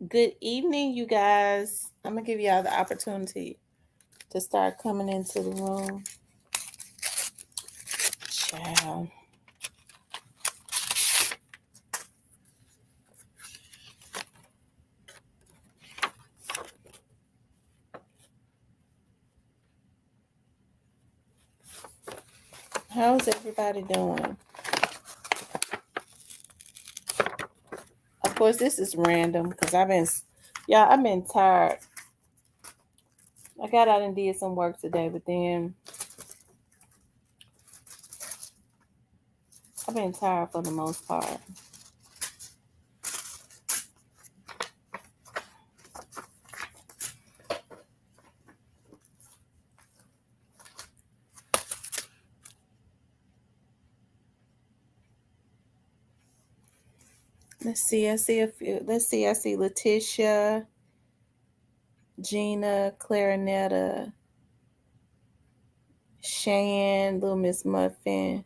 Good evening, you guys. I'm gonna give y'all the opportunity to start coming into the room. Ciao. How's everybody doing? Of course, this is random because I've been tired. I got out and did some work today, but then I've been tired for the most part. Let's see. I see a few. Let's see. I see Letitia, Gina, Clarinetta, Shan, Little Miss Muffin,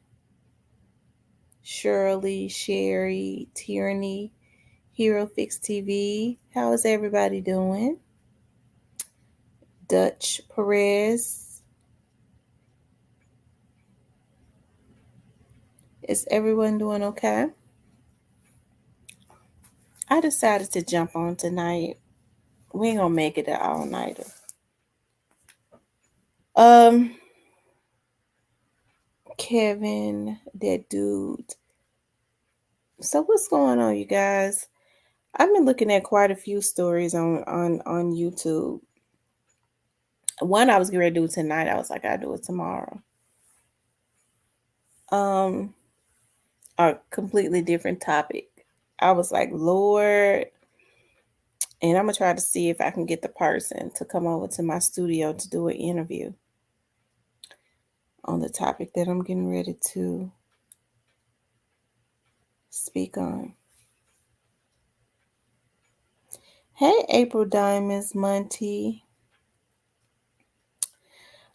Shirley, Sherry, Tierney, Hero Fix TV. How is everybody doing? Dutch Perez. Is everyone doing okay? I decided to jump on tonight. We ain't gonna make it an all-nighter. Kevin, that dude. So what's going on, you guys? I've been looking at quite a few stories on YouTube. One I was going to do tonight. I was like, I'll do it tomorrow. A completely different topic. I was like, Lord, and I'm gonna try to see if I can get the person to come over to my studio to do an interview on the topic that I'm getting ready to speak on. Hey, April Diamonds, Monty.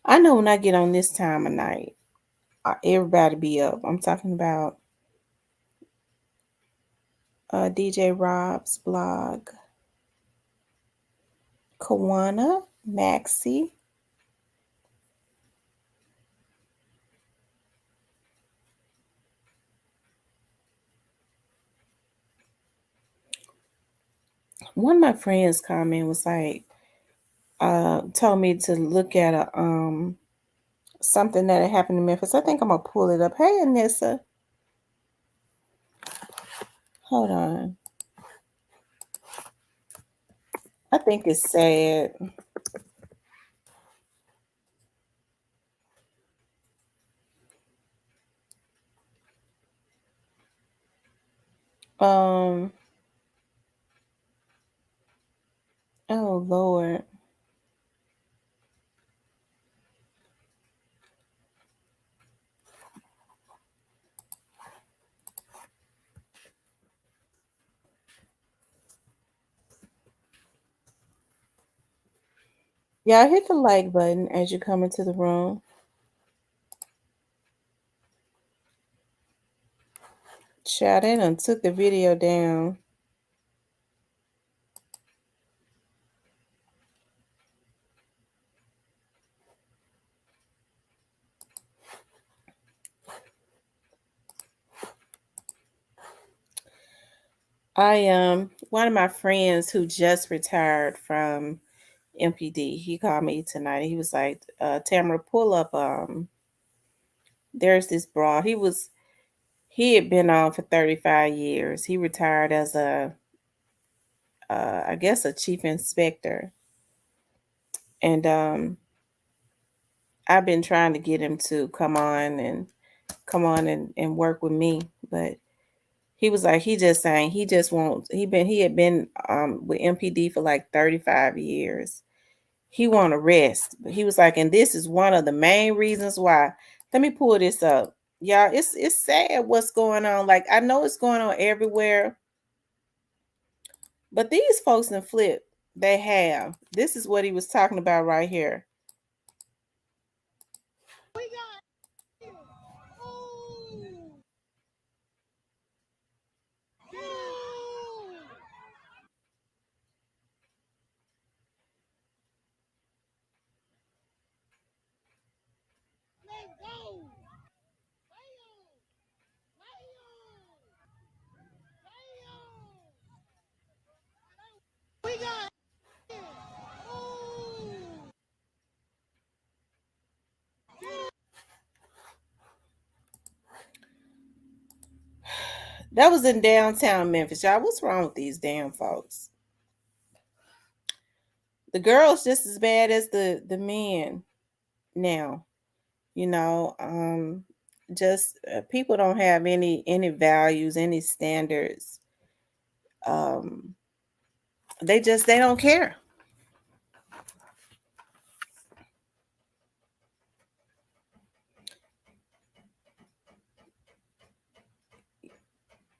I know when I get on this time of night, everybody be up. I'm talking about DJ Rob's blog, Kawana, Maxie. One of my friends' comment was like, told me to look at a something that had happened in Memphis. I think I'm gonna pull it up. Hey, Anissa. Hold on. I think it's sad. Um. Oh Lord. Yeah, hit the like button as you come into the room. Shout in and took the video down. One of my friends who just retired from MPD, he called me tonight. He was like, Tamara, pull up there's this broad. He had been on for 35 years. He retired as I guess a chief inspector. And I've been trying to get him to come on and work with me, but he was like, he just saying he just won't. He had been with MPD for like 35 years. He want to rest, but he was like, and this is one of the main reasons why. Let me pull this up, y'all. It's sad what's going on. Like, I know it's going on everywhere, but these folks in flip, they have. This is what he was talking about right here. That was in downtown Memphis, y'all. What's wrong with these damn folks? The girls just as bad as the men now. You know, just people don't have any values, any standards. Um, they don't care.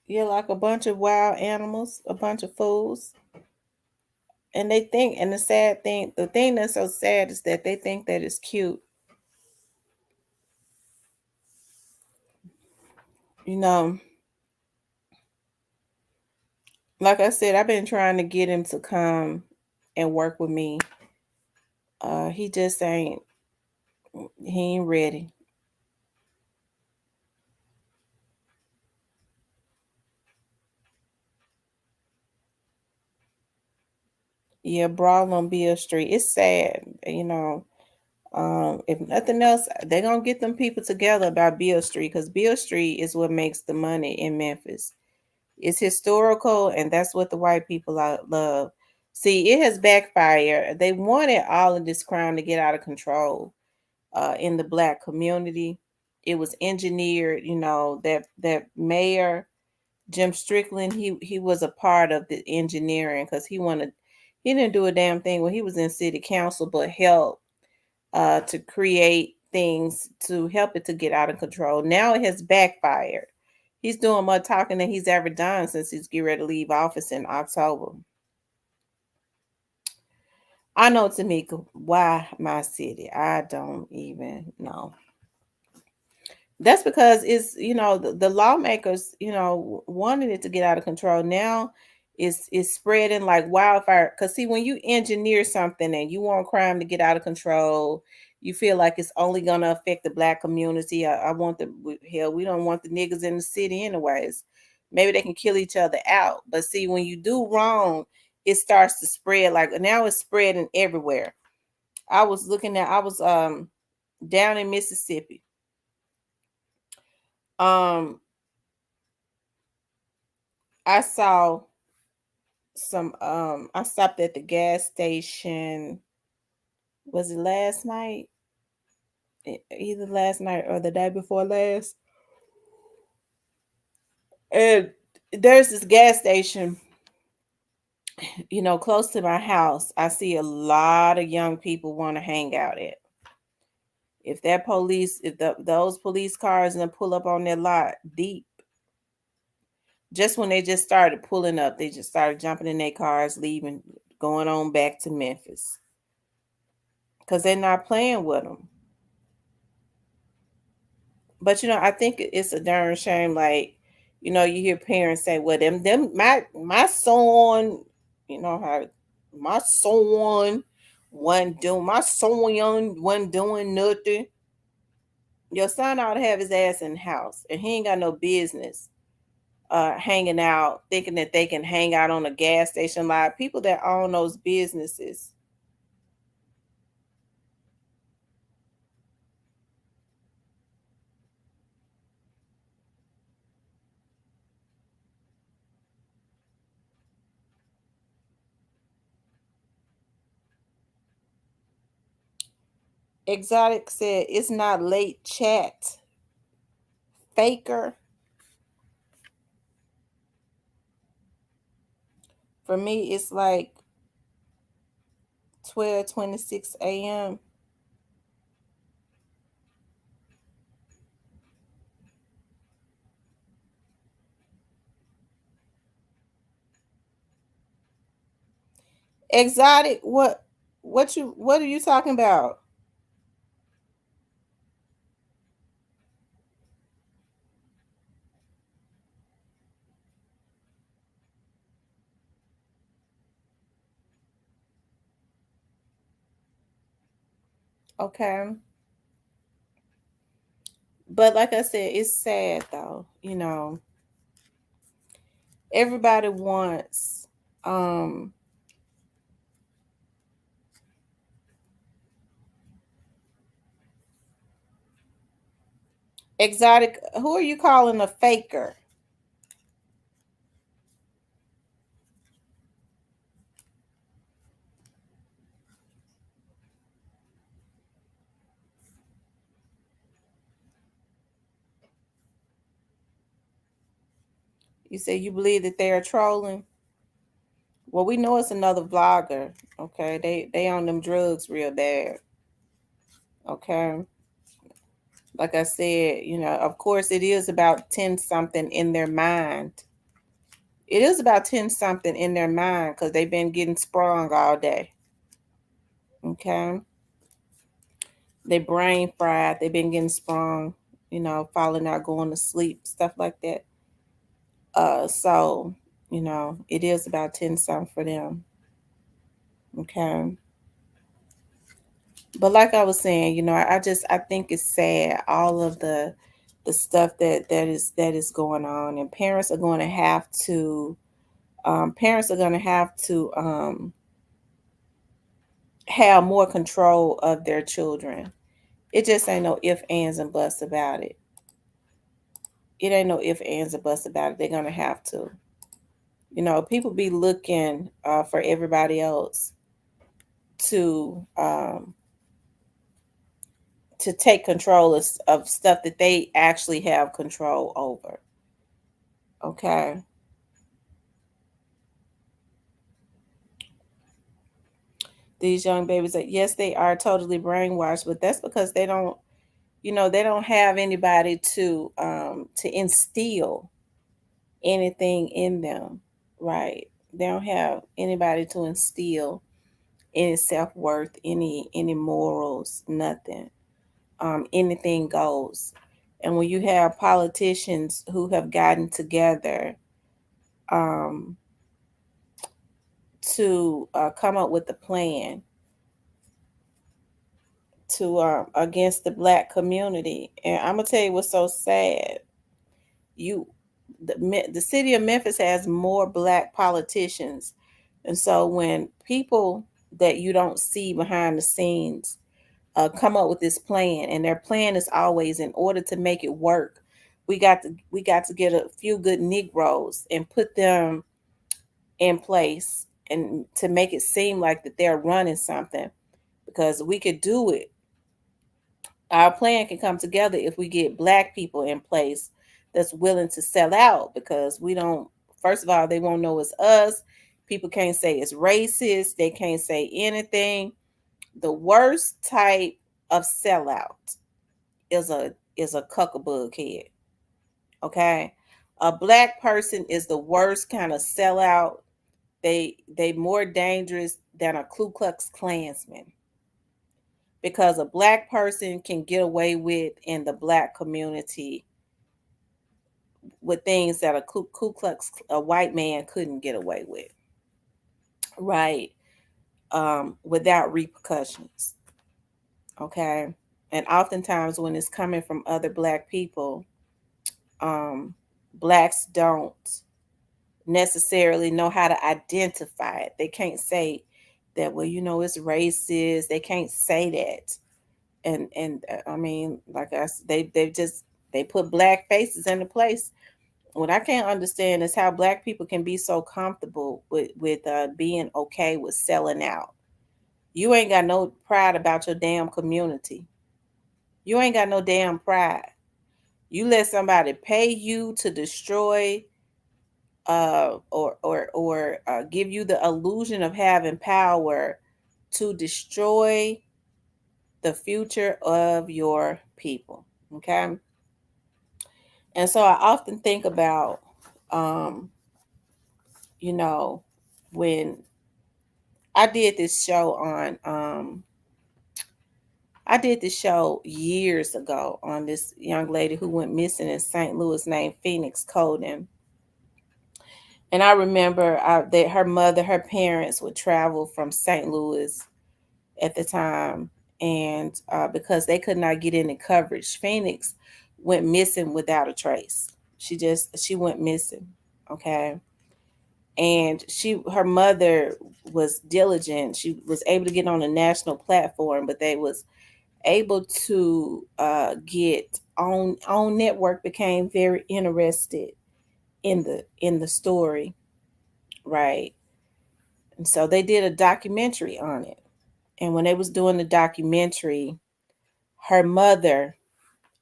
You're like a bunch of wild animals, a bunch of fools. And they think, and the thing that's so sad is that they think that it's cute. You know, like I said, I've been trying to get him to come and work with me. He just ain't, he ain't ready. Yeah, brawl on Beale Street. It's sad, you know. If nothing else, they're gonna get them people together about Beale Street because Beale Street is what makes the money in Memphis. It's historical, and that's what the white people love. See, it has backfired. They wanted all of this crime to get out of control in the black community. It was engineered, you know, that mayor Jim Strickland, he was a part of the engineering because he didn't do a damn thing when he was in city council, but help to create things to help it to get out of control. Now it has backfired. He's doing more talking than he's ever done since he's getting ready to leave office in October. I know, Tamika, why my city? I don't even know. That's because it's, you know, the lawmakers, you know, wanted it to get out of control. Now it's spreading like wildfire. Because see, when you engineer something and you want crime to get out of control, you feel like it's only gonna affect the black community. I want hell, we don't want the niggas in the city anyways. Maybe they can kill each other out. But see, when you do wrong, it starts to spread. Like now it's spreading everywhere. I was down in Mississippi. Um I saw I stopped at the gas station. Was it last night? Either last night or the day before last. And there's this gas station, you know, close to my house. I see a lot of young people want to hang out at. If those police cars and pull up on their lot deep, just when they just started pulling up, they just started jumping in their cars, leaving, going on back to Memphis because they're not playing with them. But you know, I think it's a darn shame. Like, you know, you hear parents say, "Well, them, my son, you know how my son wasn't doing nothing." Your son ought to have his ass in the house, and he ain't got no business hanging out, thinking that they can hang out on a gas station lot. People that own those businesses. Exotic said it's not late chat. Faker. For me, it's like 12:26 a.m. Exotic, what are you talking about? Okay. But like I said, it's sad though, you know. Everybody wants um exotic. Who are you calling a faker? You say you believe that they are trolling? Well, we know it's another vlogger. Okay, they on them drugs real bad. Okay, like I said, of course it is about 10 something in their mind. It is about 10 something in their mind because they've been getting sprung all day. Okay, they brain fried. They've been getting sprung. Falling out, going to sleep, stuff like that. So it is about 10 something for them. Okay. But like I was saying, I think it's sad, all of the stuff that is going on, and parents are going to have to have more control of their children. It just ain't no if, ands, and buts about it. It ain't no if, ands, and buts about it. They're going to have to. People be looking for everybody else to take control of stuff that they actually have control over. Okay. These young babies, that yes, they are totally brainwashed, but that's because they don't have anybody to instill anything in them, right? They don't have anybody to instill any self-worth, any morals, nothing. Anything goes. And when you have politicians who have gotten together um, to come up with a plan to against the black community, and I'm gonna tell you what's so sad. You, the city of Memphis has more black politicians, and so when people that you don't see behind the scenes come up with this plan, and their plan is always, in order to make it work, we got to get a few good Negroes and put them in place, and to make it seem like that they're running something, because we could do it. Our plan can come together if we get black people in place that's willing to sell out, because we don't, first of all, they won't know it's us. People can't say it's racist. They can't say anything. The worst type of sellout is a cuckabug head. Okay. A black person is the worst kind of sellout. They more dangerous than a Ku Klux Klansman, because a black person can get away with in the black community with things that a white man couldn't get away with, right? Without repercussions. Okay. And oftentimes when it's coming from other black people, um, blacks don't necessarily know how to identify it. They can't say that, well, it's racist. They can't say that. And I mean, like they put black faces into place. What I can't understand is how black people can be so comfortable with being okay with selling out. You ain't got no pride about your damn community. You ain't got no damn pride. You let somebody pay you to destroy or give you the illusion of having power to destroy the future of your people. Okay. And so I often think about, um, you know, when I did this show on, I did this show years ago on this young lady who went missing in St. Louis named Phoenix Coden. And I remember that her parents would travel from St. Louis at the time, and because they could not get any coverage, Phoenix went missing without a trace. She went missing. Okay. And her mother was diligent. She was able to get on a national platform, but they was able to get on network, became very interested in the story, right? And so they did a documentary on it. And when they was doing the documentary, her mother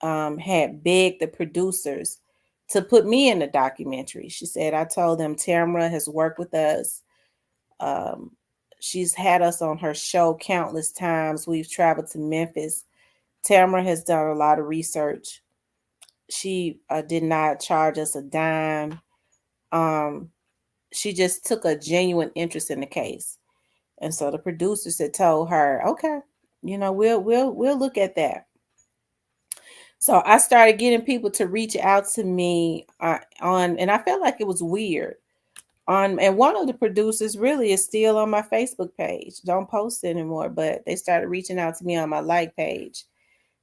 had begged the producers to put me in the documentary. She said, I told them Tamara has worked with us. Um, she's had us on her show countless times. We've traveled to Memphis. Tamara has done a lot of research. She did not charge us a dime. Um, she just took a genuine interest in the case. And so the producers had told her, okay, we'll look at that. So I started getting people to reach out to me and I felt like it was weird. And one of the producers really is still on my Facebook page. Don't post anymore, but they started reaching out to me on my like page.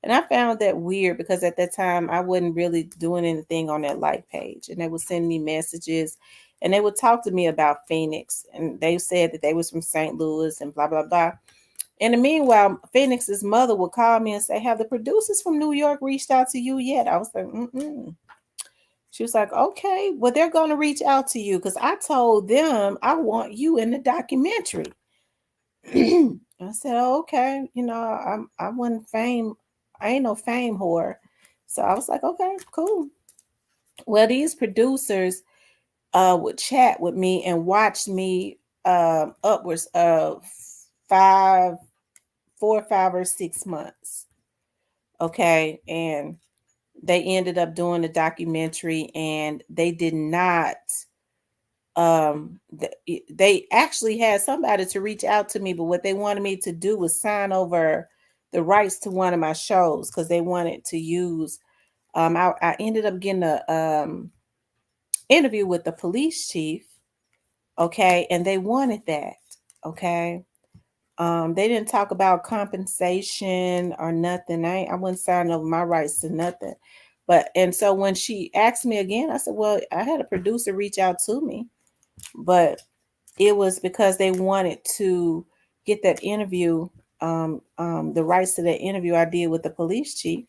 And I found that weird because at that time I wasn't really doing anything on that like page. And they would send me messages and they would talk to me about Phoenix. And they said that they was from St. Louis and blah, blah, blah. In the meanwhile, Phoenix's mother would call me and say, have the producers from New York reached out to you yet? I was like, mm-mm. She was like, okay, well, they're going to reach out to you because I told them I want you in the documentary. I said, oh, okay, I wasn't fame. I ain't no fame whore. So I was like, okay, cool. Well, these producers would chat with me and watch me upwards of 4, 5, or 6 months. Okay. And they ended up doing the documentary and they did not they actually had somebody to reach out to me, but what they wanted me to do was sign over the rights to one of my shows because they wanted to use I ended up getting a interview with the police chief, okay, and they wanted that, okay. They didn't talk about compensation or nothing. I wouldn't sign over my rights to nothing. And so when she asked me again, I said, well, I had a producer reach out to me, but it was because they wanted to get that interview, the rights to that interview I did with the police chief.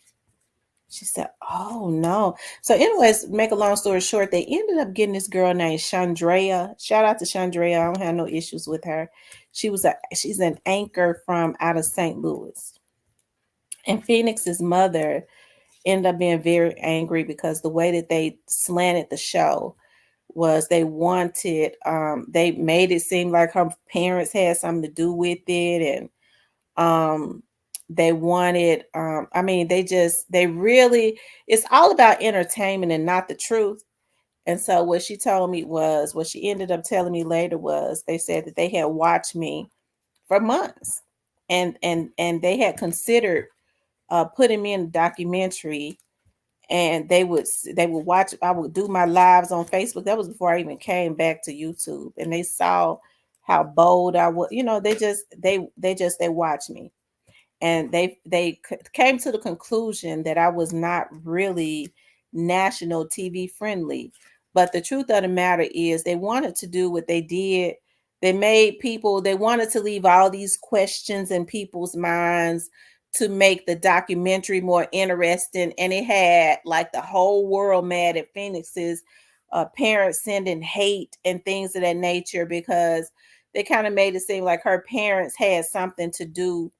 She said, oh no. So anyways, make a long story short, they ended up getting this girl named Chandrea. Shout out to Chandrea. I don't have no issues with her. She's an anchor from out of St. Louis. And Phoenix's mother ended up being very angry because the way that they slanted the show was they made it seem like her parents had something to do with it. And they wanted they really, it's all about entertainment and not the truth. And so what she ended up telling me later was they said that they had watched me for months and they had considered putting me in a documentary, and they would watch. I would do my lives on Facebook. That was before I even came back to YouTube, and they saw how bold I was. They watched me, and they came to the conclusion that I was not really national TV friendly. But the truth of the matter is they wanted to do what they did. They wanted to leave all these questions in people's minds to make the documentary more interesting. And it had like the whole world mad at Phoenix's parents sending hate and things of that nature because they kind of made it seem like her parents had something to do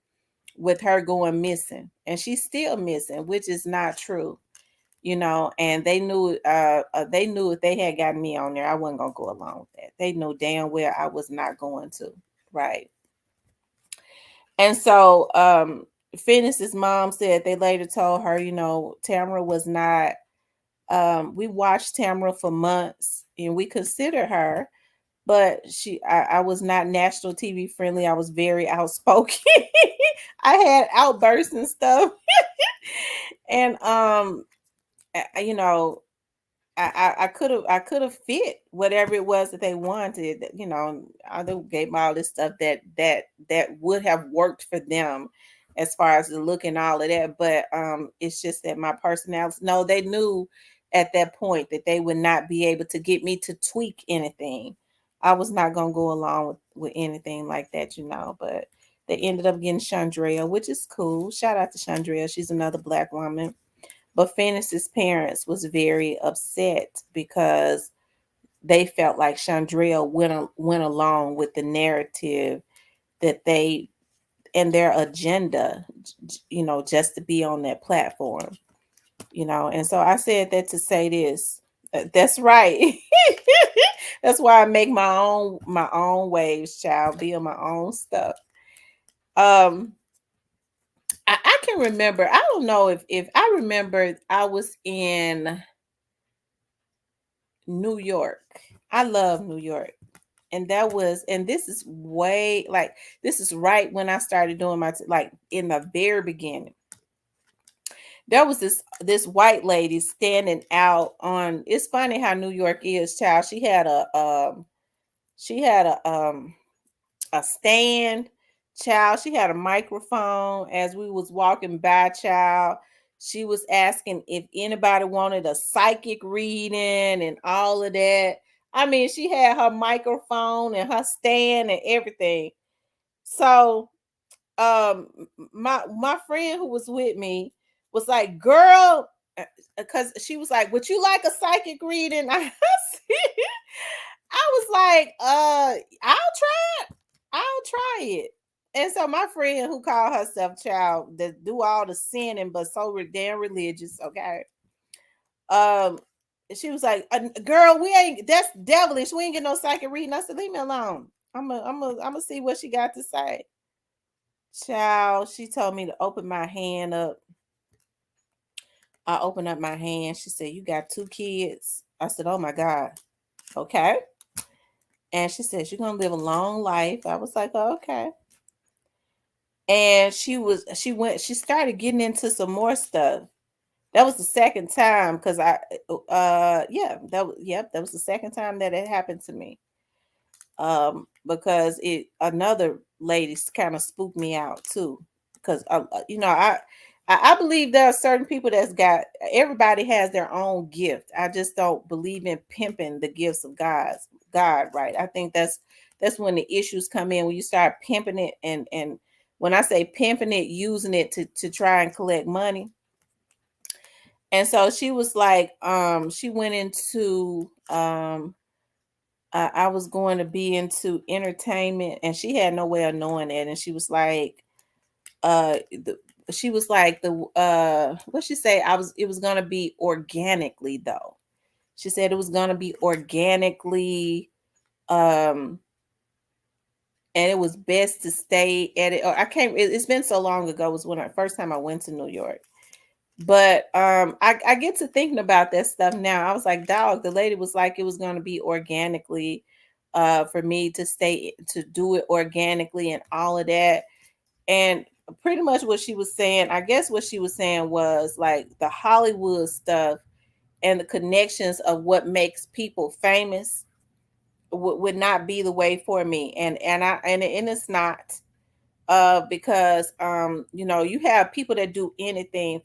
with her going missing, and she's still missing, which is not true, and they knew if they had gotten me on there, I wasn't gonna go along with that. They know damn well I was not going to, right? And so Phoenix's mom said they later told her, Tamara was not we watched Tamara for months and we considered her, but I was not national TV friendly. I was very outspoken. I had outbursts and stuff. And I could have fit whatever it was that they wanted. I gave them all this stuff that would have worked for them as far as the look and all of that. But it's just that my personality. No, they knew at that point that they would not be able to get me to tweak anything. I was not gonna go along with anything like that, But they ended up getting Chandrea, which is cool. Shout out to Chandrea. She's another Black woman. But Phoenix's parents was very upset because they felt like Chandrea went along with the narrative that they and their agenda, just to be on that platform, And so I said that to say this: That's right. That's why I make my own waves, child. Build my own stuff. Um, I can remember. I don't know if I remember. I was in New York. I love New York, and this is way like this is right when I started doing like in the very beginning. There was this white lady standing out on. It's funny how New York is, child. She had a stand, child. She had a microphone as we was walking by, child. She was asking if anybody wanted a psychic reading and all of that. I mean, she had her microphone and her stand and everything. So my friend who was with me was like, girl, because she was like, would you like a psychic reading? I was like, I'll try it. And so my friend who called herself child that do all the sinning but so damn religious, okay. Um, she was like, girl, we ain't that's devilish. We ain't get no psychic reading. I said, leave me alone. I'm gonna see what she got to say. Child, she told me to open my hand up. I opened up my hand. She said, you got 2 kids. I said, oh my God. Okay. And she says, you're gonna live a long life. I was like, oh, okay. And she started getting into some more stuff. That was the second time because that was the second time that it happened to me. Because it another lady kind of spooked me out too. Because I believe there are certain people that's got everybody has their own gift. I just don't believe in pimping the gifts of God, right? I think that's when the issues come in when you start pimping it and when I say pimping it, using it to try and collect money. And so she was like, she went into I was going to be into entertainment and she had no way of knowing it. And she was like, the, she was like what she say? It was gonna be organically though. She said it was gonna be organically, um, and it was best to stay at it. Or I can't it's been so long ago, it was when I first time I went to New York. But I get to thinking about that stuff now. I was like, dog, the lady was like it was gonna be organically for me to stay to do it organically and all of that. And pretty much what she was saying, I guess what she was saying was like the Hollywood stuff and the connections of what makes people famous would not be the way for me. And it's not because you have people that do anything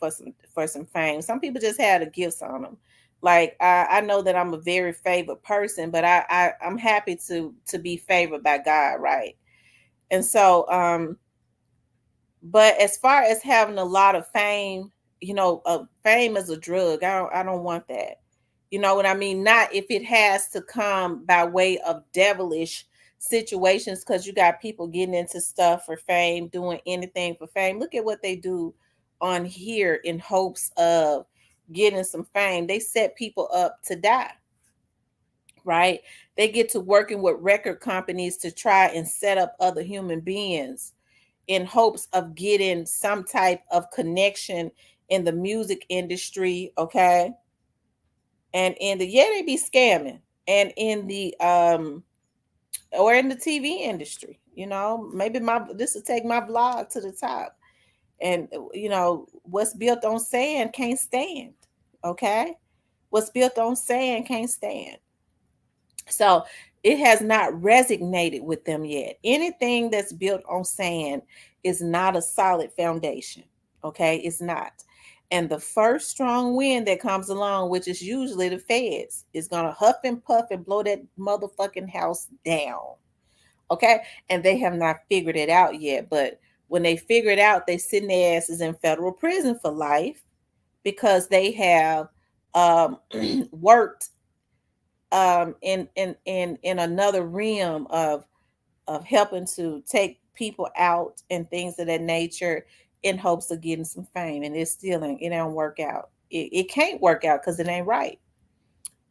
for some fame. Some people just have the gifts on them. Like I know that I'm a very favored person, but I'm happy to be favored by God, right? And so but as far as having a lot of fame, fame is a drug. I don't want that. You know what I mean? Not if it has to come by way of devilish situations, because you got people getting into stuff for fame, doing anything for fame. Look at what they do on here in hopes of getting some fame. They set people up to die, right? They get to working with record companies to try and set up other human beings in hopes of getting some type of connection in the music industry, okay? And in the they be scamming, and in the or in the TV industry, maybe my this will take my vlog to the top. And what's built on sand can't stand, okay? What's built on sand can't stand. So it has not resonated with them yet. Anything that's built on sand is not a solid foundation. Okay, it's not. And the first strong wind that comes along, which is usually the feds, is going to huff and puff and blow that motherfucking house down. Okay, and they have not figured it out yet. But when they figure it out, they sitting their asses in federal prison for life because they have worked in another realm of helping to take people out and things of that nature in hopes of getting some fame, and it don't work out. It can't work out because it ain't right.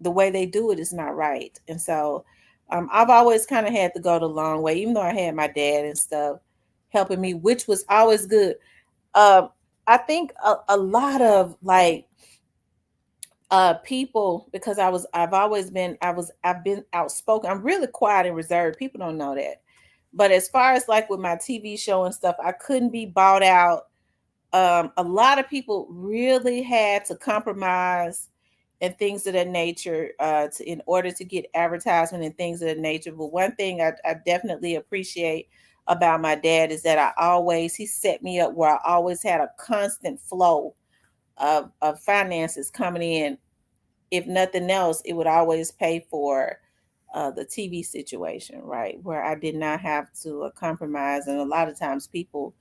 the way they do it is not right. And so I've always kind of had to go the long way, even though I had my dad and stuff helping me, which was always good. Um, I think a lot of like people, because I've been outspoken. I'm really quiet and reserved. People don't know that. But as far as like with my TV show and stuff, I couldn't be bought out. A lot of people really had to compromise and things of that nature in order to get advertisement and things of that nature. But one thing I definitely appreciate about my dad is that he set me up where I always had a constant flow of finances coming in. If nothing else, it would always pay for the TV situation, right? Where I did not have to compromise. And a lot of times people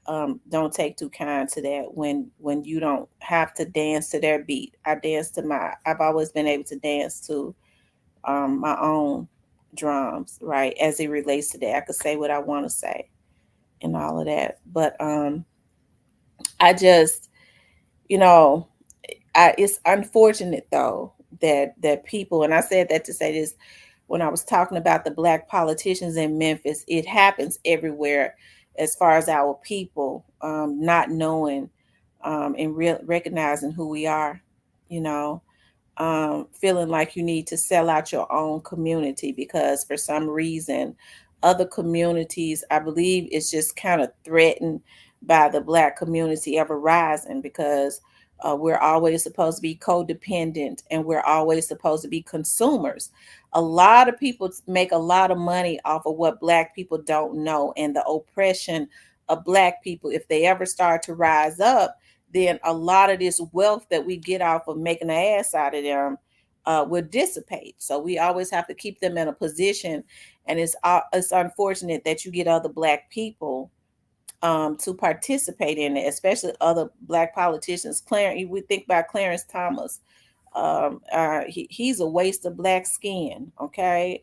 don't take too kind to that when you don't have to dance to their beat. I've always been able to dance to my own drums, right? As it relates to that, I could say what I want to say and all of that. But I just, you know, it's unfortunate though that people, and I said that to say this when I was talking about the black politicians in Memphis. It happens everywhere, as far as our people not knowing and recognizing who we are, you know, feeling like you need to sell out your own community because for some reason other communities, I believe, is just kind of threatened by the black community ever rising because we're always supposed to be codependent and we're always supposed to be consumers. A lot of people make a lot of money off of what black people don't know and the oppression of black people. If they ever start to rise up, then a lot of this wealth that we get off of making an ass out of them will dissipate. So we always have to keep them in a position, and it's unfortunate that you get other black people to participate in it, especially other black politicians. Clarence, we think about Clarence Thomas. He's a waste of black skin. Okay,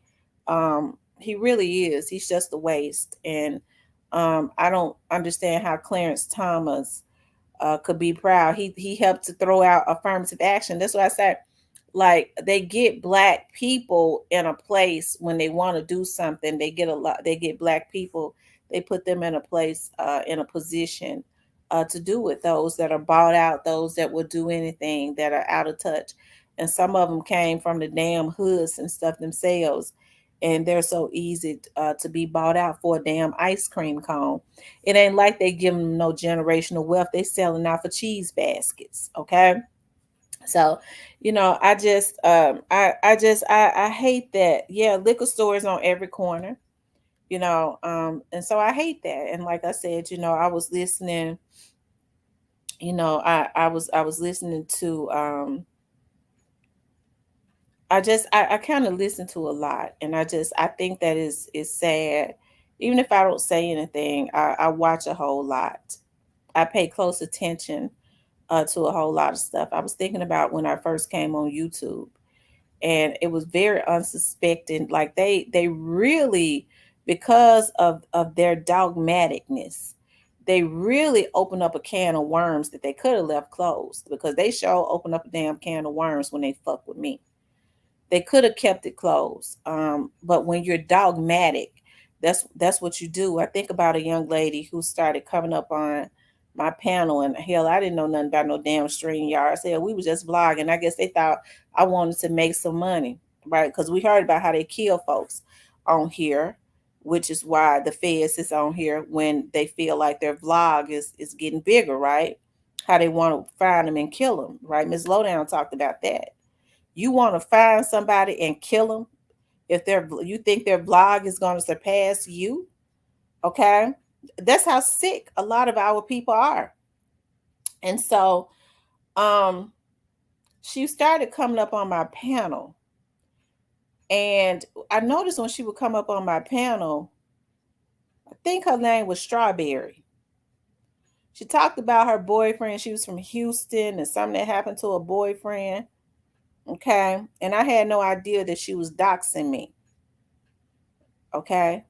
he really is. He's just a waste, and I don't understand how Clarence Thomas could be proud. He helped to throw out affirmative action. That's why I said, like, they get black people in a place when they want to do something. They get black people. They put them in a place, in a position to do it. Those that are bought out, those that will do anything, that are out of touch, and some of them came from the damn hoods and stuff themselves. And they're so easy to be bought out for a damn ice cream cone. It ain't like they give them no generational wealth. They selling out for cheese baskets. Okay. So, I just, I hate that. Yeah. Liquor stores on every corner, and so I hate that. And like I said, I was listening, I was listening to, I kind of listen to a lot, and I think that is sad. Even if I don't say anything, I watch a whole lot. I pay close attention to a whole lot of stuff. I was thinking about when I first came on YouTube, and it was very unsuspecting. Like they really, because of their dogmaticness, they really opened up a can of worms that they could have left closed, because they sure opened up a damn can of worms when they fuck with me. They could have kept it closed. But when you're dogmatic, that's what you do. I think about a young lady who started coming up on my panel, and hell, I didn't know nothing about no damn stream yards. Hell, we was just vlogging. I guess they thought I wanted to make some money, right? Because we heard about how they kill folks on here, which is why the feds is on here when they feel like their vlog is getting bigger, right? How they want to find them and kill them, right? Miss Lowdown talked about that. You want to find somebody and kill them if you think their blog is going to surpass you. Okay, that's how sick a lot of our people are. And so, um, she started coming up on my panel, and I noticed when she would come up on my panel, I think her name was Strawberry. She talked about her boyfriend. She was from Houston, and something that happened to a boyfriend. Okay, and I had no idea that she was doxing me. Okay,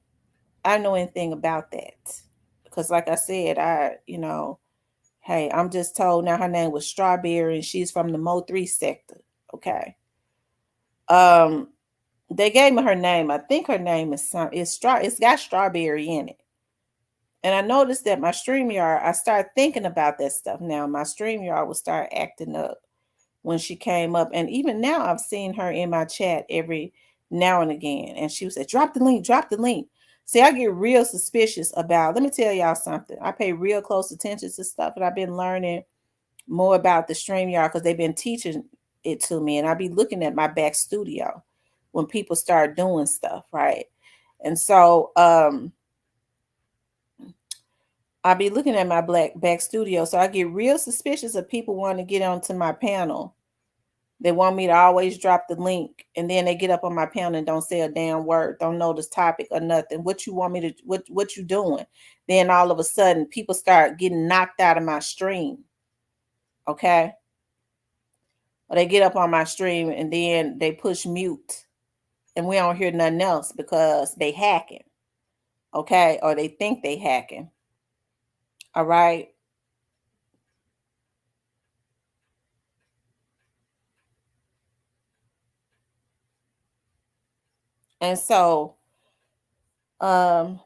I know anything about that because, like I said, hey, I'm just told now her name was Strawberry and she's from the Mo 3 sector. Okay. They gave me her name. I think her name is it's got strawberry in it. And I noticed that my StreamYard, I started thinking about that stuff now. My StreamYard will start acting up when she came up. And even now, I've seen her in my chat every now and again. And she would say, drop the link, drop the link. See, I get real suspicious about, let me tell y'all something. I pay real close attention to stuff, and I've been learning more about the StreamYard because they've been teaching it to me. And I'll be looking at my back studio when people start doing stuff, right? And so I'll be looking at my back studio. So I get real suspicious of people wanting to get onto my panel. They want me to always drop the link, and then they get up on my panel and don't say a damn word, don't know this topic or nothing. What you want me to, what you doing? Then all of a sudden people start getting knocked out of my stream. Okay. Or they get up on my stream and then they push mute and we don't hear nothing else because they hacking. Okay. Or they think they hacking. All right. And so, I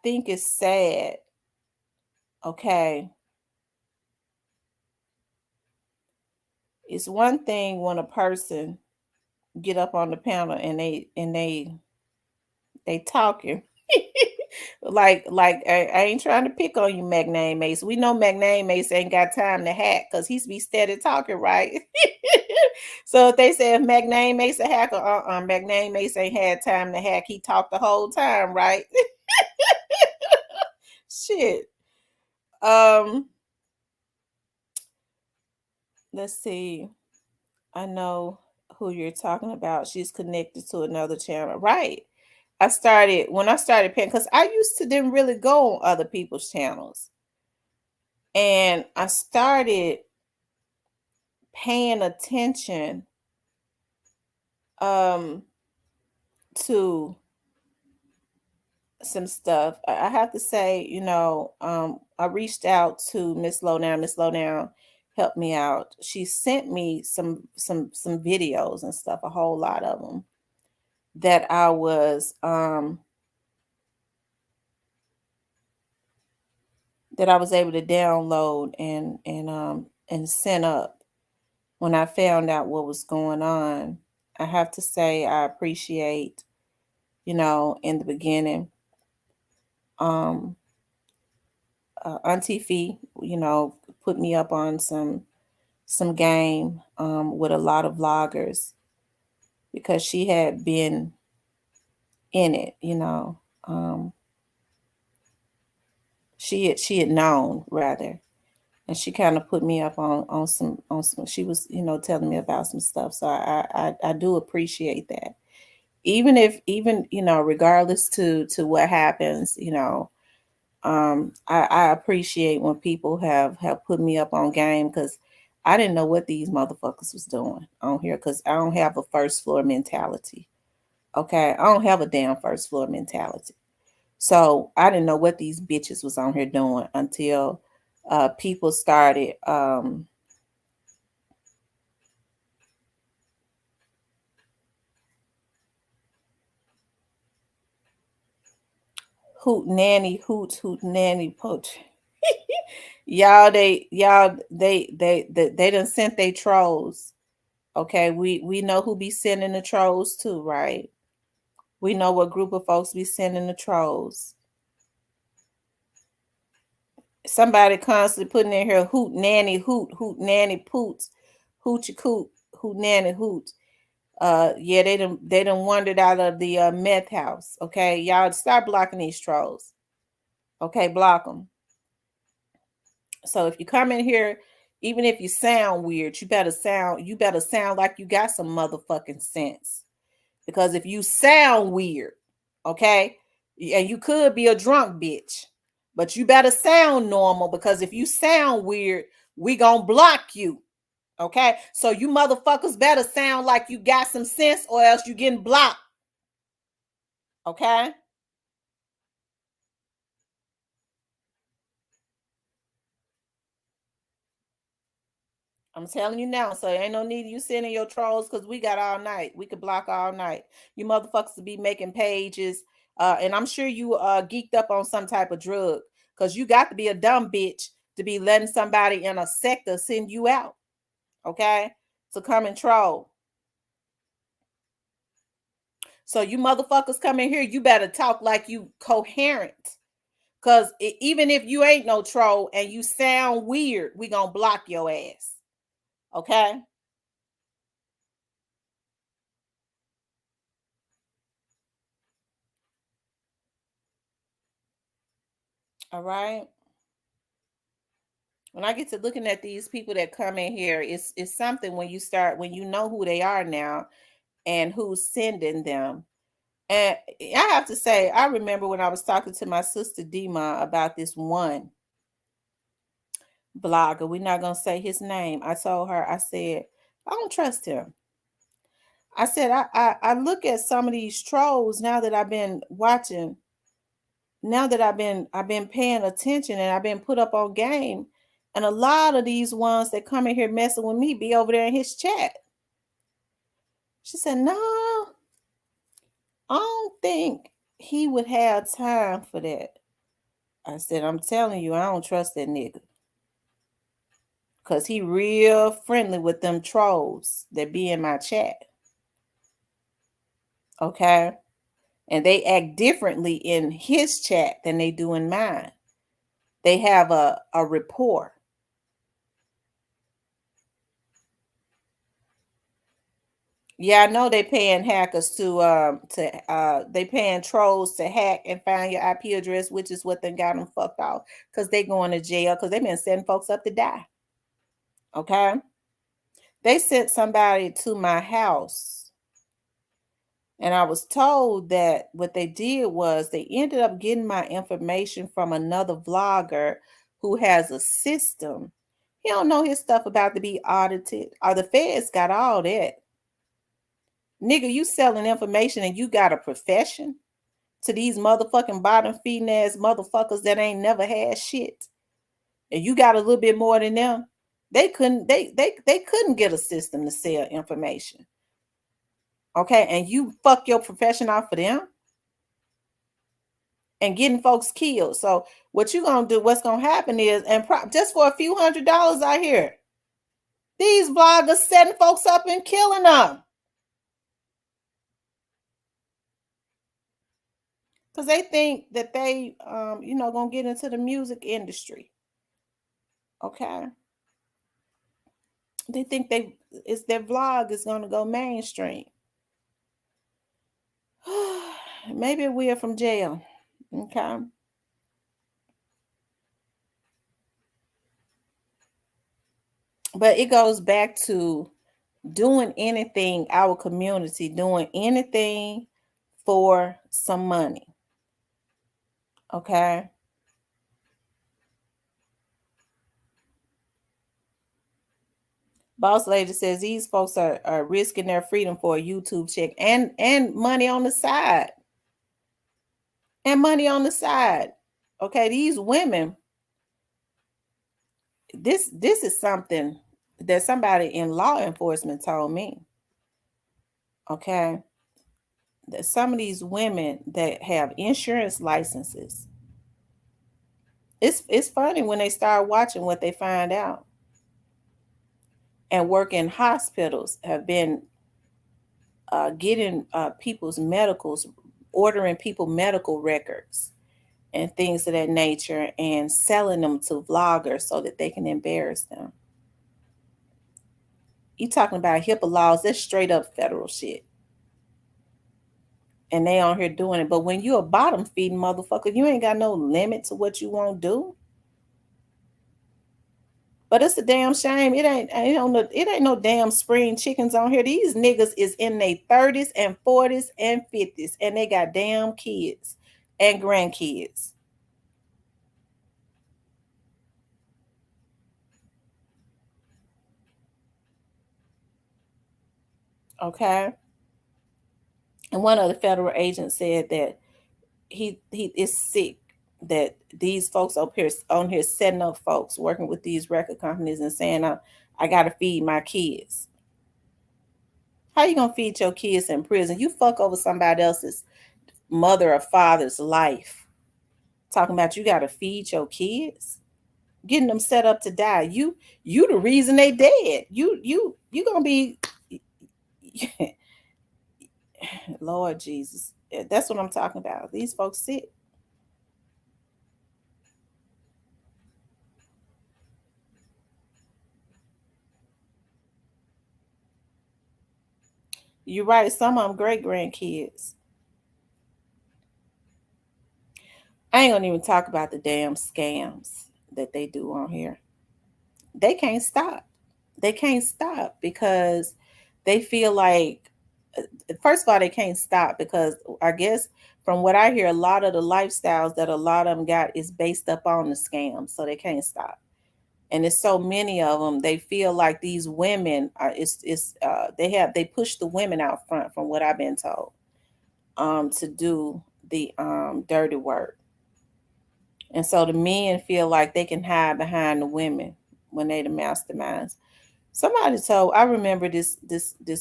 think it's sad. Okay. It's one thing when a person get up on the panel and they talking. I ain't trying to pick on you, McName Mace. We know McName Mace ain't got time to hack because he's be steady talking, right? So if they say if McName Mace a hacker, McName Mace ain't had time to hack. He talked the whole time, right? Shit. Let's see. I know who you're talking about. She's connected to another channel, right? When I started paying, because I used to didn't really go on other people's channels. And I started paying attention to some stuff. I have to say, I reached out to Miss Lowdown. Miss Lowdown helped me out. She sent me some videos and stuff, a whole lot of them that I was able to download and send up when I found out what was going on. I have to say I appreciate, in the beginning, Auntie Fee, put me up on some game with a lot of vloggers because she had been in it, she had known rather, and she kind of put me up on some. She was telling me about some stuff, so I do appreciate that. Even regardless to what happens, I appreciate when people have put me up on game because I didn't know what these motherfuckers was doing on here because I don't have a first floor mentality. Okay, I don't have a damn first floor mentality. So I didn't know what these bitches was on here doing until people started hoot nanny poach. They done sent they trolls. Okay, we know who be sending the trolls too, right? We know what group of folks be sending the trolls. Somebody constantly putting in here hoot nanny poots, hoochie coot, hoot nanny hoot. Yeah, they done wandered out of the meth house. Okay, y'all start blocking these trolls. Okay, block them. So if you come in here, even if you sound weird, you better sound like you got some motherfucking sense. Because if you sound weird, okay, and you could be a drunk bitch, but you better sound normal because if you sound weird, we gonna block you. Okay, so you motherfuckers better sound like you got some sense or else you getting blocked. Okay. I'm telling you now. So ain't no need of you sending your trolls because we got all night. We could block all night. You motherfuckers to be making pages. And I'm sure you geeked up on some type of drug because you got to be a dumb bitch to be letting somebody in a sector send you out. Okay? To come and troll. So you motherfuckers come in here, you better talk like you coherent. Because even if you ain't no troll and you sound weird, we gonna block your ass. Okay? All right. When I get to looking at these people that come in here, it's something when you know who they are now and who's sending them. And I have to say, I remember when I was talking to my sister Dima about this one blogger. We're not gonna say his name. I told her, I said, I don't trust him. I said, I look at some of these trolls now that I've been watching, now that I've been paying attention and I've been put up on game. And a lot of these ones that come in here messing with me be over there in his chat. She said, no, I don't think he would have time for that. I said, I'm telling you, I don't trust that nigga. Because he real friendly with them trolls that be in my chat. Okay? And they act differently in his chat than they do in mine. They have a rapport. Yeah, I know they paying hackers to they paying trolls to hack and find your IP address, which is what they got them fucked off because they going to jail because they been setting folks up to die. Okay. They sent somebody to my house and I was told that what they did was they ended up getting my information from another vlogger who has a system. He don't know his stuff about to be audited or the feds got all that. Nigga, you selling information and you got a profession to these motherfucking bottom feeding ass motherfuckers that ain't never had shit. And you got a little bit more than them. They couldn't get a system to sell information. Okay, and you fuck your profession off for them and getting folks killed. So what you gonna do, what's gonna happen is, and just for a few $100s out here, these bloggers setting folks up and killing them. Because they think that they gonna get into the music industry. Okay. They think it's their vlog is gonna go mainstream. Maybe we're from jail. Okay. But it goes back to doing anything, our community, doing anything for some money. Okay. Boss Lady says these folks are risking their freedom for a YouTube check and money on the side. And money on the side. Okay, these women, this is something that somebody in law enforcement told me. Okay. That some of these women that have insurance licenses, it's funny when they start watching what they find out. And work in hospitals have been getting people's medicals, ordering people medical records and things of that nature and selling them to vloggers so that they can embarrass them. You talking about HIPAA laws, that's straight up federal shit. And they on here doing it. But when you a bottom feeding motherfucker, you ain't got no limit to what you won't do. But it's a damn shame. It ain't no damn spring chickens on here. These niggas is in their 30s and 40s and 50s, and they got damn kids and grandkids. Okay. And one of the federal agents said that he is sick that these folks up here on here setting up folks working with these record companies and saying I gotta feed my kids. How you gonna feed your kids in prison? You fuck over somebody else's mother or father's life. Talking about you gotta feed your kids, getting them set up to die. You the reason they dead. You gonna be Lord Jesus. That's what I'm talking about. These folks sick. You're right. Some of them great grandkids. I ain't gonna even talk about the damn scams that they do on here. They can't stop. They can't stop because they feel like, first of all, they can't stop because I guess from what I hear, a lot of the lifestyles that a lot of them got is based up on the scams, so they can't stop. And there's so many of them. They feel like these women are. They push the women out front, from what I've been told, to do the dirty work. And so the men feel like they can hide behind the women when they the masterminds. Somebody told, I remember this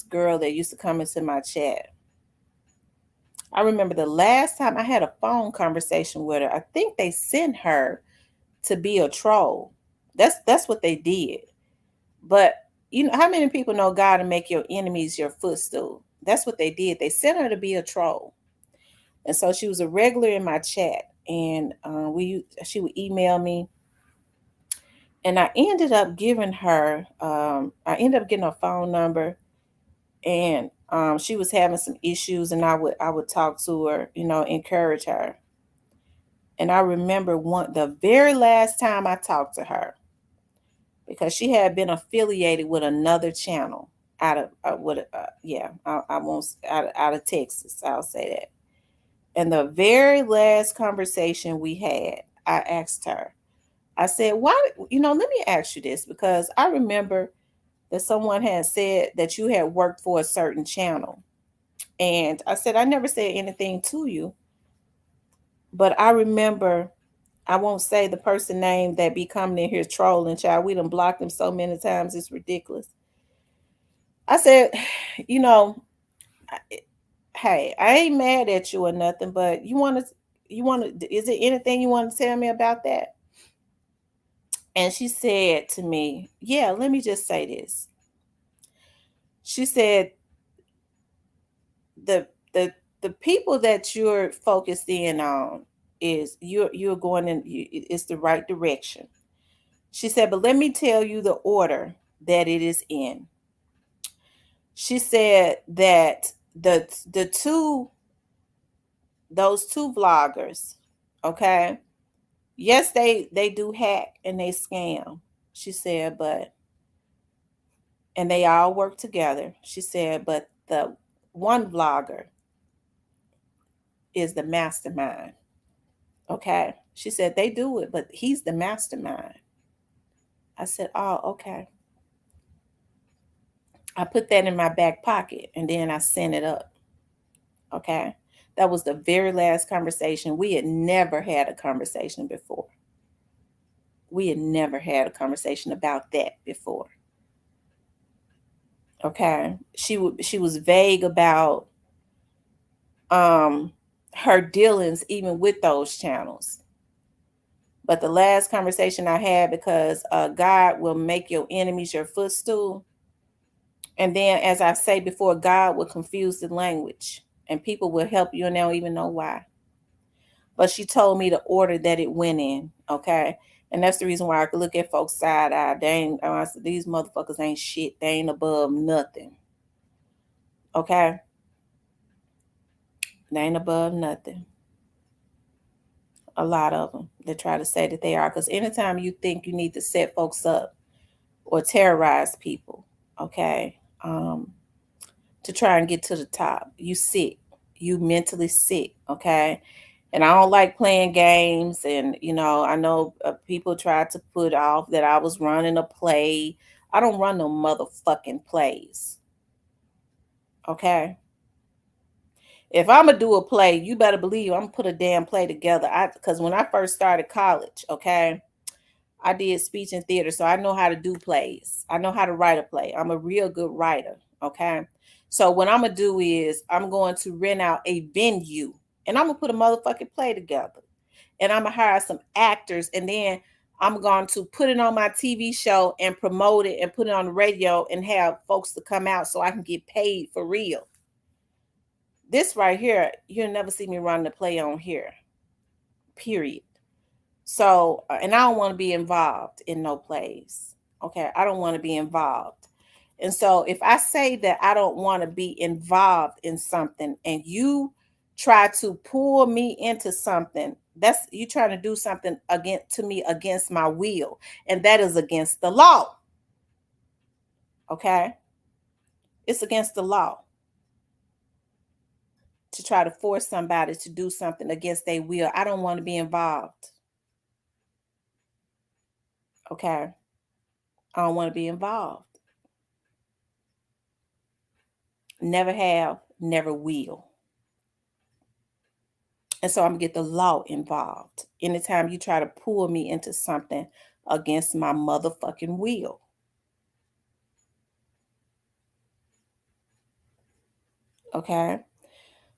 girl that used to come into my chat. I remember the last time I had a phone conversation with her, I think they sent her to be a troll. That's what they did. But you know how many people know God to make your enemies your footstool? That's what they did. They sent her to be a troll. And so she was a regular in my chat, and she would email me, and I ended up giving her I ended up getting her phone number, and she was having some issues, and I would talk to her, encourage her. And I remember the very last time I talked to her, because she had been affiliated with another channel out of yeah, I won't, out of Texas, I'll say that. And the very last conversation we had, I asked her, I said, why, let me ask you this, because I remember that someone had said that you had worked for a certain channel. And I said, I never said anything to you, but I remember, I won't say the person name that be coming in here trolling, child. We done blocked them so many times, it's ridiculous. I said, you know, hey, I ain't mad at you or nothing, but is there anything you want to tell me about that? And she said to me, yeah, let me just say this. She said, the the the people that you're focused in on is you're going in, it's the right direction. She said, but let me tell you the order that it is in. She said that the two those two vloggers, okay, yes, they do hack and they scam. She said, but and they all work together. She said, but the one vlogger is the mastermind. Okay. She said they do it, but he's the mastermind. I said, oh, okay. I put that in my back pocket and then I sent it up. Okay. That was the very last conversation. We had never had a conversation before. We had never had a conversation about that before. Okay. She was vague about um her dealings even with those channels. But the last conversation I had, because God will make your enemies your footstool. And then, as I say before, God will confuse the language and people will help you and they don't even know why. But she told me the order that it went in. Okay. And that's the reason why I could look at folks side eye. They ain't, I said, these motherfuckers ain't shit. They ain't above nothing. Okay. They ain't above nothing. A lot of them that try to say that they are. Because anytime you think you need to set folks up or terrorize people, okay, to try and get to the top, you sick. You mentally sick, okay? And I don't like playing games. And, I know people tried to put off that I was running a play. I don't run no motherfucking plays, okay? If I'm gonna do a play, you better believe I'm gonna put a damn play together. Because when I first started college, okay, I did speech and theater, so I know how to do plays. I know how to write a play. I'm a real good writer. Okay. So what I'm gonna do is I'm going to rent out a venue and I'm gonna put a motherfucking play together. And I'm gonna hire some actors, and then I'm going to put it on my TV show and promote it and put it on the radio and have folks to come out so I can get paid for real. This right here, you'll never see me run the play on here. Period. So, and I don't want to be involved in no plays. Okay. I don't want to be involved. And so, if I say that I don't want to be involved in something and you try to pull me into something, that's you trying to do something against to me against my will. And that is against the law. Okay. It's against the law to try to force somebody to do something against their will. I don't want to be involved. Okay. I don't want to be involved. Never have, never will. And so I'm gonna get the law involved. Anytime you try to pull me into something against my motherfucking will. Okay.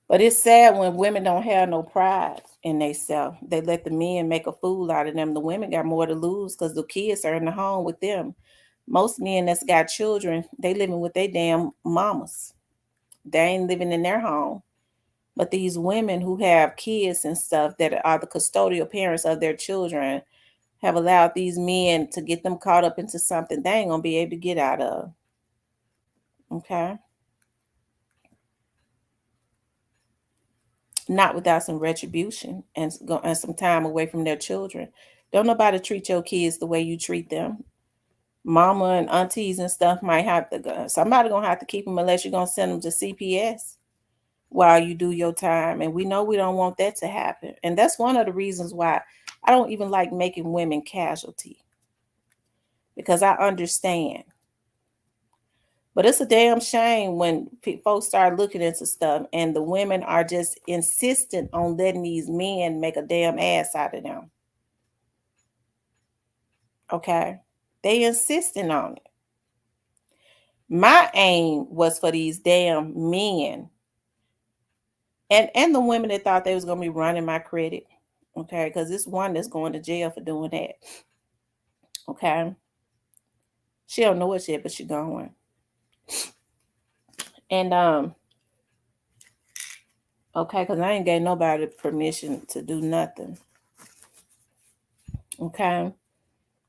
But it's sad when women don't have no pride in themselves. They let the men make a fool out of them. The women got more to lose because the kids are in the home with them. Most men that's got children, they living with their damn mamas. They ain't living in their home. But these women who have kids and stuff that are the custodial parents of their children have allowed these men to get them caught up into something they ain't gonna be able to get out of. Okay. Not without some retribution and, and some time away from their children. Don't nobody treat your kids the way you treat them. Mama and aunties and stuff might have to go. Somebody gonna have to keep them unless you're gonna send them to CPS while you do your time. And we know we don't want that to happen. And that's one of the reasons why I don't even like making women casualty. Because I understand. But it's a damn shame when folks start looking into stuff and the women are just insistent on letting these men make a damn ass out of them. Okay. They insisting on it. My aim was for these damn men and the women that thought they was gonna be running my credit. Okay, because it's one that's going to jail for doing that. Okay. She don't know it yet, but she going. And okay, because I ain't gave nobody permission to do nothing. Okay.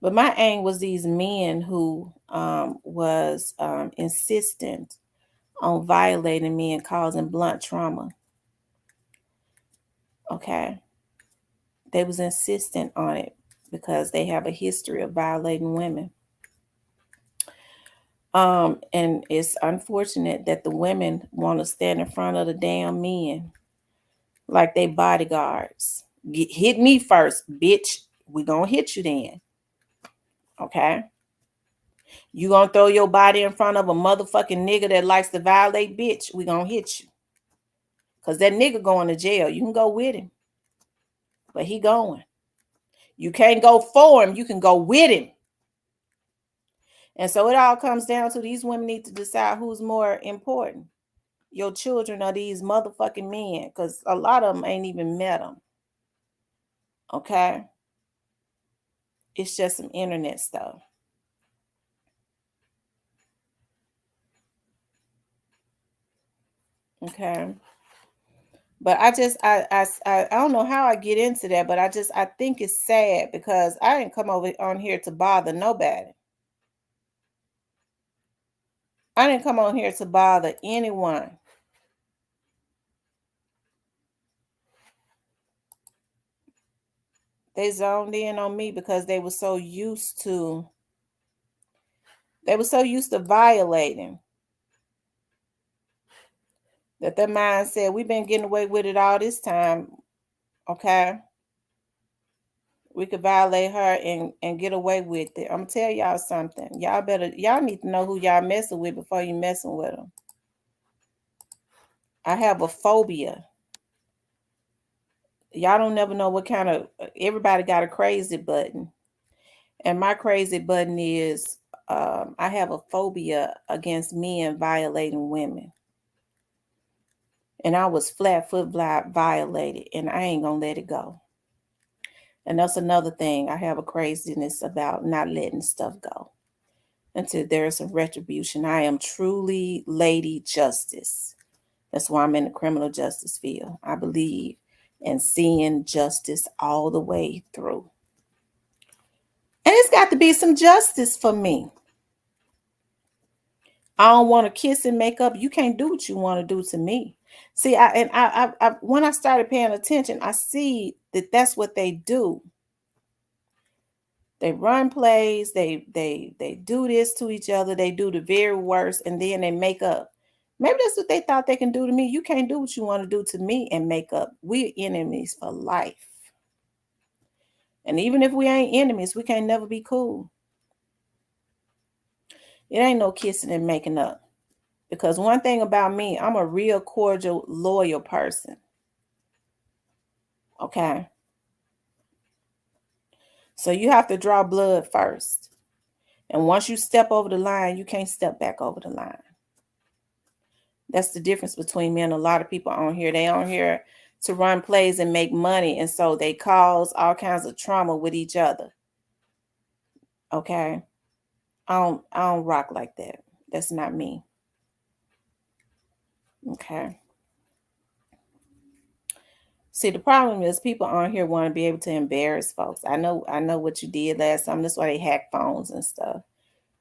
But my aim was these men who was insistent on violating me and causing blunt trauma. Okay. They was insistent on it because they have a history of violating women. And it's unfortunate that the women want to stand in front of the damn men like they bodyguards. Hit me first, bitch. We gonna hit you then. Okay. You gonna throw your body in front of a motherfucking nigga that likes to violate, bitch. We gonna hit you. Cause that nigga going to jail. You can go with him. But he going. You can't go for him. You can go with him. And so it all comes down to these women need to decide who's more important. Your children are these motherfucking men. Because a lot of them ain't even met them. Okay. It's just some internet stuff. Okay. But I don't know how I get into that, but I think it's sad because I didn't come over on here to bother nobody. I didn't come on here to bother anyone. They zoned in on me because they were so used to violating that their mind said we've been getting away with it all this time. Okay. We could violate her and get away with it. I'm gonna tell y'all something. Y'all need to know who y'all messing with before you messing with them. I have a phobia. Y'all don't never know what kind of everybody got a crazy button. And my crazy button is I have a phobia against men violating women. And I was flat foot violated, and I ain't gonna let it go. And that's another thing. I have a craziness about not letting stuff go until there's a retribution. I am truly Lady Justice. That's why I'm in the criminal justice field. I believe in seeing justice all the way through. And it's got to be some justice for me. I don't want to kiss and make up. You can't do what you want to do to me. See, when I started paying attention, I see that that's what they do. They run plays, they do this to each other, they do the very worst, and then they make up. Maybe that's what they thought they can do to me. You can't do what you want to do to me and make up. We're enemies for life. And even if we ain't enemies, we can't never be cool. It ain't no kissing and making up. Because one thing about me, I'm a real cordial, loyal person. Okay. So you have to draw blood first. And once you step over the line, you can't step back over the line. That's the difference between me and a lot of people on here. They on here to run plays and make money. And so they cause all kinds of trauma with each other. Okay. I don't rock like that. That's not me. Okay. See, the problem is people on here want to be able to embarrass folks. I know what you did last time. That's why they hack phones and stuff,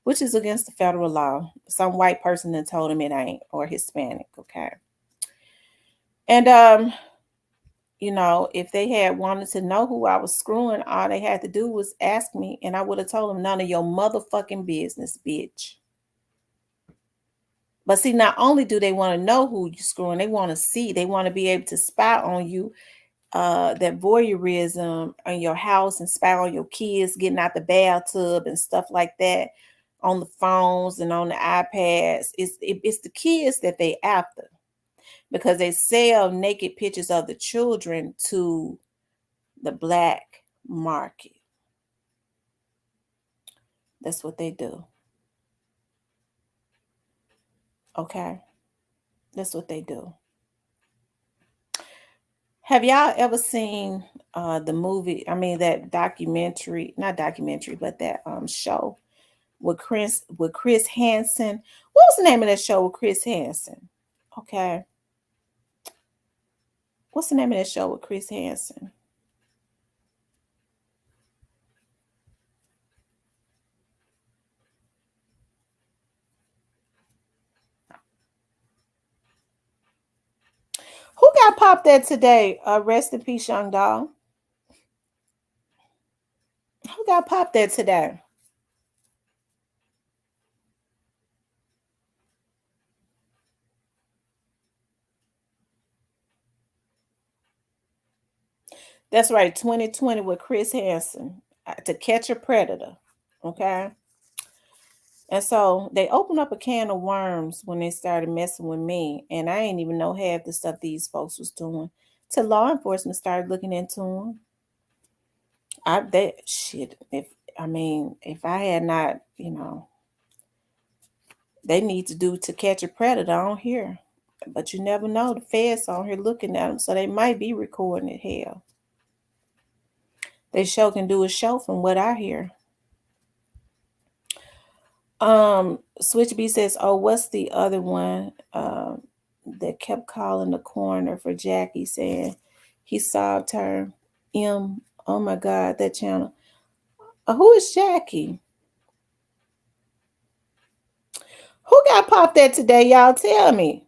which is against the federal law. Some white person that told them it ain't, or Hispanic. Okay. And if they had wanted to know who I was screwing, all they had to do was ask me, and I would have told them none of your motherfucking business, bitch. But see, not only do they want to know who you're screwing, they want to see, they want to be able to spy on you, that voyeurism in your house and spy on your kids getting out the bathtub and stuff like that on the phones and on the iPads. It's the kids that they after, because they sell naked pictures of the children to the black market. That's what they do. Okay. That's what they do. Have y'all ever seen the movie? I mean, that documentary, not documentary, but that show with Chris Hansen. What was the name of that show with Chris Hansen? Okay. What's the name of that show with Chris Hansen? Who got popped at today? Rest in peace, young doll. Who got popped at today? That's right, 2020 with Chris Hansen, To Catch a Predator. Okay. And so they opened up a can of worms when they started messing with me. And I ain't even know half the stuff these folks was doing. Till law enforcement started looking into them. If I had not, they need to do To Catch a Predator on here. But you never know. The feds on here looking at them, so they might be recording it. Hell, they sure can do a show from what I hear. Switch B says, "Oh, what's the other one that kept calling the coroner for Jackie, saying he solved her?" Oh my God, that channel. Who is Jackie? Who got popped at today? Y'all tell me.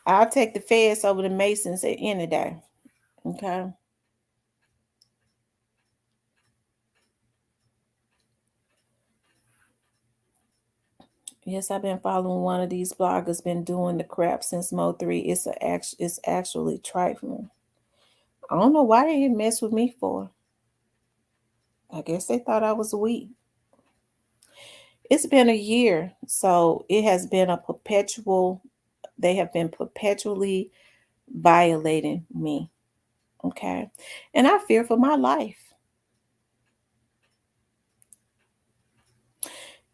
I'll take the feds over the Masons at any day. Okay. Yes, I've been following one of these bloggers. Been doing the crap since Mo3. It's actually trifling. I don't know why they didn't mess with me for. I guess they thought I was weak. It's been a year, so it has been a perpetual. They have been perpetually violating me. Okay. And I fear for my life.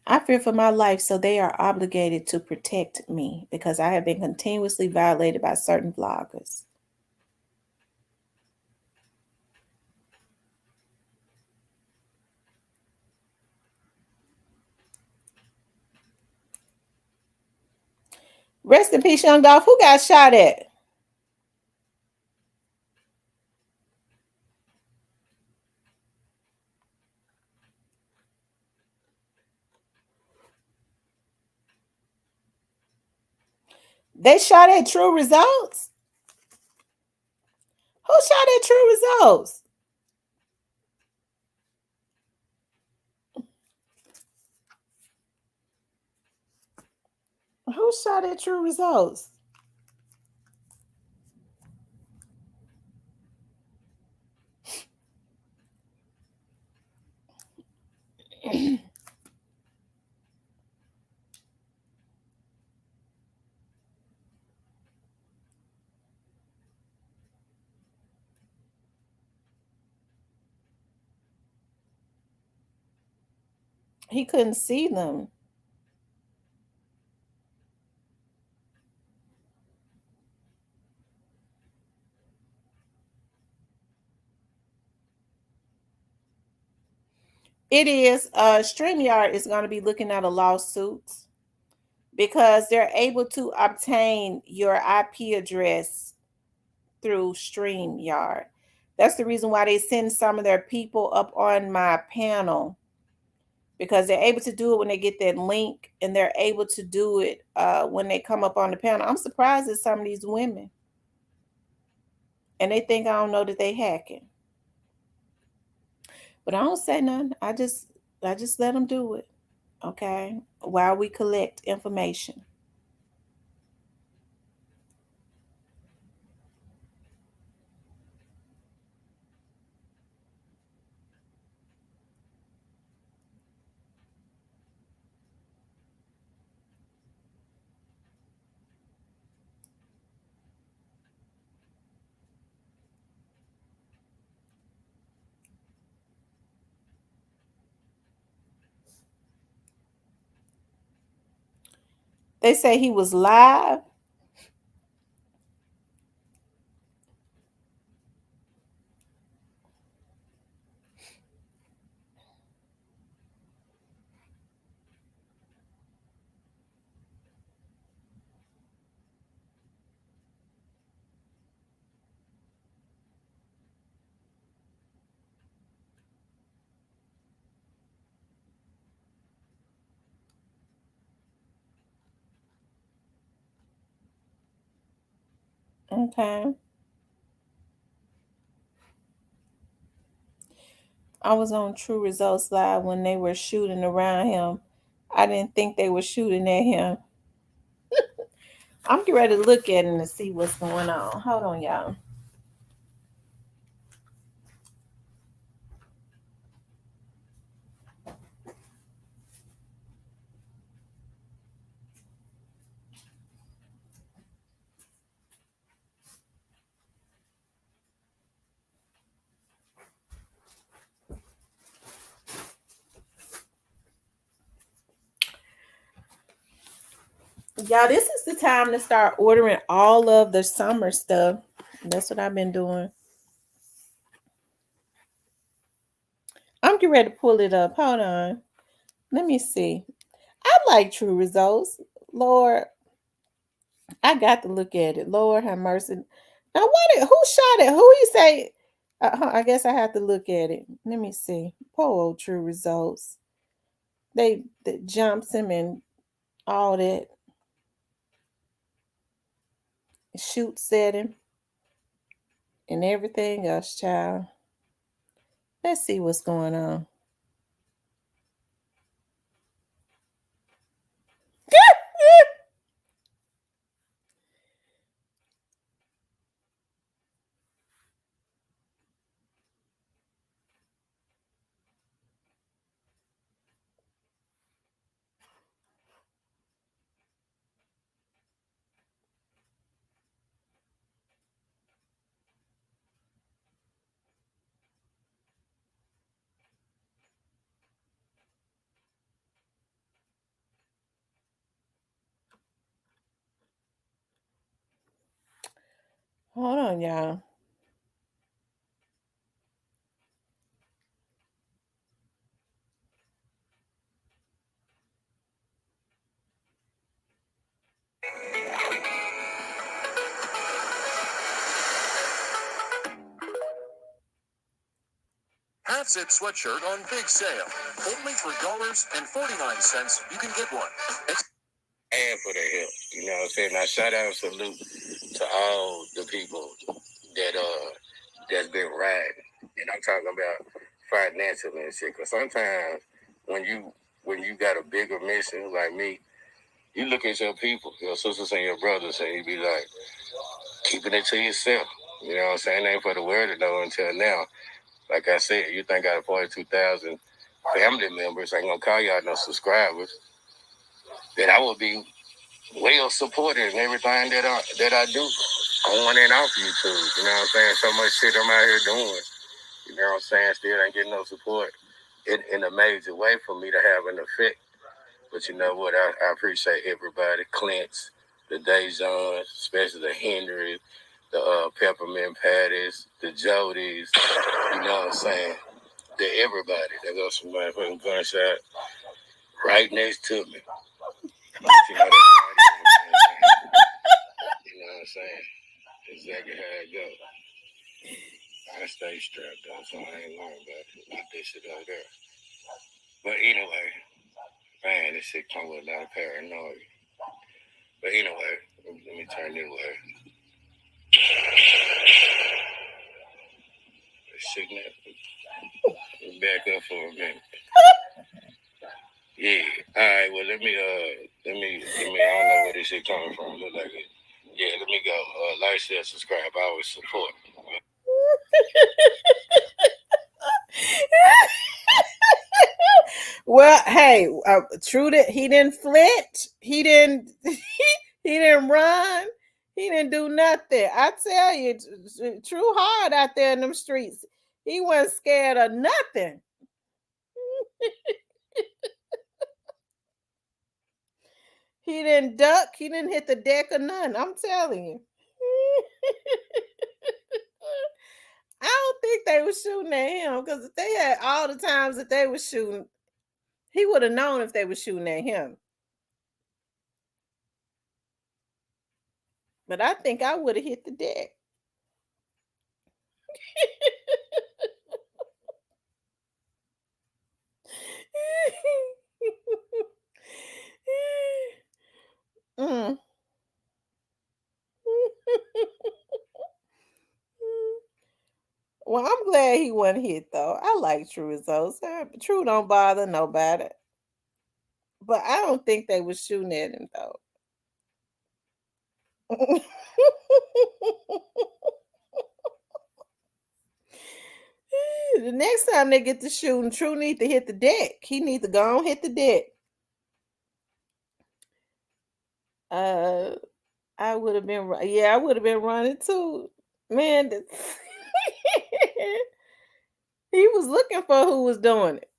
I fear for my life, so they are obligated to protect me because I have been continuously violated by certain vloggers. Rest in peace, young Dolph. Who got shot at? They shot at True Results? Who shot at True Results? Who shot at True Results? He couldn't see them. It is StreamYard is going to be looking at a lawsuit because they're able to obtain your IP address through StreamYard. That's the reason why they send some of their people up on my panel because they're able to do it when they get that link and they're able to do it when they come up on the panel. I'm surprised at some of these women and they think I don't know that they hacking. But I don't say nothing. I just let them do it. Okay. While we collect information. They say he was live. Okay. I was on True Results Live when they were shooting around him. I didn't think they were shooting at him. I'm getting ready to look at him to see what's going on. Hold on, y'all. Y'all, this is the time to start ordering all of the summer stuff. That's what I've been doing. I'm getting ready to pull it up. Hold on. Let me see. I like True Results. Lord, I got to look at it. Lord have mercy. Now, who shot it? Who you say? I guess I have to look at it. Let me see. Poor old True Results. They that jumps him and all that. Shoots at him and everything else, child. Let's see what's going on. Hold on, y'all. Half zip sweatshirt on big sale. Only $3.49. You can get one. And for the help. You know what I'm saying? Now shout out and salute to all the people that's been riding. And I'm talking about financially and shit. Cause sometimes when you got a bigger mission like me, you look at your people, your sisters and your brothers, and you be like, keeping it to yourself. You know what I'm saying? It ain't for the world to know until now. Like I said, you think out of 42,000 family members ain't gonna call y'all no subscribers, then I will be well supported in everything that I do on and off YouTube. You know what I'm saying? So much shit I'm out here doing. You know what I'm saying? Still ain't getting no support in a major way for me to have an effect. But you know what? I appreciate everybody. Clint's, the Dejons, especially the Henrys, the Peppermint Patties, the Jodys. You know what I'm saying? To everybody. There goes some motherfucking gunshot right next to me. But you know, that's how it is. You know what I'm saying? Exactly how it goes. I stay strapped though, so I ain't lying about it. Not this shit over there. But anyway, man, this shit come with a lot of paranoia. But anyway, let me turn this way. Signal. Back up for a minute. Yeah. All right. Well, let me. I don't know where this shit coming from. Look like it. Yeah. Let me go. Like, share, subscribe. I always support. Well, hey, true that he didn't flinch. He didn't. He didn't run. He didn't do nothing. I tell you, true hard out there in them streets. He wasn't scared of nothing. He didn't duck. He didn't hit the deck or nothing. I'm telling you. I don't think they were shooting at him because if they had all the times that they were shooting, he would have known if they were shooting at him. But I think I would have hit the deck. Mm. Well, I'm glad he wasn't hit though. I like True results. True don't bother nobody. But I don't think they was shooting at him though. The next time they get to shooting, True need to hit the deck. He need to go on hit the deck. Uh, I would have been, yeah, I would have been running too, man. He was looking for who was doing it.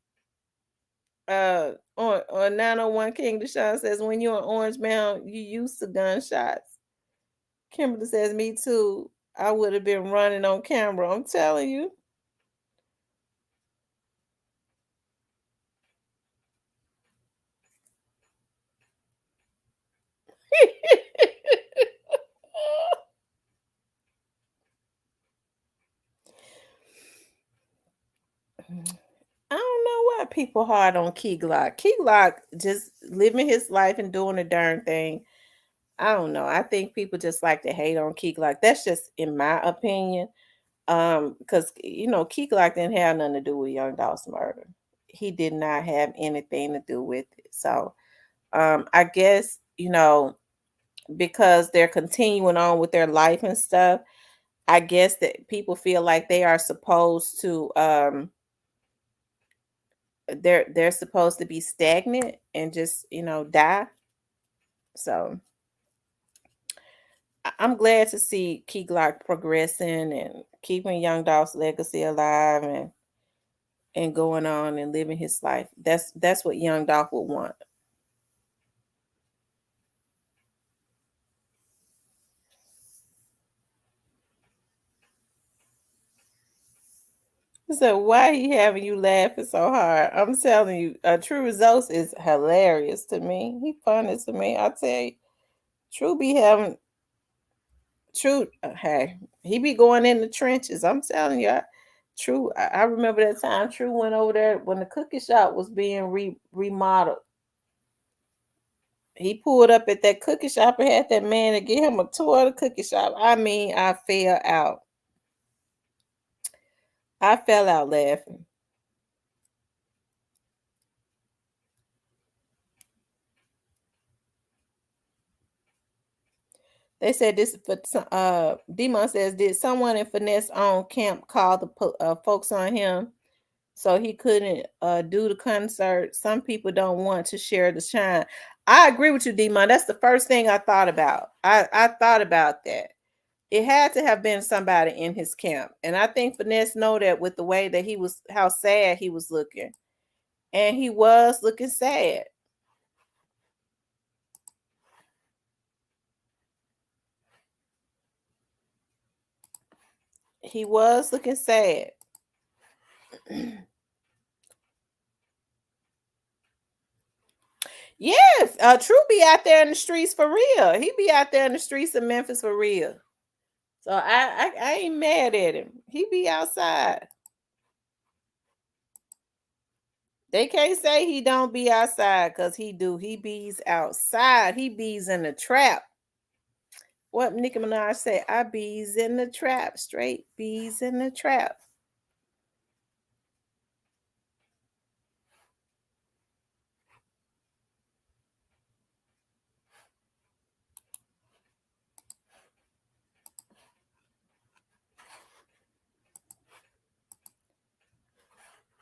On 901 King Deshaun says, when you're on Orange Mound, you used to gunshots. Kimberly says, me too. I would have been running on camera. I'm telling you. I don't know why people hard on Key Glock. Key Glock just living his life and doing a darn thing. I don't know. I think people just like to hate on Key Glock. That's just in my opinion. Because Key Glock didn't have nothing to do with Young Dolph's murder. He did not have anything to do with it. So I guess, because they're continuing on with their life and stuff, I guess that people feel like they are supposed to they're supposed to be stagnant and just die. So I'm glad to see Key Glock progressing and keeping Young Dolph's legacy alive and going on and living his life. That's what Young Dolph would want. So why he having you laughing so hard? I'm telling you, True Results is hilarious to me. He funny to me. I tell you, True be having True. Hey, he be going in the trenches. I'm telling you, True. I remember that time True went over there when the cookie shop was being remodeled. He pulled up at that cookie shop and had that man to give him a tour of the cookie shop. I mean, I fell out. I fell out laughing. They said this for Demon says, did someone in Finesse own camp call the folks on him so he couldn't do the concert? Some people don't want to share the shine. I agree with you, Demon. That's the first thing I thought about. I thought about that. It had to have been somebody in his camp, and I think Finesse know that with the way that he was, how sad he was looking, and he was looking sad. He was looking sad. Yes, True be out there in the streets for real. He be out there in the streets of Memphis for real. So I ain't mad at him. He be outside. They can't say he don't be outside because he do. He bees outside. He bees in the trap. What Nicki Minaj say? I bees in the trap. Straight bees in the trap.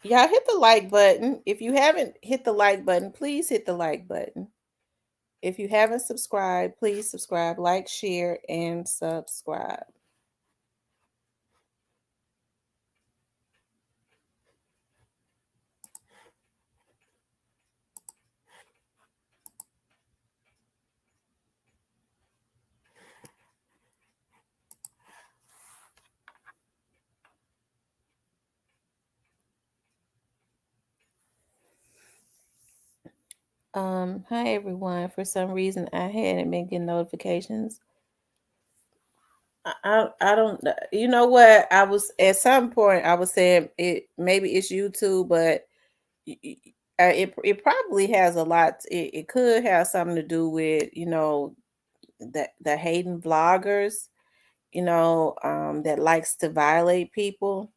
Y'all hit the like button. If you haven't hit the like button, please hit the like button. If you haven't subscribed, please subscribe, like, share, and subscribe. Hi everyone. For some reason, I hadn't been getting notifications. I don't. You know what? I was at some point. I was saying it. Maybe it's YouTube, but it probably has a lot. It could have something to do with the hating vloggers. That likes to violate people.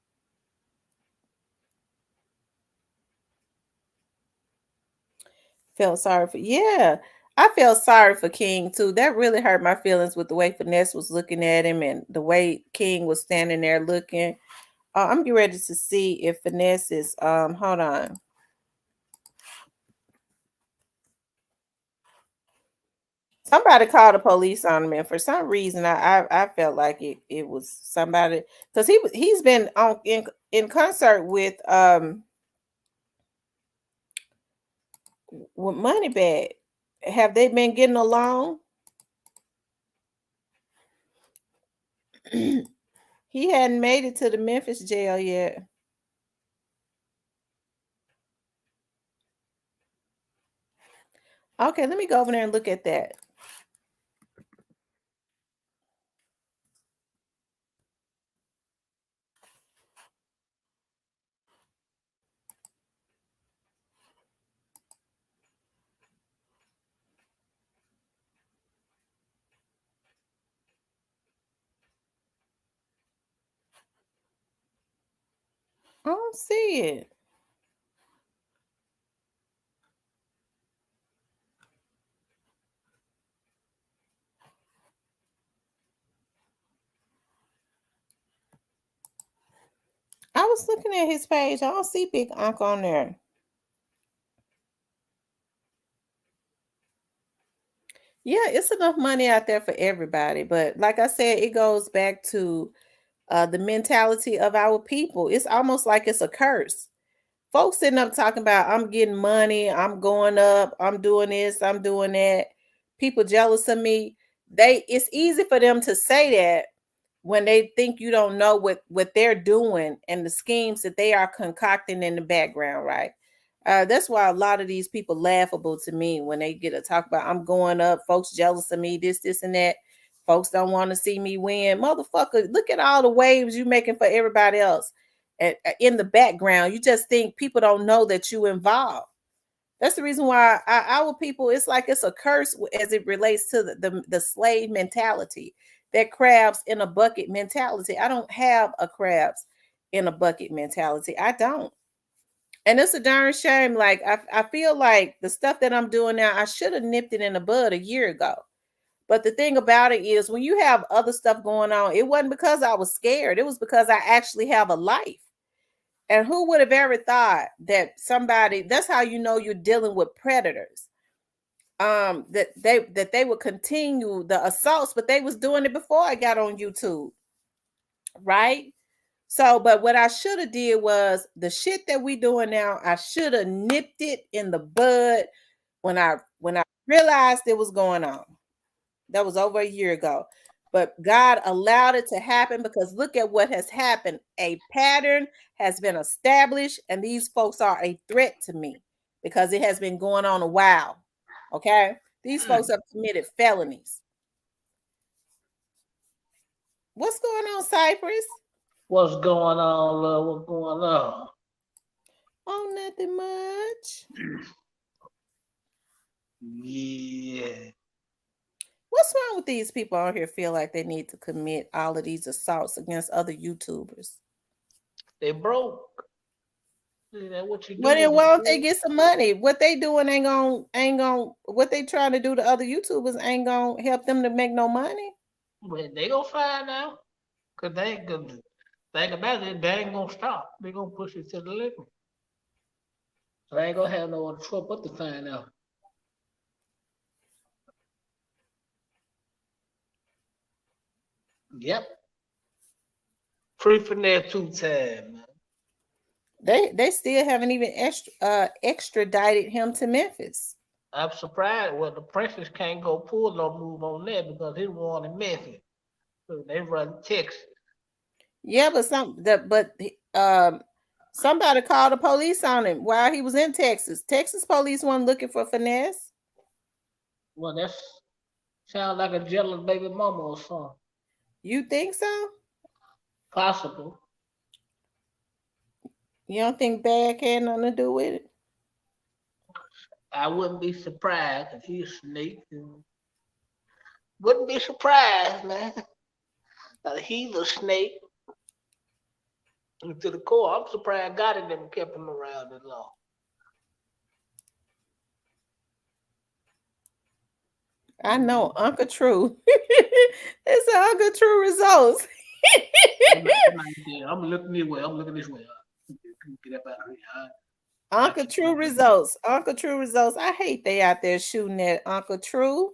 Felt sorry for, yeah. I felt sorry for King too. That really hurt my feelings with the way Finesse was looking at him and the way King was standing there looking. I'm getting ready to see if Finesse is hold on. Somebody called the police on him, and for some reason I felt like it was somebody, because he's been on in concert with Moneybag. Have they been getting along? He hadn't made it to the Memphis jail yet. Okay, let me go over there and look at that. I don't see it. I was looking at his page. I don't see Big Unc on there. Yeah, it's enough money out there for everybody. But like I said, it goes back to the mentality of our people. It's almost like it's a curse. Folks sitting up talking about, I'm getting money, I'm going up, I'm doing this, I'm doing that. People jealous of me. It's easy for them to say that, when they think you don't know what they're doing and the schemes that they are concocting in the background, right? That's why a lot of these people laughable to me when they get to talk about I'm going up, folks jealous of me, this, and that. Folks don't want to see me win. Motherfucker, look at all the waves you making for everybody else. And in the background, you just think people don't know that you involved. That's the reason why our people, it's like it's a curse as it relates to the slave mentality, that crabs in a bucket mentality. I don't have a crabs in a bucket mentality. I don't. And it's a darn shame. Like, I feel like the stuff that I'm doing now, I should have nipped it in the bud a year ago. But the thing about it is, when you have other stuff going on, it wasn't because I was scared. It was because I actually have a life. And who would have ever thought that somebody, that's how you know you're dealing with predators. That they would continue the assaults, but they was doing it before I got on YouTube. Right? So, but what I should have did was the shit that we doing now, I should have nipped it in the bud when I realized it was going on. That was over a year ago. But God allowed it to happen because look at what has happened. A pattern has been established, and these folks are a threat to me because it has been going on a while. Okay? These folks have committed felonies. What's going on, Cypress? What's going on, love? What's going on? Oh, nothing much. Yeah. What's wrong with these people out here feel like they need to commit all of these assaults against other YouTubers? They broke. That what you do Well, then when why you don't they broke? get some money? What they doing ain't gonna what they trying to do to other YouTubers ain't gonna help them to make no money. Well, they gonna find out. Cause they ain't gonna think about it, they ain't gonna stop. They gonna push it to the limit. So they ain't gonna have no other trouble but to find out. Yep. Free finesse 2 times, man. They still haven't even extradited him to Memphis. I'm surprised. Well, the princess can't go pull no move on that because he won in Memphis. So they run Texas. Yeah, somebody called the police on him while he was in Texas. Texas police weren't looking for finesse. Well, that's sound like a jealous baby mama or something. You think so? Possible. You don't think bag had nothing to do with it? I wouldn't be surprised if he's a snake. Wouldn't be surprised, man. He's a snake. To the core, I'm surprised God and them kept him around as long. I know, Uncle True. It's Uncle True results. I'm looking this way. I'm looking this way. Get up out of here. Uncle True results. Uncle True results. I hate they out there shooting at Uncle True.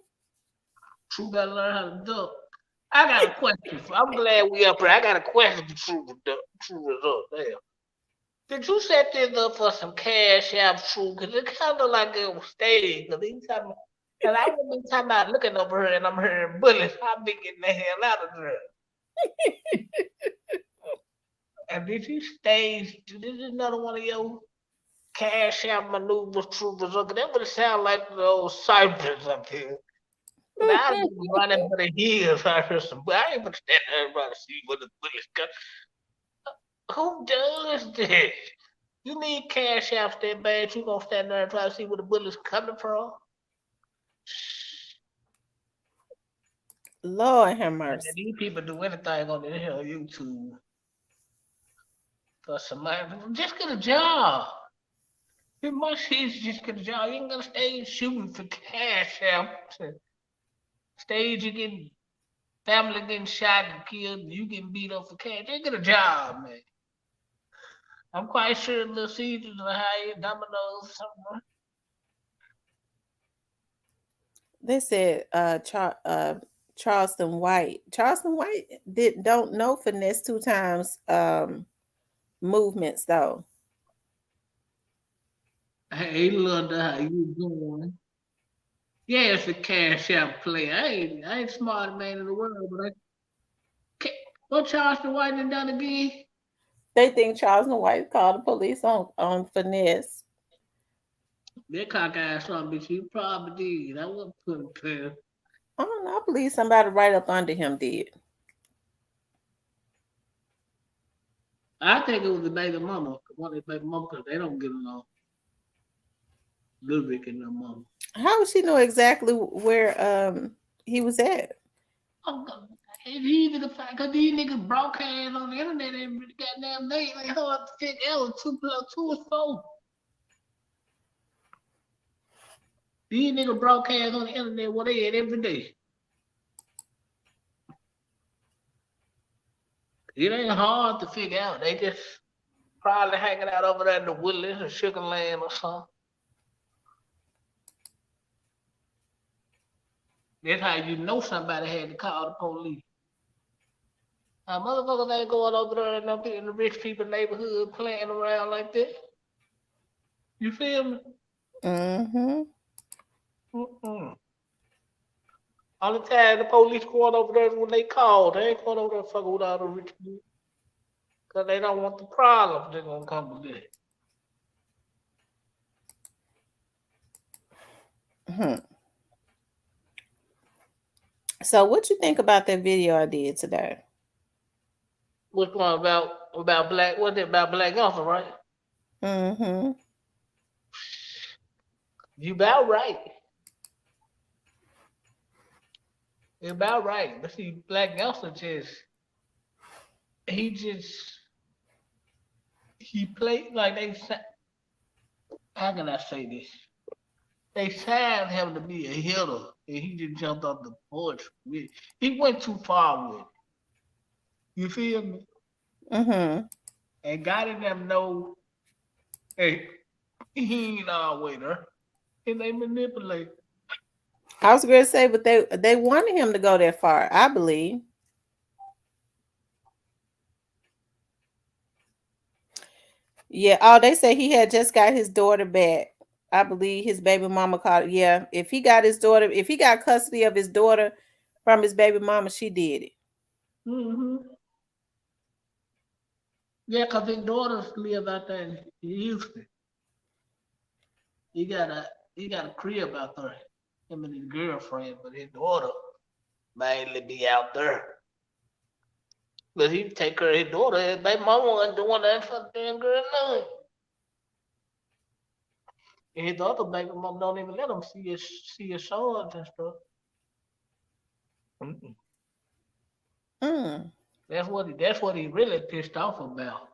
True gotta learn how to duck. I got a question. I'm glad we up here. I got a question for True results. There. Did you set this up for some cash app, True? Because it kind of like it was staged. Because I would be talking about looking over here and I'm hearing bullets. I'll be getting the hell out of there. And did you stage? This is another one of your cash out maneuvers, True results. That would sound like the old Cypress up here. And I've been running for the hills. I heard some. I ain't gonna stand there and try to see where the bullets come. Who does this? You need cash apps that bad, you gonna stand there and try to see where the bullets coming from? Lord have And mercy. these people do anything on the hell YouTube for somebody. Just get a job. It much easier just get a job. You ain't gonna stay shooting for cash apps. Stage you getting family getting shot and killed, and you getting beat up for cash. Just get a job, man. I'm quite sure Little Caesars will hire Domino's somewhere. They said Charleston White. Charleston White don't know finesse 2 times movements though. Hey, Linda, how you doing? Yeah, it's a cash out play. I ain't smart man in the world, but What Charleston White and done again? They think Charles and White called the police on finesse. That cockeyed something, bitch. He probably did. I wasn't putting past. I don't know. I believe somebody right up under him did. I think it was the baby mama. One of the baby mama, because they don't get along. Little Rick and their mama. How would she know exactly where he was at? Oh, God. It's easy to find, because these niggas broadcast on the internet every goddamn day. They hard to figure out 2 + 2 is 4. These niggas broadcast on the internet what they at every day. It ain't hard to figure out. They just probably hanging out over there in the Woodlands or Sugar Land or something. That's how you know somebody had to call the police. Motherfuckers ain't going over there in the rich people neighborhood playing around like that. You feel me? Mm-hmm. Mm-mm. All the time the police going over there when they call. They ain't going over there fucking with all the rich people. Because they don't want the problems they're going to come with it. So what you think about that video I did today? Which one about black? What's it about black Gunther, right? Mm-hmm. You about right. You about right. But see, Black Gunther he played like how can I say this? They signed him to be a hitter, and he just jumped off the porch with it. He went too far with it. You feel me? Mm-hmm. And got in them know, hey, he ain't always there. And they manipulate. I was going to say, but they wanted him to go that far, I believe. Yeah. Oh, they say he had just got his daughter back. I believe his baby mama called. Yeah. If he got custody of his daughter from his baby mama, she did it. Mm-hmm. Yeah, because his daughters live out there in Houston. He got a crib out there. Him and his girlfriend, but his daughter mainly be out there. But he take care of his daughter. His baby mama wasn't doing that for the damn girl nothing. And his other baby mama don't even let him see his sons and stuff. Mm-mm. Mm. That's what he really pissed off about.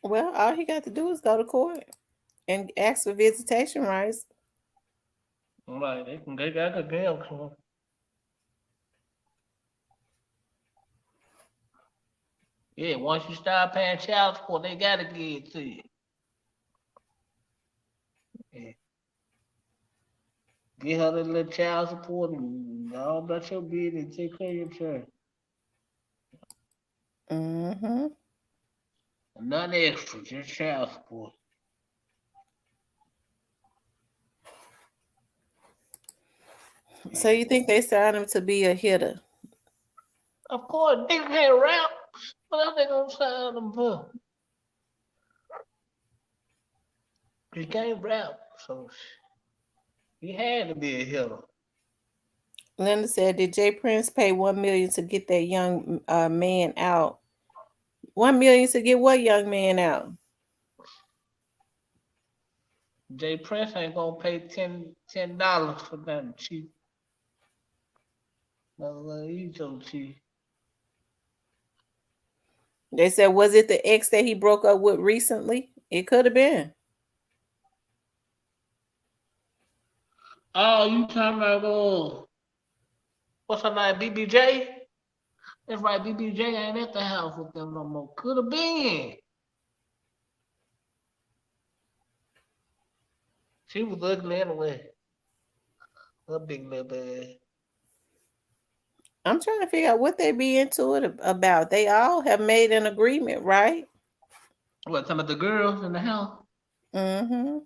Well, all he got to do is go to court and ask for visitation rights. Like they got a girl to him. Yeah, once you start paying child support, they gotta give it to you. Yeah. Get her the little child support and all about your business. Take care of your child. Mm-hmm. None extra, just child support. So you think they signed him to be a hitter? Of course, nigga can't rap. What else they gonna sign them for? He can't rap, so he had to be a hitter. Linda said, "Did Jay Prince pay $1 million to get that young man out? $1 million to get what young man out?" Jay Prince ain't gonna pay $10 for nothing cheap. No, he's so cheap. They said, was it the ex that he broke up with recently? It could have been. Oh, you talking about what's her name? BBJ? That's right, BBJ ain't at the house with them no more. Could have been. She was ugly anyway. Her big little bad. I'm trying to figure out what they be into it about. They all have made an agreement, right? What, some of the girls in the house? Mm-hmm.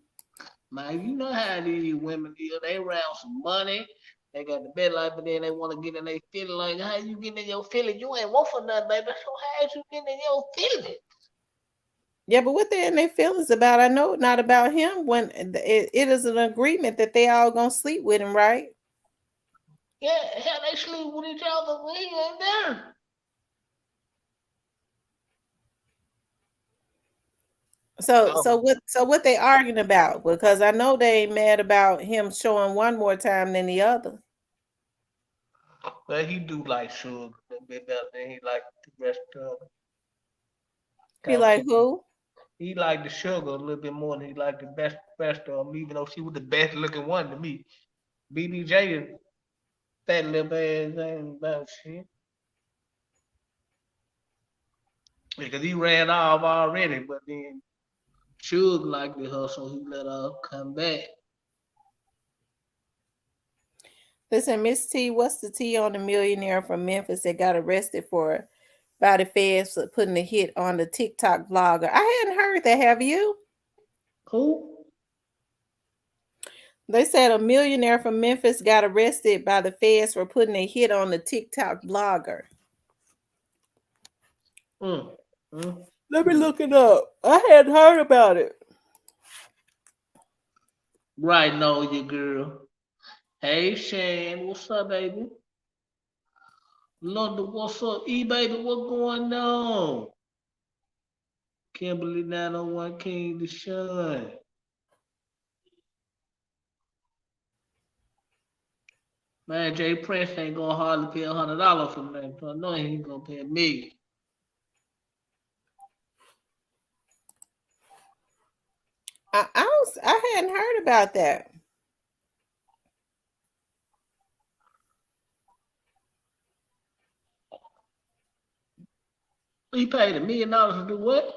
Man, you know how these women is. They around some money. They got the bed life, but then they want to get in their feeling. Like, how you getting in your feeling? You ain't want for nothing, baby. So how you getting in your feeling? Yeah, but what they in their feelings about? I know not about him. When it is an agreement that they all gonna sleep with him, right? Yeah, hell, they sleep with each other when he ain't there. Oh, So what they arguing about? Because I know they ain't mad about him showing one more time than the other. but he do like sugar a little bit better than he like the rest of them. He Cause like who? he like the sugar a little bit more than he like the best of them. Even though she was the best looking one to me, BBJ is that little ass ain't about shit. Because he ran off already, but then Suge liked her, so he let her come back. Listen, Miss T, what's the T on the millionaire from Memphis that got arrested for by the feds for putting a hit on the TikTok blogger? I hadn't heard that. Have you? Who? They said a millionaire from Memphis got arrested by the feds for putting a hit on the TikTok blogger. Mm. Mm. Let me look it up. I hadn't heard about it. Right, know you, girl. Hey, Shane, what's up, baby? London, what's up? E, baby, what going on? Kimberly 901 King Deshaun. Man, Jay Prince ain't gonna hardly pay $100 for that. So I know he ain't gonna pay me. I hadn't heard about that. He paid $1 million to do what?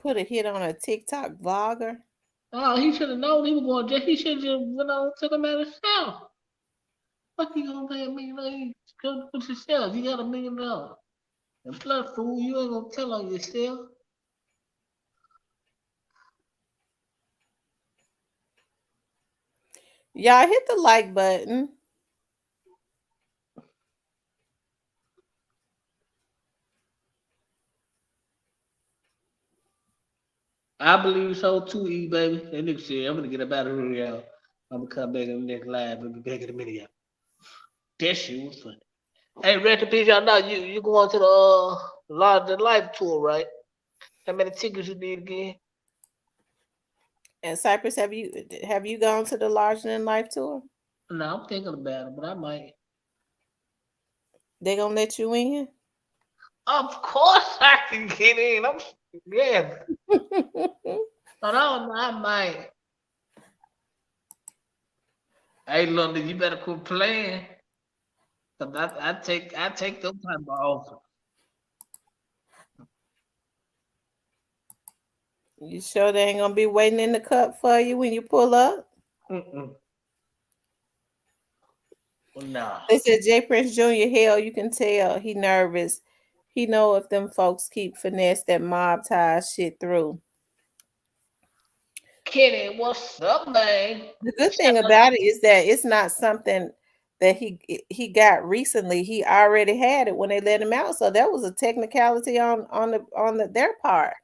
Put a hit on a TikTok vlogger. Oh, he should have known he was going to jail. He should have just went on and took him out himself. What you gonna pay $1 million? Go with yourself. You got $1 million. And plus, fool, you ain't gonna tell on yourself. Y'all hit the like button. I believe so too, E baby. That nigga said, I'm gonna get up out of here, y'all. I'm gonna come back in the next live. I'll be back in a minute, y'all. That shit was funny. Hey, rest in peace, y'all know you going to the Larger Than Life tour, right? How many tickets you need again? And Cypress, have you gone to the Larger Than Life tour? No, I'm thinking about it, but I might. They gonna let you in? Of course I can get in. I'm yeah. But I don't know, I might. Hey London, you better quit playing. Cause I take them type of offers. You sure they ain't gonna be waiting in the cup for you when you pull up? Mm-mm. Nah. They said Jay Prince Jr. Hell, you can tell he nervous. He know if them folks keep finesse that mob tie shit through. Kenny, what's up, man? The good thing about it is that it's not something that he got recently. He already had it when they let him out. So that was a technicality on their part.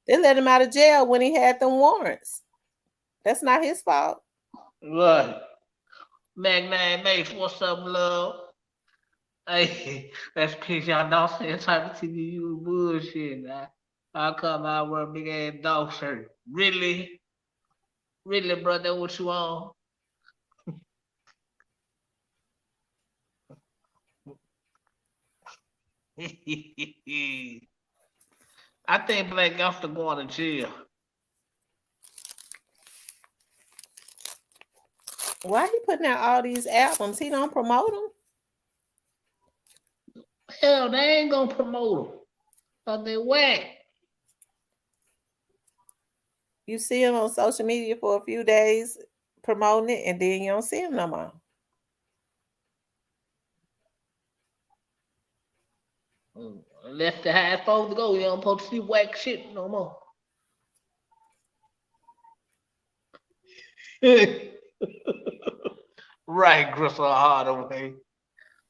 They let him out of jail when he had them warrants. That's not his fault. Right. Magnite Mace, what's up, love? Hey, that's cause y'all don't say type of TV you bullshit, man. How come I wear a big ass dog shirt? Really? Really, brother, what you on? I think Black Gangster going to jail. Why he putting out all these albums? He don't promote them. Hell, they ain't gonna promote him. Cause they whack. You see him on social media for a few days promoting it, and then you don't see him no more. Left the high folks to go. You don't supposed to see whack shit no more. Right, Gristle Hardaway.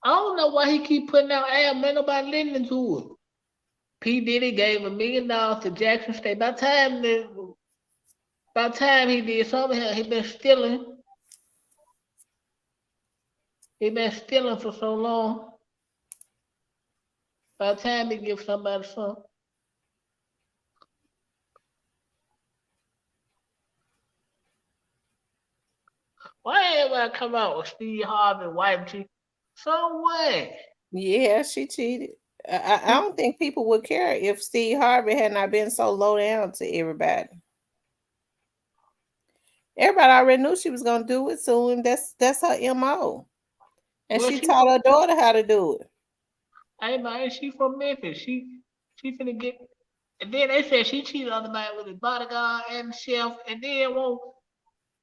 I don't know why he keep putting out albums. Ain't nobody listening to it. P. Diddy gave $1 million to Jackson State. By the time he did something, he been stealing. He been stealing for so long. By the time he give somebody something. Why everybody come out with Steve Harvey wife cheat? So what? Yeah, she cheated. I don't think people would care if Steve Harvey had not been so low down to everybody. Everybody already knew she was gonna do it soon. That's her MO. And Well, she she taught her daughter how to do it. hey man, she from Memphis. She finna get. And then they said she cheated on the man with his bodyguard and chef, and then won't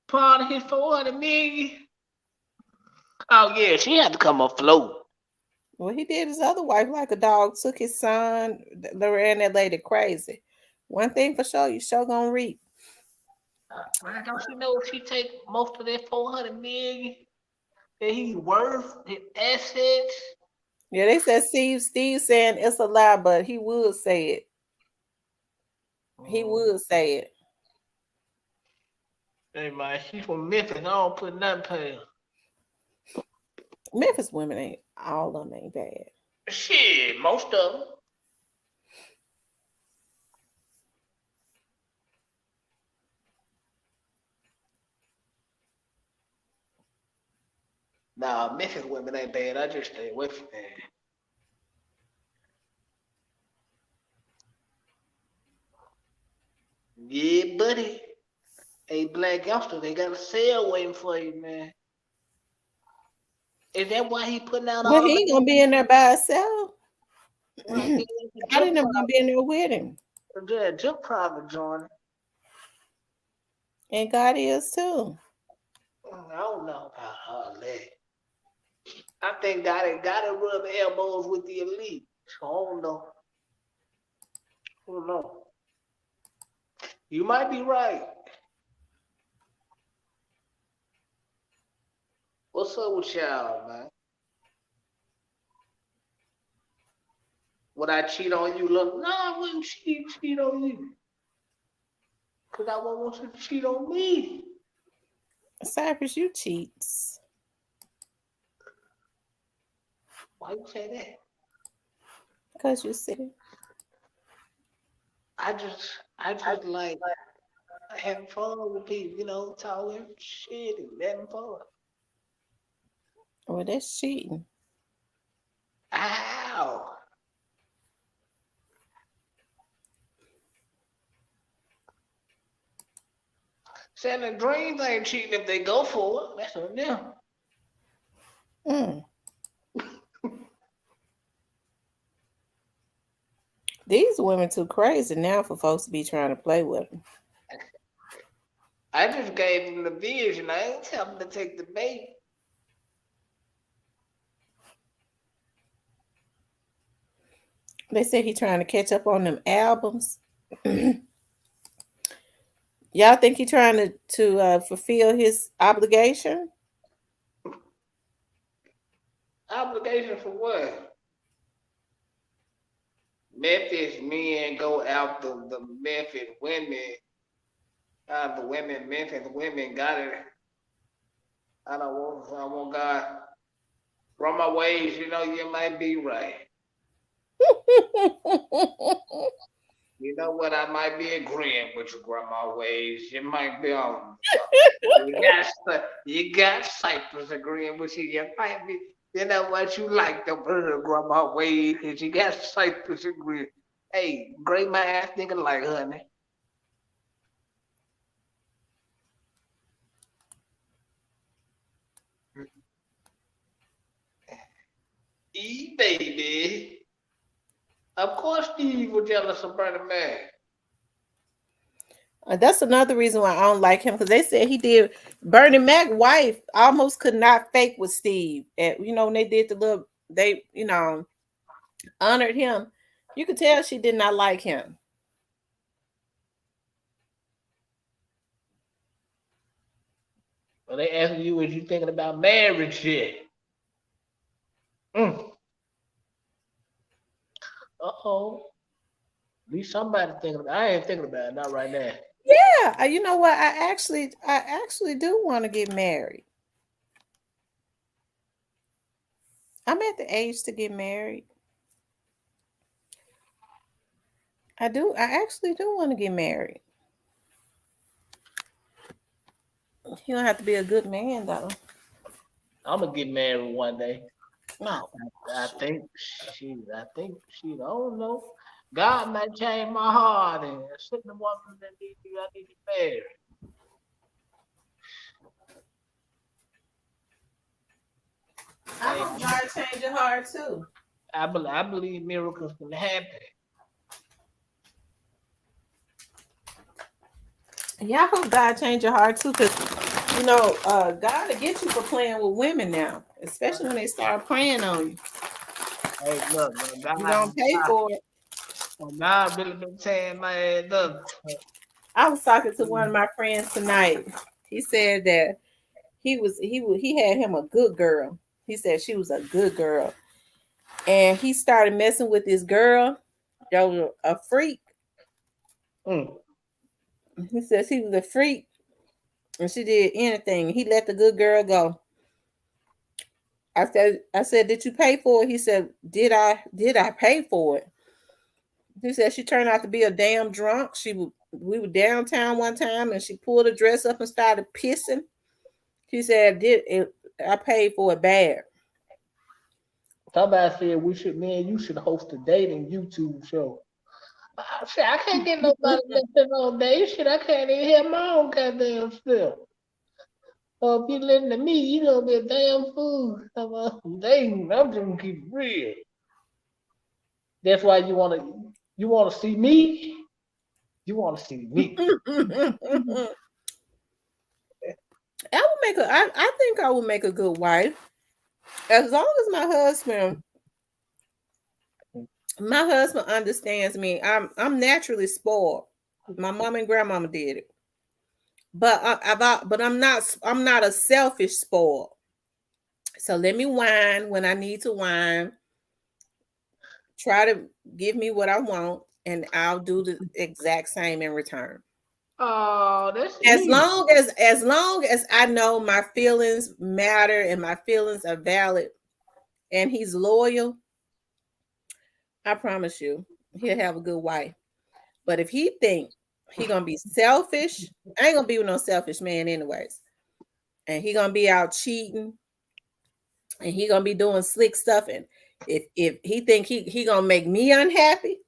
part of his 400 million. Oh yeah, she had to come afloat. Well, he did his other wife like a dog, took his son, ran that lady crazy. One thing for sure, you sure gonna reap. Man, don't you know if she take most of that 400 million that he's worth, his assets? Yeah, they said Steve saying it's a lie, but he would say it. He Mm. would say it. Hey man, she from Memphis. I don't put nothing past. Memphis women ain't all of them ain't bad. Shit, most of them. Nah, Memphis women ain't bad. I just stay away from that. Yeah, buddy. Hey, Black Youngster, they got a sale waiting for you, man. Is that why he putting out But all he that? ain't gonna be in there by himself. Well, yeah, the I jump didn't gonna be in there with him. yeah, jump private joining. And God is too. I don't know about all that. I think gotta rub elbows with the elite. So I don't know. I don't know. You might be right. What's up with y'all, man? Would I cheat on you? Look, no, I wouldn't cheat on you. Cause I won't want you to cheat on me. Cypress, you cheats. Why you say that? Because you said I just like having fun with people, talking shit and having fun. well, that's cheating. Ow. Selling dreams ain't cheating if they go for it. That's on them. Mm. These women too crazy now for folks to be trying to play with them. I just gave them the vision. I ain't tell them to take the bait. They said he trying to catch up on them albums. Y'all think he trying to fulfill his obligation? Obligation for what? Memphis men go after the Memphis women. Memphis women got it. I want God from my ways, you might be right. You know what? I might be agreeing with your grandma ways. You might be on. You got Cypress agreeing with you. You might be. You know what? You like the bird grandma ways. And you got Cypress agreeing. Hey, great minds thinking like honey. Baby. Of course, Steve was jealous of Bernie Mac. That's another reason why I don't like him because they said he did. Bernie Mac's wife almost could not fake with Steve. When they did the little, they honored him. You could tell she did not like him. So they asking you, is you thinking about marriage yet? Uh-oh. At least somebody thinking about it. I ain't thinking about it, not right now. Yeah, you know what? I actually do want to get married. I'm at the age to get married. I do. I actually do want to get married. You don't have to be a good man though. I'm gonna get married one day. No. I think I don't know. God might change my heart and send the woman that I need to marry. I hope God change your heart too. I believe miracles can happen. Yeah, I hope God change your heart too, because God will get you for playing with women now, especially when they start preying on you. Hey, look, God, You don't pay for it. God really been tearing my ass up. I was talking to one of my friends tonight. He said that he had him a good girl. He said she was a good girl, and he started messing with this girl that was a freak. He says he was a freak, and she did anything. He let the good girl go. I said, did you pay for it? He said, did I pay for it? He said she turned out to be a damn drunk. We were downtown one time, and she pulled her dress up and started pissing. She said, I paid for it bad. Somebody said me and you should host a dating YouTube show. Shit, I can't get nobody listening all day. Shit, I can't even hear my own goddamn stuff. So if you listen to me, you gonna be a damn fool. I'm dating. I'm just gonna keep it real. That's why you wanna see me. You wanna see me. I think I would make a good wife. As long as my husband understands me. I'm naturally spoiled. My mom and grandmama did it. But I'm not a selfish spoiled. So let me whine when I need to whine. Try to give me what I want, and I'll do the exact same in return. Oh, that's As easy. long as I know my feelings matter and my feelings are valid, and he's loyal, I promise you, he'll have a good wife. But if he think he gonna be selfish, I ain't gonna be with no selfish man anyways. And he gonna be out cheating, and he gonna be doing slick stuff. And if he think he gonna make me unhappy,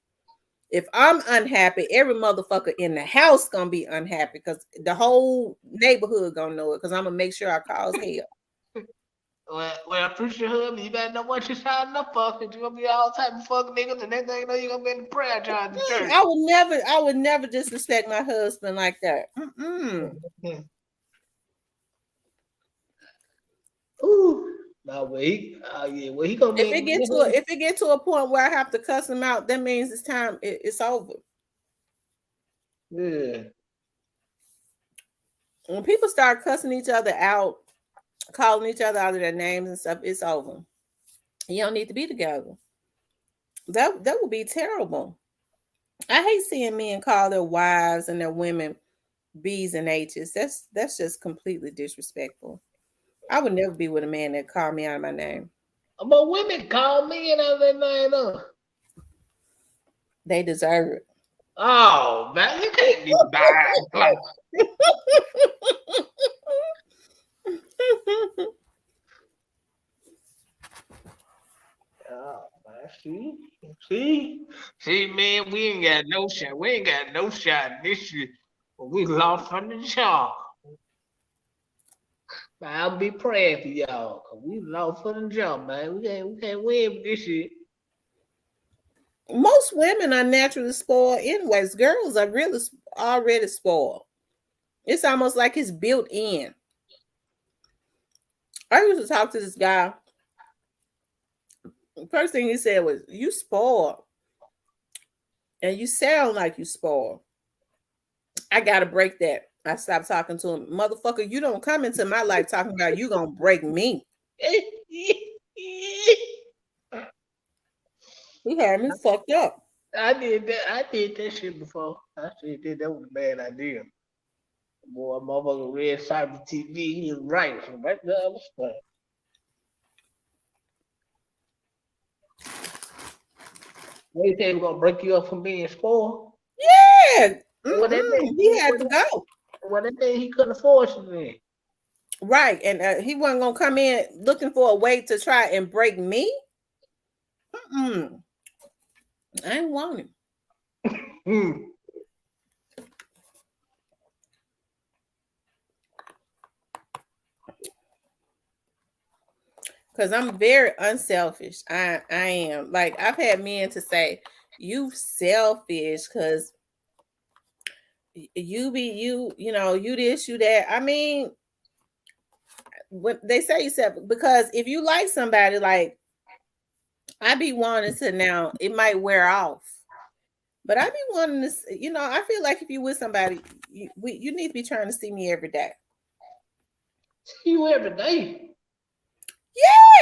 if I'm unhappy, every motherfucker in the house gonna be unhappy because the whole neighborhood gonna know it because I'm gonna make sure I cause hell. Well, appreciate hubby. You better know what you're signing up for, cause you're gonna be all type of fuck niggas, and next thing you know, you're gonna be in the prayer jar in the church. I would never disrespect my husband like that. Ooh. No, well, he gonna be. If it get to a point where I have to cuss him out, that means it's time. It's over. Yeah. When people start cussing each other out, calling each other out of their names and stuff, it's over. You don't need to be together. That would be terrible. I hate seeing men call their wives and their women B's and H's. That's just completely disrespectful. I would never be with a man that called me out of my name. But women call me and out their name. They deserve it. Oh man, you can't be bad. Like, oh man, see, man, we ain't got no shot. We ain't got no shot this year. But we lost from the jump. I'll be praying for y'all, cause we lost from the jump, man. We can't win with this shit. Most women are naturally spoiled anyways. Girls are really already spoiled. It's almost like it's built in. I used to talk to this guy. The first thing he said was, "You spoiled. And you sound like you spoiled." I gotta break that. I stopped talking to him. Motherfucker, you don't come into my life talking about you gonna break me. He had me fucked up. I did that. I did that shit before. I said that was a bad idea. Boy, motherfucker read cyber TV. He was right from right the other stuff. They said we're gonna break you up from being spoiled. Yeah. What that mean? He had to go. What that mean? He couldn't afford you then. Right. And he wasn't gonna come in looking for a way to try and break me. I ain't want him. Because I'm very unselfish. I am. Like, I've had men to say, you selfish because you be you know, you this, you that. I mean, when they say you selfish, because if you like somebody, like I be wanting to, now it might wear off. But I be wanting to, you know, I feel like if you with somebody, you need to be trying to see me every day. See you every day.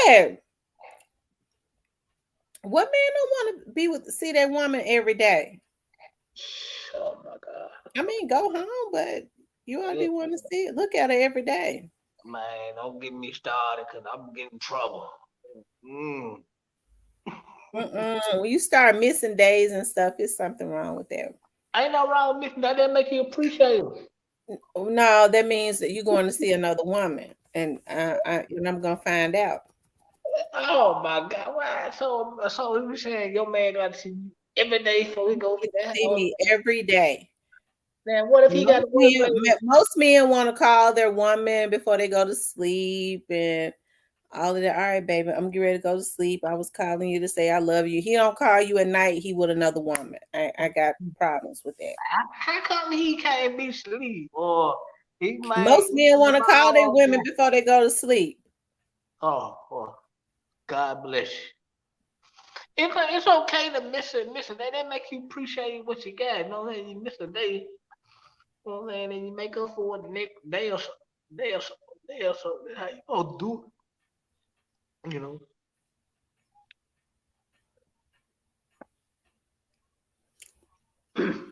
Yeah. What man don't want to be with, see that woman every day? Oh my God. I mean, go home, but you already want to see it. Look at her every day. Man, don't get me started because I'm getting in trouble. When you start missing days and stuff, there's something wrong with that. Ain't no wrong with missing that. That make you appreciate it. No, that means that you're going to see another woman, and I'm gonna find out. Oh my God! Why? So you saying your man got to see you every day before he go to that See house? me every day. Man, what if he got to work? Most men want to call their woman before they go to sleep and all of that. All right, baby, I'm getting ready to go to sleep. I was calling you to say I love you. He don't call you at night. He with another woman. I got problems with that. How come he can't be asleep? Or he might. Most men want to call their women before they go to sleep. Oh, God bless you. It's okay to miss a day. That make you appreciate what you got. You know what I'm saying? You miss a day. You know what I'm saying? And you make up for the next day or so. How you gonna do it? You know.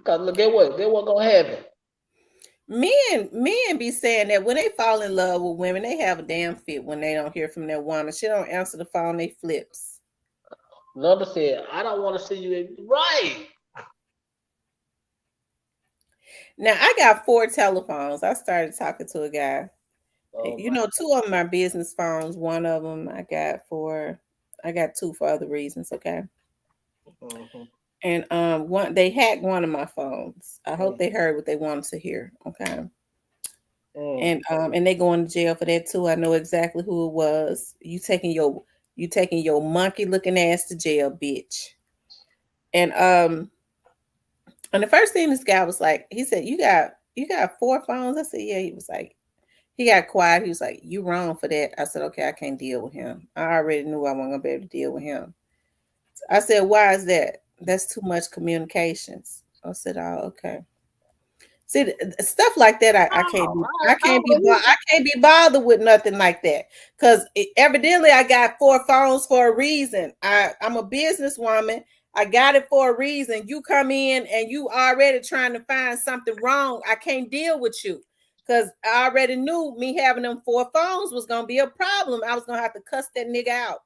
Cause look, get what gonna happen. Men be saying that when they fall in love with women, they have a damn fit when they don't hear from their woman. She don't answer the phone, they flips. Another said, I don't want to see you right. Now I got 4 telephones. I started talking to a guy. Oh, you know, 2 of them are business phones. One of them I got 2 for other reasons, okay? Mm-hmm. And they hacked one of my phones. I hope they heard what they wanted to hear, okay? And they going to jail for that too. I know exactly who it was. You taking your monkey looking ass to jail, bitch. And the first thing this guy was like, he said, you got 4 phones? I said, yeah. He was like, he got quiet. He was like, you wrong for that. I said, okay, I can't deal with him. I already knew I wasn't gonna be able to deal with him. I said, why is that? That's too much communications. I said, oh, okay. See, stuff like that, I can't be bothered with nothing like that, because evidently I got 4 phones for a reason. I'm a businesswoman. I got it for a reason. You come in and you already trying to find something wrong. I can't deal with you, because I already knew me having them 4 phones was gonna be a problem. I was gonna have to cuss that nigga out.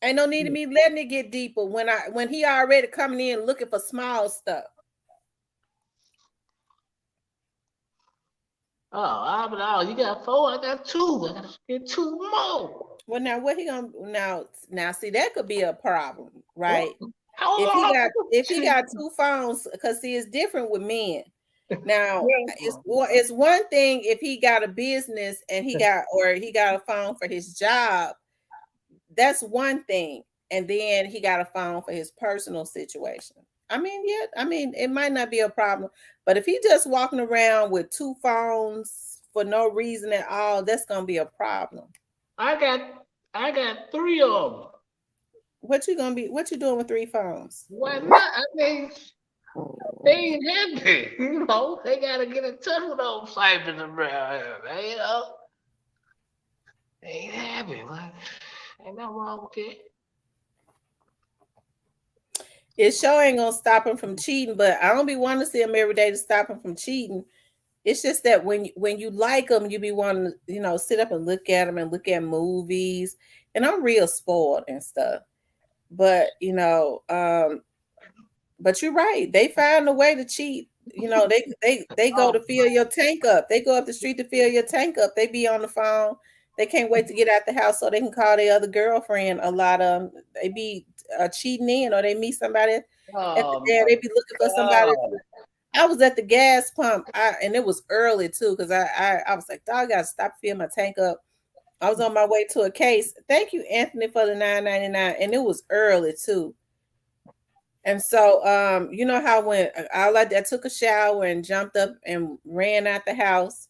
Ain't no need of me letting it get deeper when he already coming in looking for small stuff. Oh, you got 4. I got 2. I gotta get 2 more. Well, now what he gonna now? See, that could be a problem, right? If he got 2 phones, because see, it's different with men. Now, it's one thing if he got a business and he got a phone for his job. That's one thing, and then he got a phone for his personal situation. I mean, it might not be a problem, but if he just walking around with 2 phones for no reason at all, that's gonna be a problem. I got 3 of them. What you doing with 3 phones? Why not? I mean, They ain't happy. You know, they gotta get in touch with those ciphers around here. They ain't happy. Like, ain't nothing wrong with it. It sure ain't gonna stop him from cheating, but I don't be wanting to see him every day to stop him from cheating. It's just that when you like them, you be wanting to, sit up and look at them and look at movies. And I'm real spoiled and stuff. But but you're right. They find a way to cheat. They go Oh, to fill your tank up. They go up the street to fill your tank up. They be on the phone. They can't wait to get out the house so they can call their other girlfriend. A lot of them, they be cheating in, or they meet somebody at the oh there. my They be looking for somebody. God. I was at the gas pump, and it was early too, because I was like, dog, I gotta stop filling my tank up. I was on my way to a case. Thank you, Anthony, for the $9.99, and it was early too. And so, you know how when I took a shower and jumped up and ran out the house,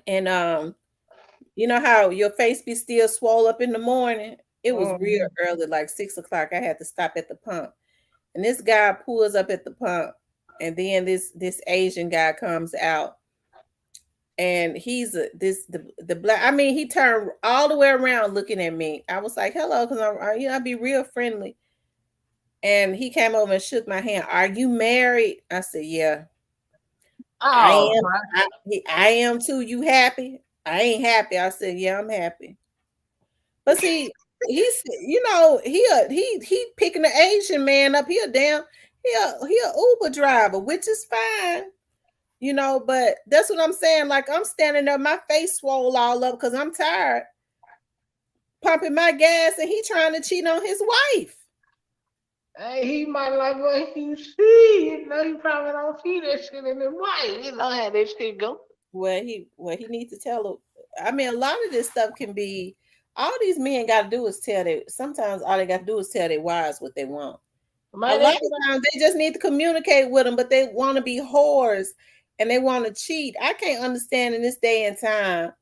and you know how your face be still swole up in the morning. It was real Mhm. early, like 6 o'clock. I had to stop at the pump, and this guy pulls up at the pump, and then this Asian guy comes out, and he's the black. I mean, he turned all the way around looking at me. I was like, "Hello," because I be real friendly. And he came over and shook my hand. Are you married? I said, yeah, I Oh, am. my. I am too. You happy? I ain't happy. I said, yeah, I'm happy. But see, he's he picking the Asian man up. He a Uber driver, which is fine. But that's what I'm saying. Like I'm standing there, my face swole all up because I'm tired pumping my gas, and he trying to cheat on his wife. Hey, he might like what he see. You know, he probably don't see that shit in his wife. You know how that shit go. He needs to tell her. I mean, a lot of this stuff can be. All these men got to do is tell their. Sometimes all they got to do is tell their wives what they want. A Man, lot that's of what times they just need to communicate with them, but they want to be whores and they want to cheat. I can't understand in this day and time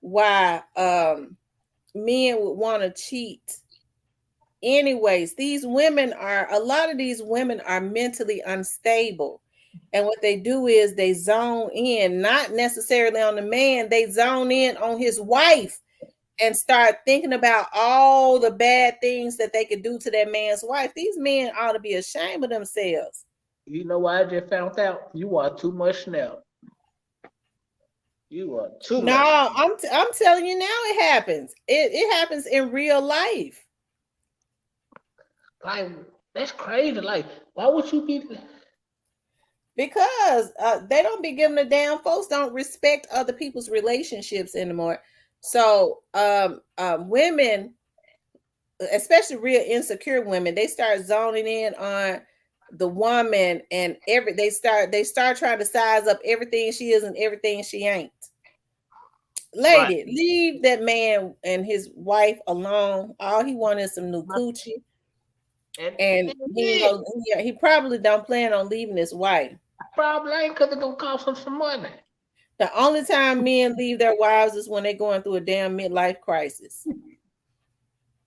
why men would want to cheat. Anyways, a lot of these women are mentally unstable. And what they do is they zone in, not necessarily on the man, they zone in on his wife and start thinking about all the bad things that they could do to that man's wife. These men ought to be ashamed of themselves. you know what I just found out? You are too much now. You are too No, much. I'm telling you now, it happens. It happens in real life Like that's crazy. Like, why would you be? because they don't be giving a damn. Folks don't respect other people's relationships anymore. So women, especially real insecure women, they start zoning in on the woman, and they start trying to size up everything she is and everything she ain't. Right. Lady, leave that man and his wife alone. All he wanted is some new coochie, And and he probably don't plan on leaving his wife. probably ain't because it's gonna cost him some money. The only time men leave their wives is when they're going through a damn midlife crisis.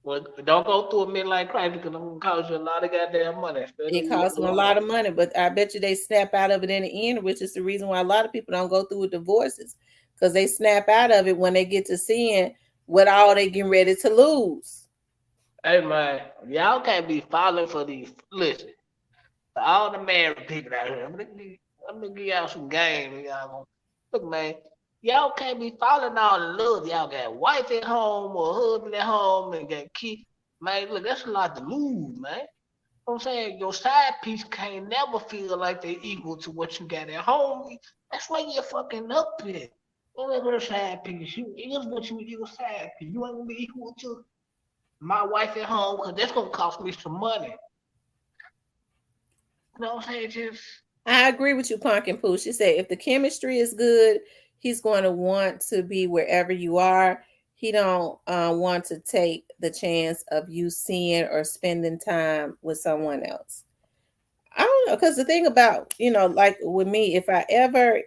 Well, don't go through a midlife crisis because it's gonna cost you a lot of goddamn money. It Especially you costs them a lot of money, but I bet you they snap out of it in the end, which is the reason why a lot of people don't go through with divorces, because they snap out of it when they get to seeing what all they getting ready to lose. Hey man, y'all can't be falling for these. Listen, to all the married people out here, I'm gonna give y'all some game. Y'all look, man. Y'all can't be falling all in love. Y'all got wife at home or husband at home and got kids. Man, look, that's a lot to lose, man. I'm saying your side piece can't never feel like they equal to what you got at home. That's why you're fucking up here. Don't let her side piece. You is what you side piece. You ain't gonna be equal to my wife at home because that's gonna cost me some money. You know what I'm saying? Just I agree with you, Pumpkin Pooh. She said if the chemistry is good, he's going to want to be wherever you are. He don't want to take the chance of you seeing or spending time with someone else. I don't know, because the thing about, like with me, if I ever,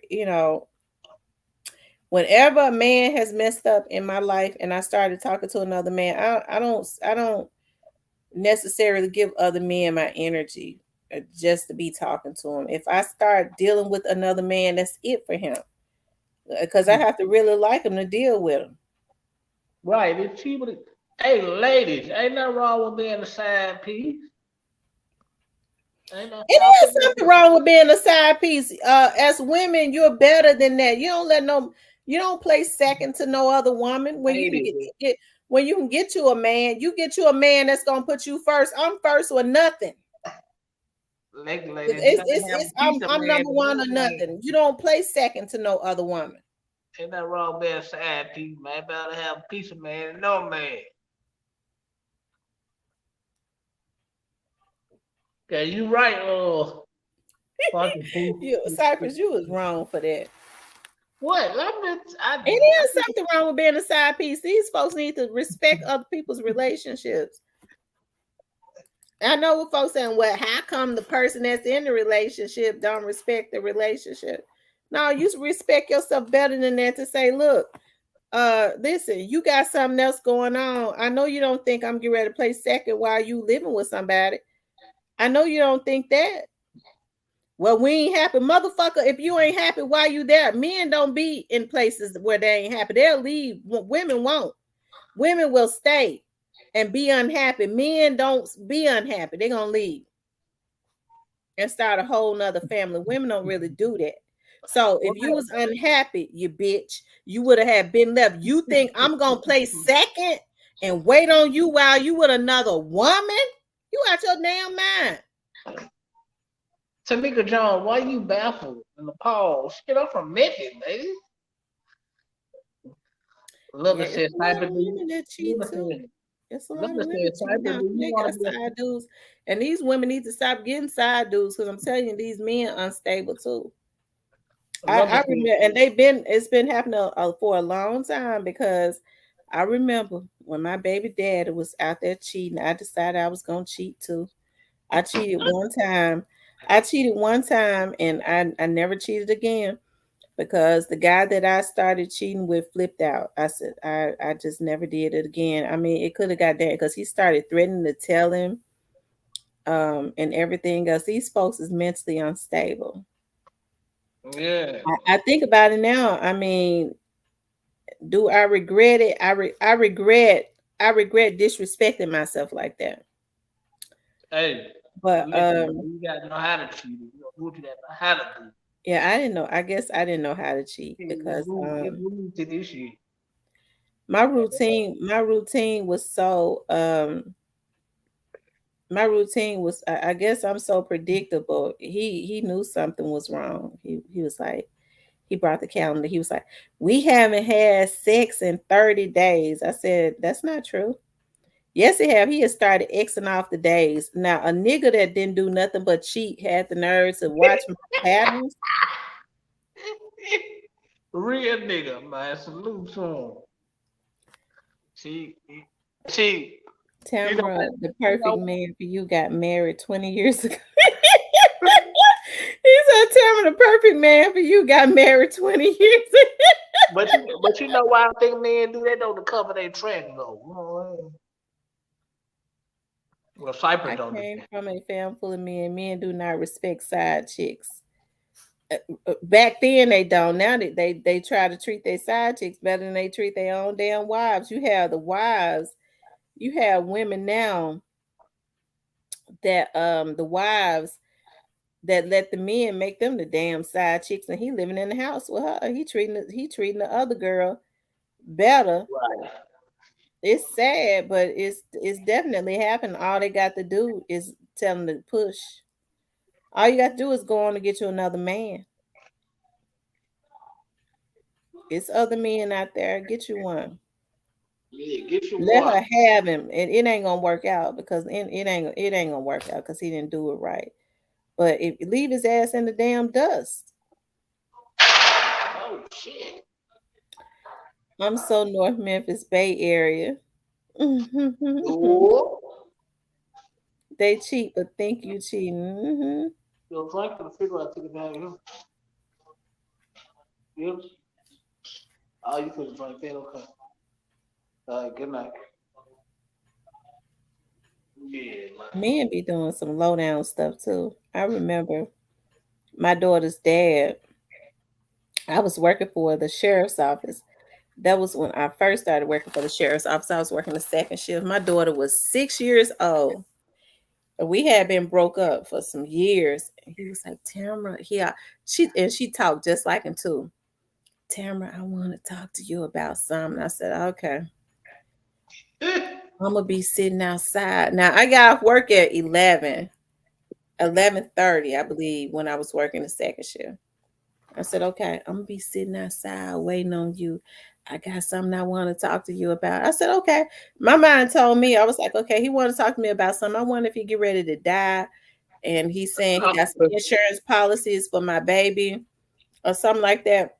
whenever a man has messed up in my life and I started talking to another man, I don't necessarily give other men my energy. just to be talking to him. If I start dealing with another man, that's it for him. Because I have to really like him to deal with him. Right. It's cheaper. Hey, ladies, ain't nothing wrong with being a side piece. Ain't nothing. It I is something wrong with being a side piece. As women, you're better than that. You don't play second to no other woman. When you can ladies, when you can get you a man, you get you a man that's gonna put you first. I'm first or nothing. ladies, you gotta have a piece of I'm man number to one know or man. nothing. You don't play second to no other woman. Ain't nothing wrong with being a side piece, man. Better have a piece of man to know man. Okay, you right, fucking You Cypress, you was wrong for that. what? It is something wrong with being a side piece. These folks need to respect other people's relationships. I know what folks saying, well, how come the person that's in the relationship don't respect the relationship? No, you respect yourself better than that to say, look, listen, you got something else going on. I know you don't think I'm getting ready to play second while you living with somebody. I know you don't think that. Well, we ain't happy. Motherfucker, if you ain't happy while you there, men don't be in places where they ain't happy. They'll leave. Women won't. Women will stay and be unhappy. Men don't be unhappy. They're going to leave and start a whole nother family. Women don't really do that. So if you was unhappy, you bitch, you would have had been left. You think I'm going to play second and wait on you while you with another woman? You out your damn mind. Tamika Jones, why you baffled in the pause? Shit, I'm from Memphis, baby. Yeah, Lover it's said, a lot Cyber, of do you? women that cheat Lover too. said, It's a lot of Lover women said, cheating Cyber, now. do you They want got to be a side dudes, and these women need to stop getting side dudes because I'm telling you, these men unstable too. Lover I said, remember, and it's been happening for a long time because I remember when my baby daddy was out there cheating. I decided I was gonna cheat too. I cheated one time. I cheated one time, and I never cheated again because the guy that I started cheating with flipped out. I said I just never did it again. I mean, it could have got there because he started threatening to tell him and everything else. These folks is mentally unstable. yeah. I think about it now. I mean, do I regret it? I regret disrespecting myself like that. Hey, But listen, man, you got to know how to cheat. You know what you got to know how to do. yeah, I didn't know. I guess I didn't know how to cheat Hey, because it's rude to this shit. my routine was so my routine was I guess I'm so predictable. He knew something was wrong. He was like he brought the calendar. He was like, "We haven't had sex in 30 days." I said, "That's not true." Yes, he have. He has started Xing off the days. Now, a nigga that didn't do nothing but cheat had the nerve to watch my patterns. Real nigga, man. Salute to him. See, see, you know Tamara, what? the You perfect know, man for you, got married 20 years ago. He said, Tamara, the perfect man for you, got married 20 years ago. but you know why I think men do that though to cover their tracks though. You know what I mean? Well, Cypress I don't do came that. from a family full of men. Men do not respect side chicks. Back then they don't. Now they try to treat their side chicks better than they treat their own damn wives. You have the wives. You have women now that the wives that let the men make them the damn side chicks, and he living in the house with her. He treating the other girl better. Right. It's sad, but it's definitely happening. All they got to do is tell them to push. All you got to do is go on to get you another man. It's other men out there. Get you one. Yeah, get you Let one. her have him. It ain't gonna work out because it ain't gonna work out because he didn't do it right. But if leave his ass in the damn dust. Oh shit. I'm so North Memphis Bay Area. Oh. They cheat, but think you cheating. Yo, Frank gonna figure out take advantage of him. Yep. Oh, you couldn't drink that, okay. All right, good night. Yeah, man. Men be doing some low down stuff too. I remember my daughter's dad. I was working for the sheriff's office. That was when I first started working for the sheriff's office. I was working the second shift. My daughter was 6 years old. We had been broke up for some years. And he was like, Tamara, she talked just like him too. Tamara, I want to talk to you about something. I said, okay. I'm gonna be sitting outside. Now I got off work at 11:30, I believe, when I was working the second shift. I said, okay, I'm gonna be sitting outside waiting on you. I got something I want to talk to you about. I said, okay. My mind told me, I was like, okay, he want to talk to me about something. I wonder if he get ready to die. And he's saying he got some insurance policies for my baby or something like that.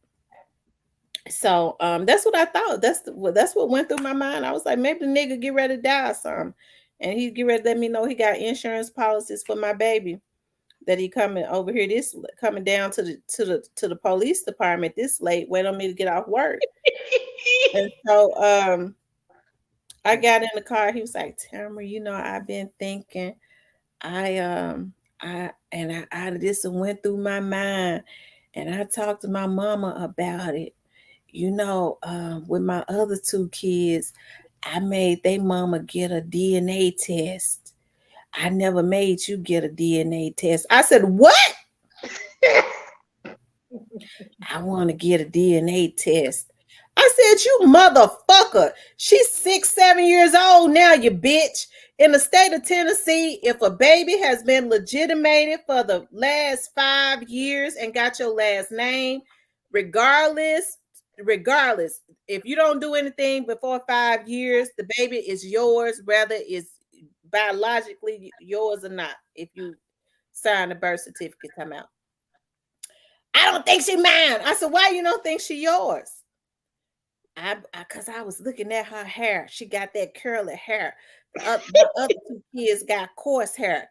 So that's what I thought. That's what went through my mind. I was like, maybe the nigga get ready to die or something. And he get ready to let me know he got insurance policies for my baby. That he coming over here coming down to the police department this late, wait on me to get off work. And so I got in the car. He was like, Tamara, I've been thinking, I I this went through my mind, and I talked to my mama about it. With my other two kids, I made they mama get a DNA test. I never made you get a DNA test. I said, what? I want to get a DNA test. I said, you motherfucker. She's 6, 7 years old now, you bitch. In the state of Tennessee, if a baby has been legitimated for the last 5 years and got your last name, regardless, if you don't do anything before 5 years, the baby is yours, whether it's biologically yours or not. If you sign the birth certificate, come out. I don't think she mine. I said, why you don't think she yours? Because I was looking at her hair. She got that curly hair. My other two kids got coarse hair.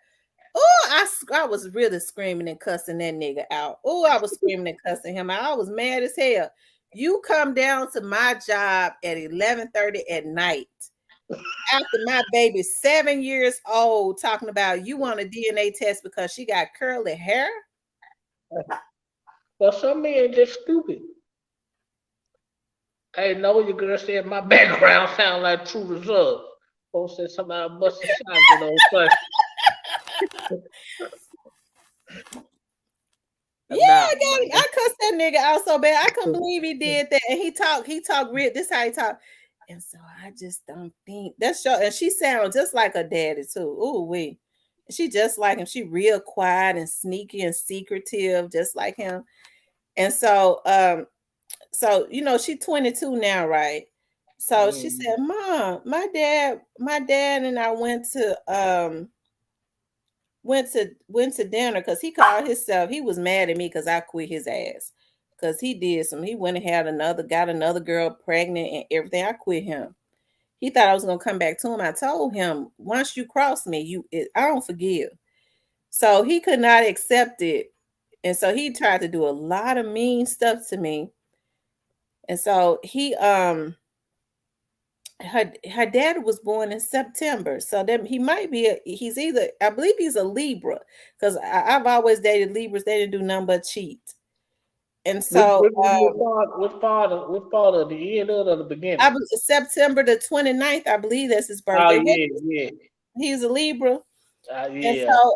Oh, I was really screaming and cussing that nigga out. Oh, I was screaming and cussing him out. I was mad as hell. You come down to my job at 11:30 at night after my baby's 7 years old talking about you want a DNA test because she got curly hair? Well, some men just stupid. Hey, know your girl said my background sound like True Reserve. Folks said somebody must have shot for those questions. Yeah, I cussed that nigga out so bad. I couldn't believe he did that. And he talked real. This how he talk. And so I just don't think that's your. And she sounds just like her daddy too. Ooh wee. She just like him. She real quiet and sneaky and secretive, just like him. And so she 22 now, right? So she said, Mom, my dad and I went to dinner because he called himself. He was mad at me because I quit his ass. Because he went and got another girl pregnant and everything. I quit him. He thought I was gonna come back to him. I told him, once you cross me, I don't forgive. So he could not accept it. And so he tried to do a lot of mean stuff to me. And so her dad was born in September, so then he might be I believe he's a Libra, because I've always dated Libras. They didn't do nothing but cheat. And so what father at the end of the beginning? September the 29th, I believe that's his birthday. Yeah. He's a Libra. Yeah. And so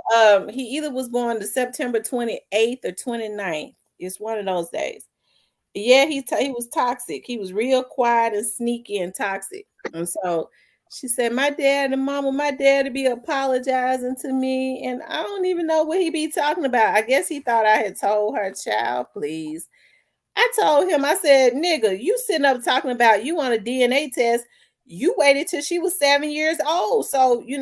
he either was born the September 28th or 29th. It's one of those days. Yeah, he was toxic. He was real quiet and sneaky and toxic. And so she said, my dad to be apologizing to me. And I don't even know what he be talking about. I guess he thought I had told her, child, please. I told him, I said, nigga, you sitting up talking about you want a DNA test. You waited till she was 7 years old. So, you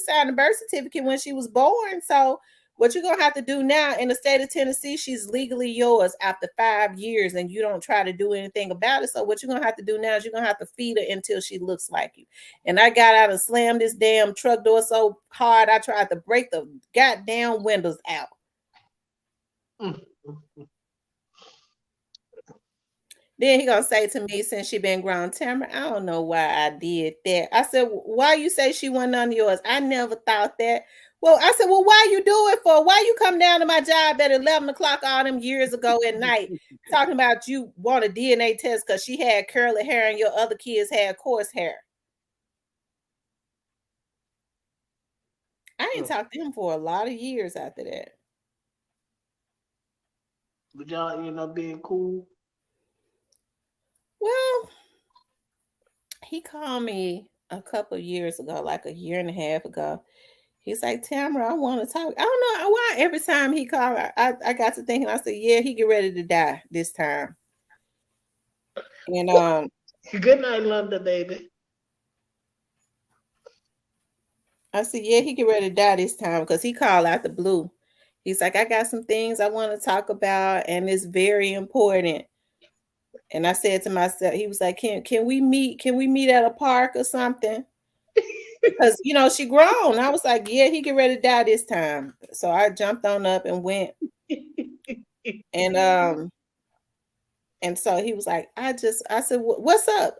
signed a birth certificate when she was born. So what you're going to have to do now in the state of Tennessee, she's legally yours after 5 years and you don't try to do anything about it. So what you're going to have to do now is you're going to have to feed her until she looks like you. And I got out and slammed this damn truck door so hard I tried to break the goddamn windows out. Then he gonna say to me, since she been grown, Tamara, I don't know why I did that. I said, why you say she wasn't none of yours? I never thought that. Well, I said, well, why you do it for? Why you come down to my job at 11 o'clock all them years ago at night talking about you want a DNA test because she had curly hair and your other kids had coarse hair? I ain't talked to him for a lot of years after that. But y'all end up being cool. Well, he called me a couple years ago, like a year and a half ago. He's like, Tamara, I want to talk. I don't know why every time he called, I got to thinking, I said, yeah, he get ready to die this time. And Good night, London, baby. I said, yeah, he get ready to die this time because he called out the blue. He's like, I got some things I want to talk about, and it's very important. And I said to myself, he was like, can we meet? Can we meet at a park or something? Because she grown. I was like, yeah, he get ready to die this time. So I jumped on up and went. And so he was like, I said, what's up?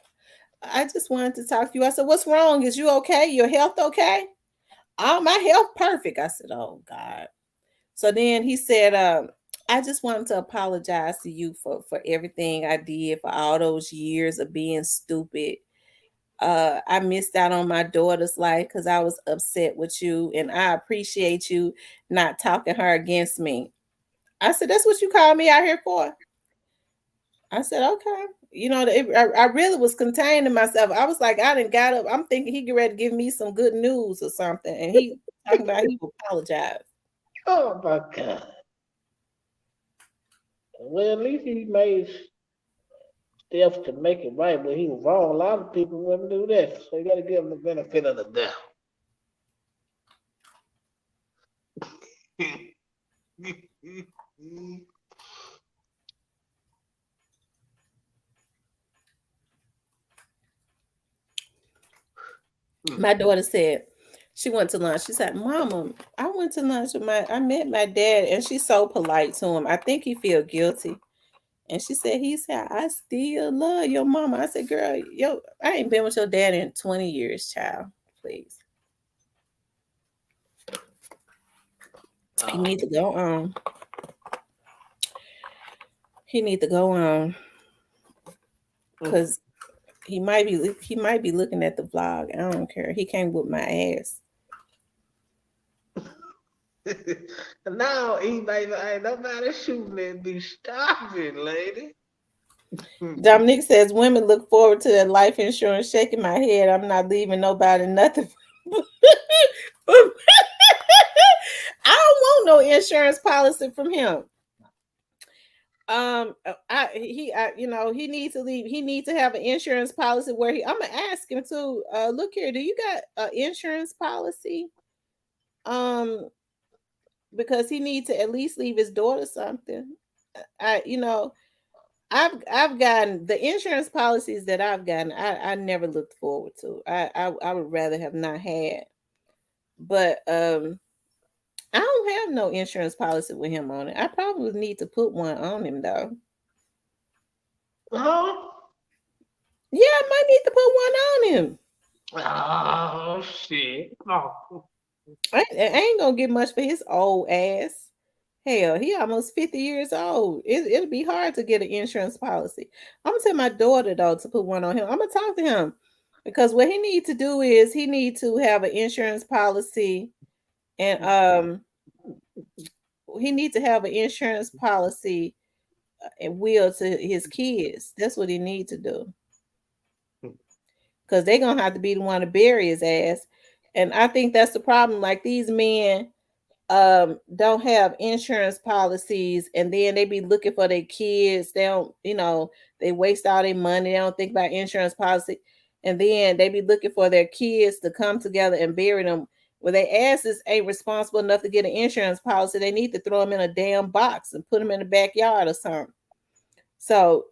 I just wanted to talk to you. I said, what's wrong? Is you okay? Your health okay? Oh, my health perfect. I said, oh God. So then he said, I just wanted to apologize to you for everything I did, for all those years of being stupid. I missed out on my daughter's life because I was upset with you, and I appreciate you not talking her against me. I said, that's what you call me out here for? I said, okay. I really was containing myself. I was like, I didn't got up. I'm thinking he get ready to give me some good news or something. And he talking about he will apologize. Oh my God. Well, at least he made steps to make it right, but he was wrong. A lot of people wouldn't do that. So you gotta give him the benefit of the doubt. My daughter said she went to lunch. She said, Mama, I went to lunch with I met my dad, and she's so polite to him. I think he feel guilty. And she said, he said, I still love your mama. I said, girl, I ain't been with your dad in 20 years, child. Please. He need to go on. He need to go on. Because he might be looking at the vlog. I don't care. He can't whip my ass. Now he like, ain't nobody shooting at me. Stop it, lady. Dominique says women look forward to their life insurance. Shaking my head. I'm not leaving nobody nothing. I don't want no insurance policy from him. He needs to leave. He needs to have an insurance policy where I'm gonna ask him to look here. Do you got an insurance policy? Because he needs to at least leave his daughter something. I've gotten the insurance policies that I've gotten. I never looked forward to. I would rather have not had. But I don't have no insurance policy with him on it. I probably need to put one on him though. Huh? Yeah, I might need to put one on him. Oh shit! Oh. I ain't gonna get much for his old ass. Hell, he almost 50 years old. It'll be hard to get an insurance policy. I'm gonna tell my daughter though to put one on him. I'm gonna talk to him because what he needs to do is he needs to have an insurance policy, and he needs to have an insurance policy and will to his kids. That's what he needs to do. Because they're gonna have to be the one to bury his ass. And I think that's the problem. Like these men don't have insurance policies, and then they be looking for their kids. They don't, they waste all their money. They don't think about insurance policy. And then they be looking for their kids to come together and bury them. Well, their asses ain't responsible enough to get an insurance policy. They need to throw them in a damn box and put them in the backyard or something. So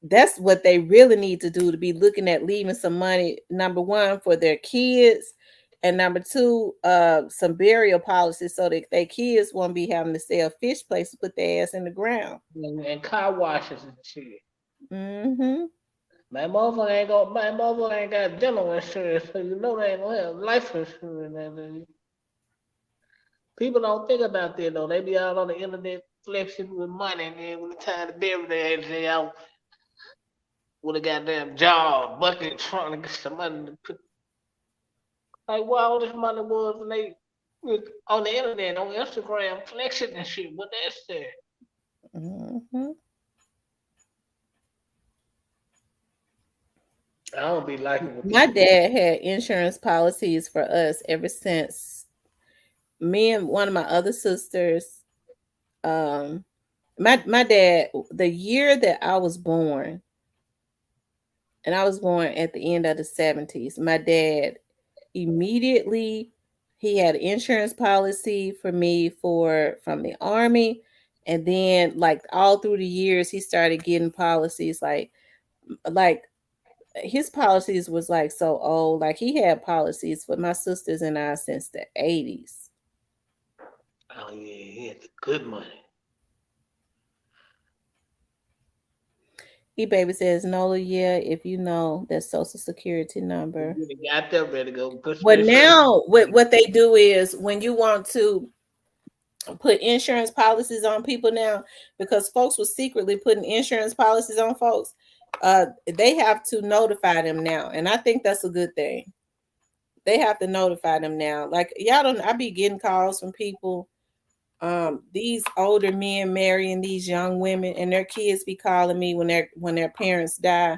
that's what they really need to do, to be looking at leaving some money, number one, for their kids, and number two, some burial policies so that their kids won't be having to sell fish places to put their ass in the ground. And car washes and shit. Mm-hmm. My motherfucker ain't got dental insurance, so you know they ain't gonna have life insurance. People don't think about that though. They be out on the internet flexing with money, and then when it's time to bury their ass, they out with a goddamn job, bucket trying to get some money to put. Like, where all this money was when they was on the internet, on Instagram, flexing and shit. What that's that? Mm-hmm. I don't be liking when My people. dad had insurance policies for us ever since me and one of my other sisters. Um, my dad, the year that I was born, and I was born at the end of the 70s. My dad immediately he had an insurance policy for me for from the army, and then like all through the years he started getting policies like his policies was like so old. Like he had policies for my sisters and I since the 80s. Oh yeah, he had the good money. He baby says Nola, yeah, if you know that social security number. You got there ready to go put some Well, insurance. now what they do is when you want to put insurance policies on people now, because folks were secretly putting insurance policies on folks, they have to notify them now, and I think that's a good thing. They have to notify them now. Like y'all don't, I be getting calls from people, these older men marrying these young women, and their kids be calling me when their parents die,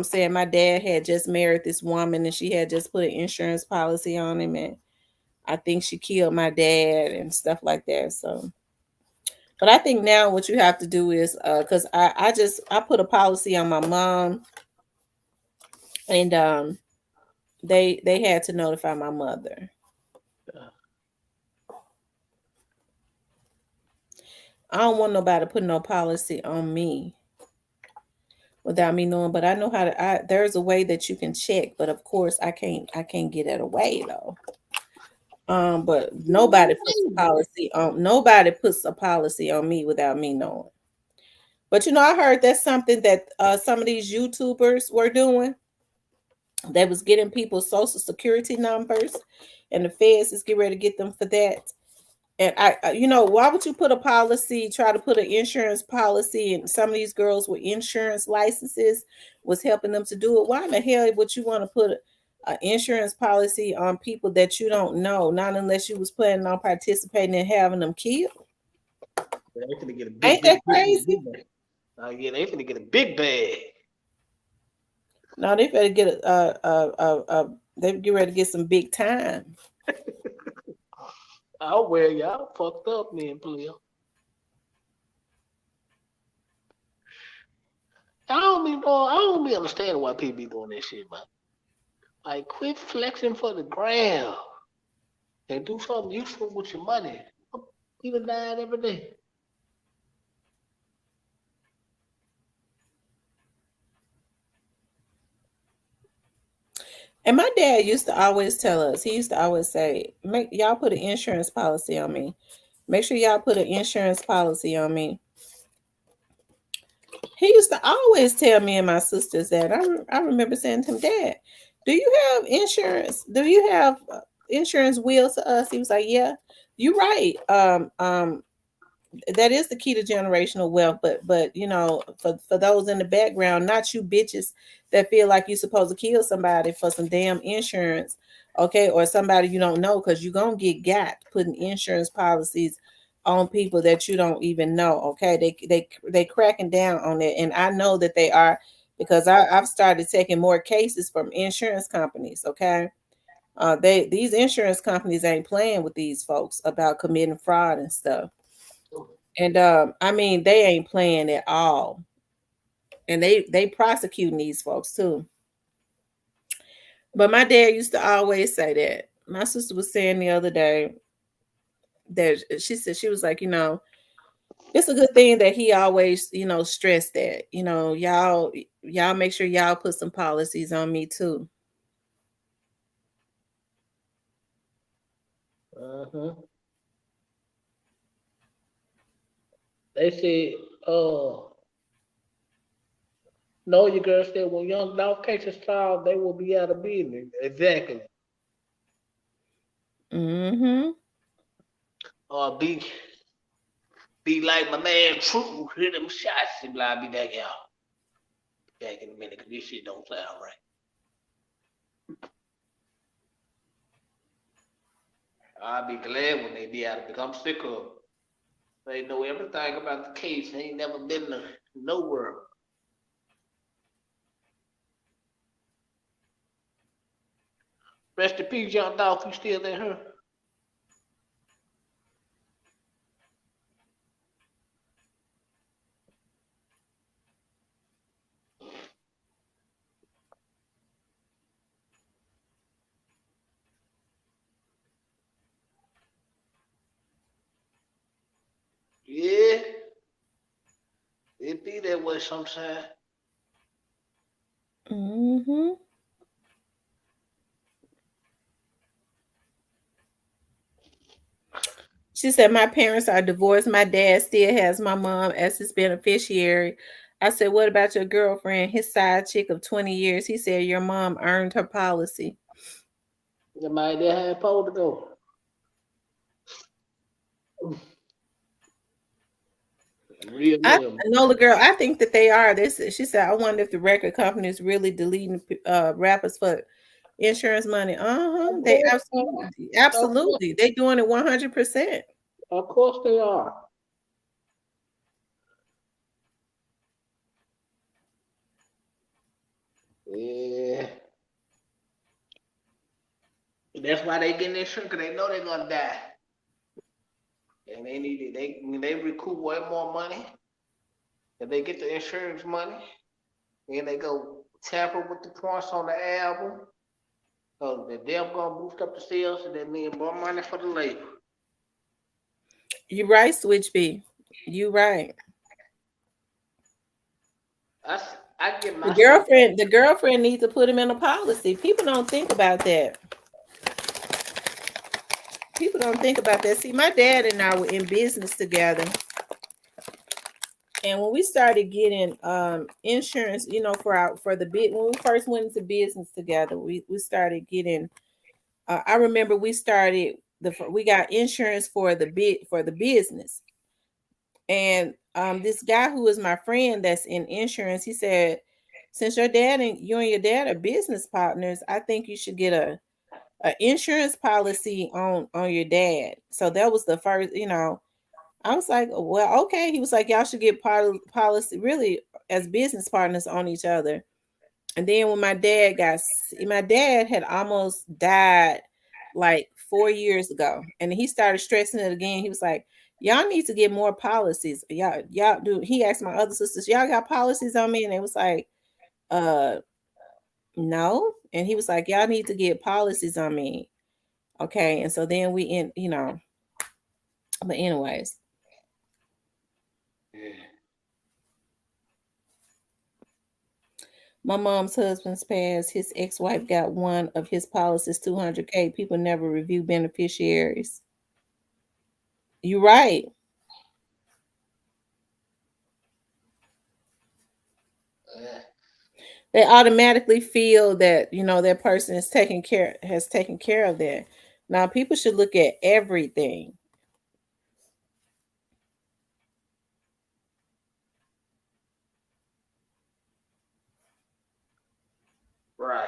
saying my dad had just married this woman and she had just put an insurance policy on him, and I think she killed my dad and stuff like that. So, but I think now what you have to do is, because I put a policy on my mom, and they had to notify my mother. I don't want nobody to put no policy on me without me knowing, but I know how to. There's a way that you can check, but of course I can't get it away though. But nobody puts a policy on me without me knowing. But I heard that's something that some of these YouTubers were doing. They was getting people's social security numbers, and the feds is getting ready to get them for that. And why would you put a policy, try to put an insurance policy, and some of these girls with insurance licenses was helping them to do it? Why in the hell would you want to put an insurance policy on people that you don't know? Not unless you was planning on participating in having them killed. They finna get a Ain't big, that big, big, big, crazy? big bag. Oh yeah, they finna get a big bag. No, they better get they get ready to get some big time. Oh well, y'all fucked up, man, player. I don't be understanding why people be doing that shit, man. Like, quit flexing for the gram and do something useful with your money. People dying every day. And my dad used to always tell us, he used to always say, make y'all put an insurance policy on me. Make sure y'all put an insurance policy on me. He used to always tell me and my sisters that. I remember saying to him, Dad, do you have insurance? Do you have insurance wheels to us? He was like, yeah, you're right. That is the key to generational wealth. But for those in the background, not you bitches that feel like you're supposed to kill somebody for some damn insurance, okay, or somebody you don't know, because you're gonna get got putting insurance policies on people that you don't even know. Okay, they cracking down on it, and I know that they are, because I've started taking more cases from insurance companies. Okay. These insurance companies ain't playing with these folks about committing fraud and stuff. And I mean, they ain't playing at all. And they prosecuting these folks too. But my dad used to always say that. My sister was saying the other day that she said, she was like, it's a good thing that he always, stressed that, y'all make sure y'all put some policies on me too. Uh-huh. They said, No, your girl said when young dog cases filed, they will be out of business. Exactly. Mm-hmm. Or be like my man True, hit them shots and blah, be back out. Back in a minute, 'cause this shit don't sound right. I'll be glad when they be out of it. I'm sick of 'em. They know everything about the case. They ain't never been nowhere. Rest in peace, young dog, if you still there. Yeah, it be that way sometimes. Mm-hmm. She said, my parents are divorced. My dad still has my mom as his beneficiary. I said, what about your girlfriend, his side chick of 20 years? He said, your mom earned her policy. Somebody there had supposed to go. Real I nigga. know the girl. I think that they are. She said, I wonder if the record company is really deleting rappers for insurance money. Of Uh-huh. They course, absolutely. They doing it 100%. of course they are. Yeah. That's why they getting insurance, because they know they're gonna die. And they need it. They recoup way more money. If they get the insurance money, then they go tamper with the points on the album. So the devil gonna boost up the sales, and that means more money for the label. You right, Switch B. You right. I get The my stuff. girlfriend, the girlfriend needs to put him in a policy. People don't think about that. People don't think about that. See, my dad and I were in business together. And when we started getting insurance, for the bit when we first went into business together, we started getting I remember we got insurance for the business. And this guy who is my friend that's in insurance, he said, since you and your dad are business partners, I think you should get a insurance policy on your dad. So that was the first. I was like, well, okay. He was like, y'all should get policy really as business partners on each other. And then when my dad had almost died like 4 years ago, and he started stressing it again. He was like, y'all need to get more policies. Y'all do. He asked my other sisters, y'all got policies on me? And they was like, uh, no. And he was like, y'all need to get policies on me. Okay. And so then but anyways. Yeah. My mom's husband's passed. His ex-wife got one of his policies, 200K. People never review beneficiaries. You're right. Yeah. They automatically feel that that person has taken care of that. Now people should look at everything. Right.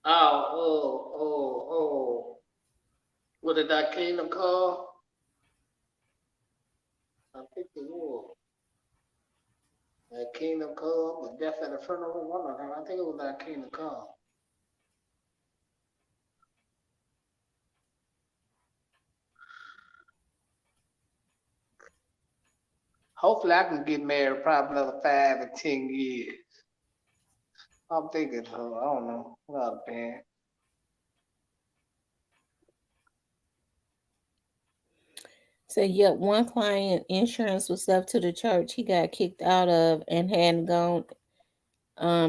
Oh. What did that kingdom call? I think it was. That kingdom call, the death at the funeral. One of them. I think it was that kingdom call. Hopefully, I can get married probably another 5 or 10 years. I'm thinking so. I don't know. Not bad. So yet one client insurance was left to the church he got kicked out of and hadn't gone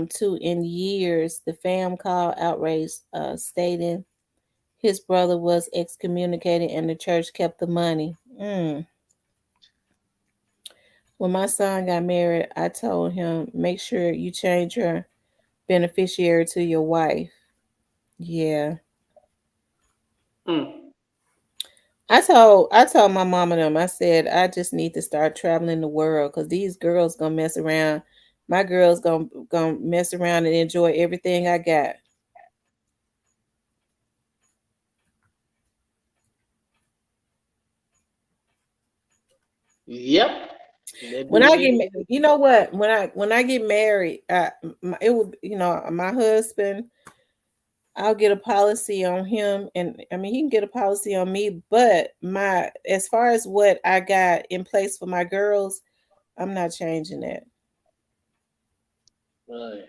to in years. The fam called outraged, stating his brother was excommunicated and the church kept the money. Mm. When my son got married, I told him, make sure you change your beneficiary to your wife. Yeah. Mm. I told my mom and them, I said, I just need to start traveling the world because these girls gonna mess around. My girls gonna mess around and enjoy everything I got. Yep. That When do I be get, the you know what? When I get married, it would, my husband. I'll get a policy on him, and I mean he can get a policy on me. But my as far as what I got in place for my girls, I'm not changing that. right.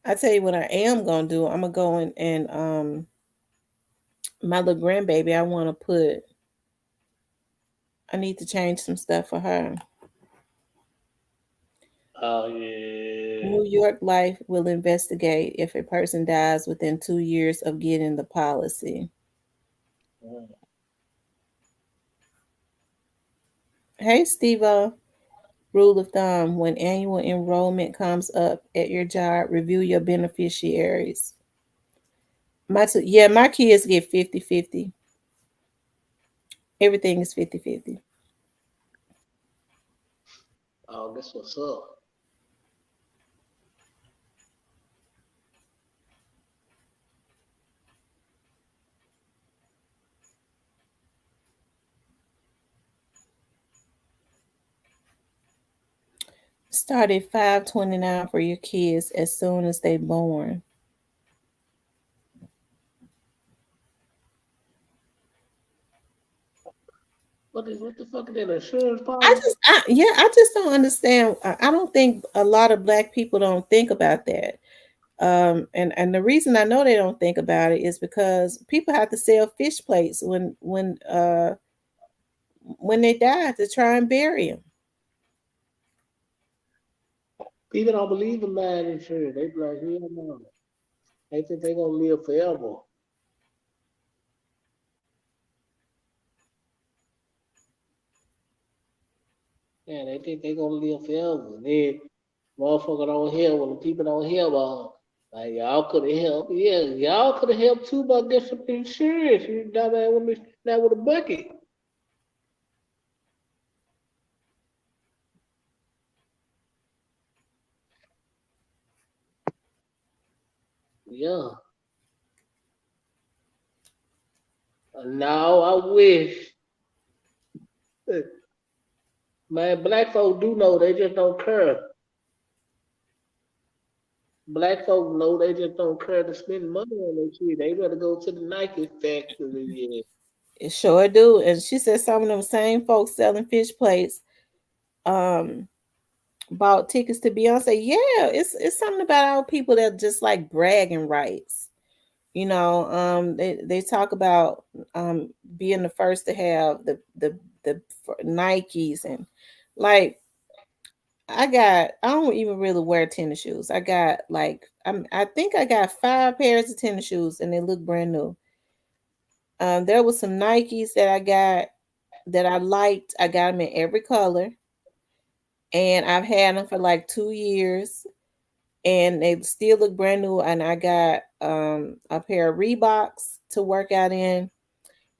I tell you what I am gonna do. I'm gonna go in and my little grandbaby. I need to change some stuff for her. Oh yeah. New York Life will investigate if a person dies within 2 years of getting the policy. Mm. Hey, Steve. Rule of thumb: when annual enrollment comes up at your job, review your beneficiaries. My kids get 50-50. Everything is 50-50. Oh, that's what's up. Start at 529 for your kids as soon as they born. What the fuck is that insurance I policy? just, yeah, I just don't understand. I don't think a lot of black people don't think about that. And the reason I know they don't think about it is because people have to sell fish plates when they die to try and bury them. People don't believe in bad insurance. They be like, hell no. They think they gonna live forever. Yeah, they think they gonna live forever. And then motherfucker don't hear when the people don't hear about like y'all could have helped. Yeah, y'all could have helped too by getting some insurance. You dumbass with me that with a bucket. Yeah. Now I wish. Man, black folk do know, they just don't care. Black folk know they just don't care to spend money on that shit. They better go to the Nike factory. Yeah. It sure do. And she said some of them same folks selling fish plates um bought tickets to Beyonce. Yeah, it's something about our people that just like bragging rights. They talk about being the first to have the Nikes and like I don't even really wear tennis shoes. I got like I think I got 5 pairs of tennis shoes and they look brand new. There was some Nikes that I got that I liked. I got them in every color, and I've had them for like 2 years, and they still look brand new. And I got a pair of Reeboks to work out in,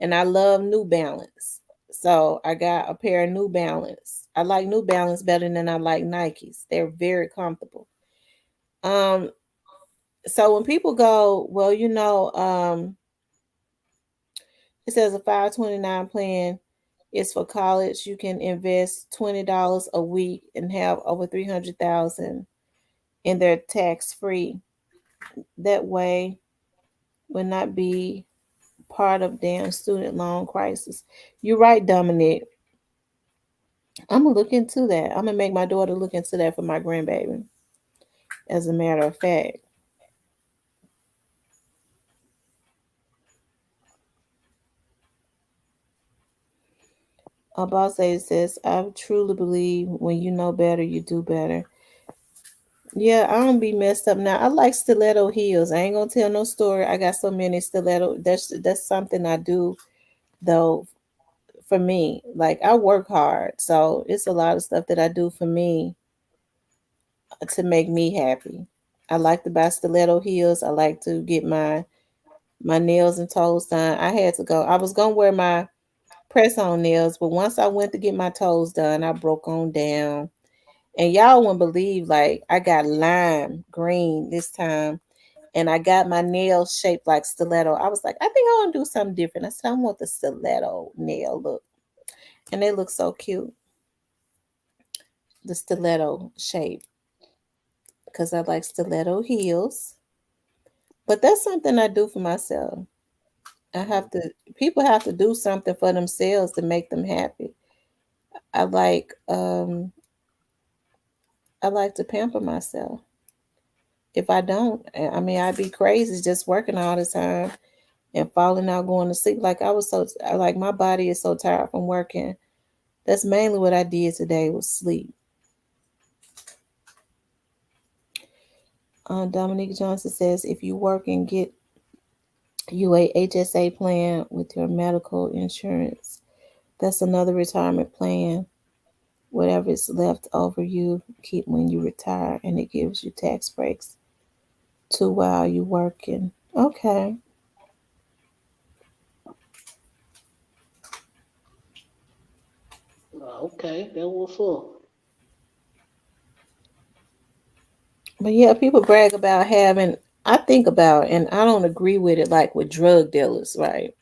and I love New Balance, so I got a pair of New Balance. I like New Balance better than I like Nikes. They're very comfortable. Um, so when people go, well, it says a 529 plan is for college. You can invest $20 a week and have over 300,000 in their tax free. That way will not be part of damn student loan crisis. You're right, Dominic. I'm gonna look into that. I'm gonna make my daughter look into that for my grandbaby. As a matter of fact, Boss says, I truly believe when you know better, you do better. Yeah, I don't be messed up now. I like stiletto heels. I ain't gonna tell no story. I got so many stiletto. That's something I do though for me. Like I work hard, so it's a lot of stuff that I do for me to make me happy. I like to buy stiletto heels. I like to get my nails and toes done. I had to go. I was gonna wear my press on nails, but once I went to get my toes done, I broke on down. And y'all wouldn't believe, like I got lime green this time, and I got my nails shaped like stiletto. I was like, I think I want to do something different. I said, I want the stiletto nail look, and they look so cute, the stiletto shape, because I like stiletto heels. But that's something I do for myself. I have to. People have to do something for themselves to make them happy. I like um I like to pamper myself. If I don't, I mean, I'd be crazy just working all the time and falling out, going to sleep. Like I was so, like my body is so tired from working. That's mainly what I did today was sleep. Dominique Johnson says, if you work and get you a HSA plan with your medical insurance, that's another retirement plan. Whatever is left over, you keep when you retire, and it gives you tax breaks too while you working. Okay. Okay, that was up. But yeah, people brag about having. I think about, and I don't agree with it, like with drug dealers, right?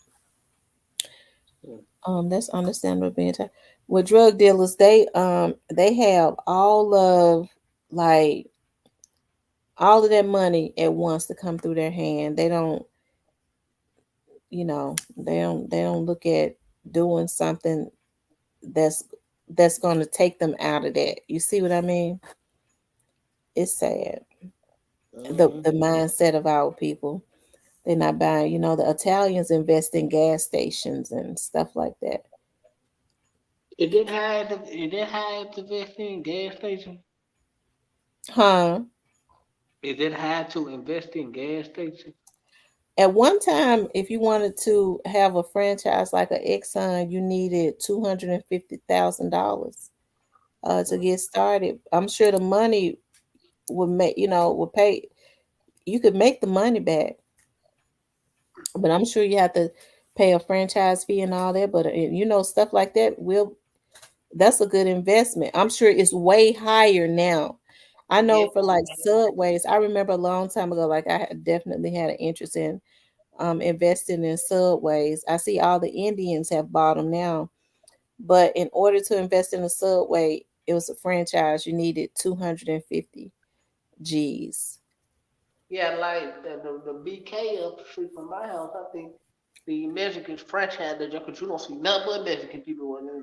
That's understandable being tired. With drug dealers, they have like all of that money at once to come through their hand. They don't, they don't look at doing something that's that's going to take them out of that. You see what I mean? It's sad. The Mm-hmm. mindset of our people. They're not buying, the Italians invest in gas stations and stuff like that. It did hide to invest in gas station. Huh? Is it hard to invest in gas station? At one time, if you wanted to have a franchise like an Exxon, you needed $250,000 to get started. I'm sure the money would pay. You could make the money back, but I'm sure you have to pay a franchise fee and all that. But stuff like that will that's a good investment. I'm sure it's way higher now. I Yeah. know for like subways, I remember a long time ago, like I definitely had an interest in investing in subways. I see all the Indians have bought them now, but in order to invest in a subway, it was a franchise. You needed 250 G's. Yeah, like the BK up the street from my house. I think the Mexicans franchise that because you don't see nothing but Mexican people in there.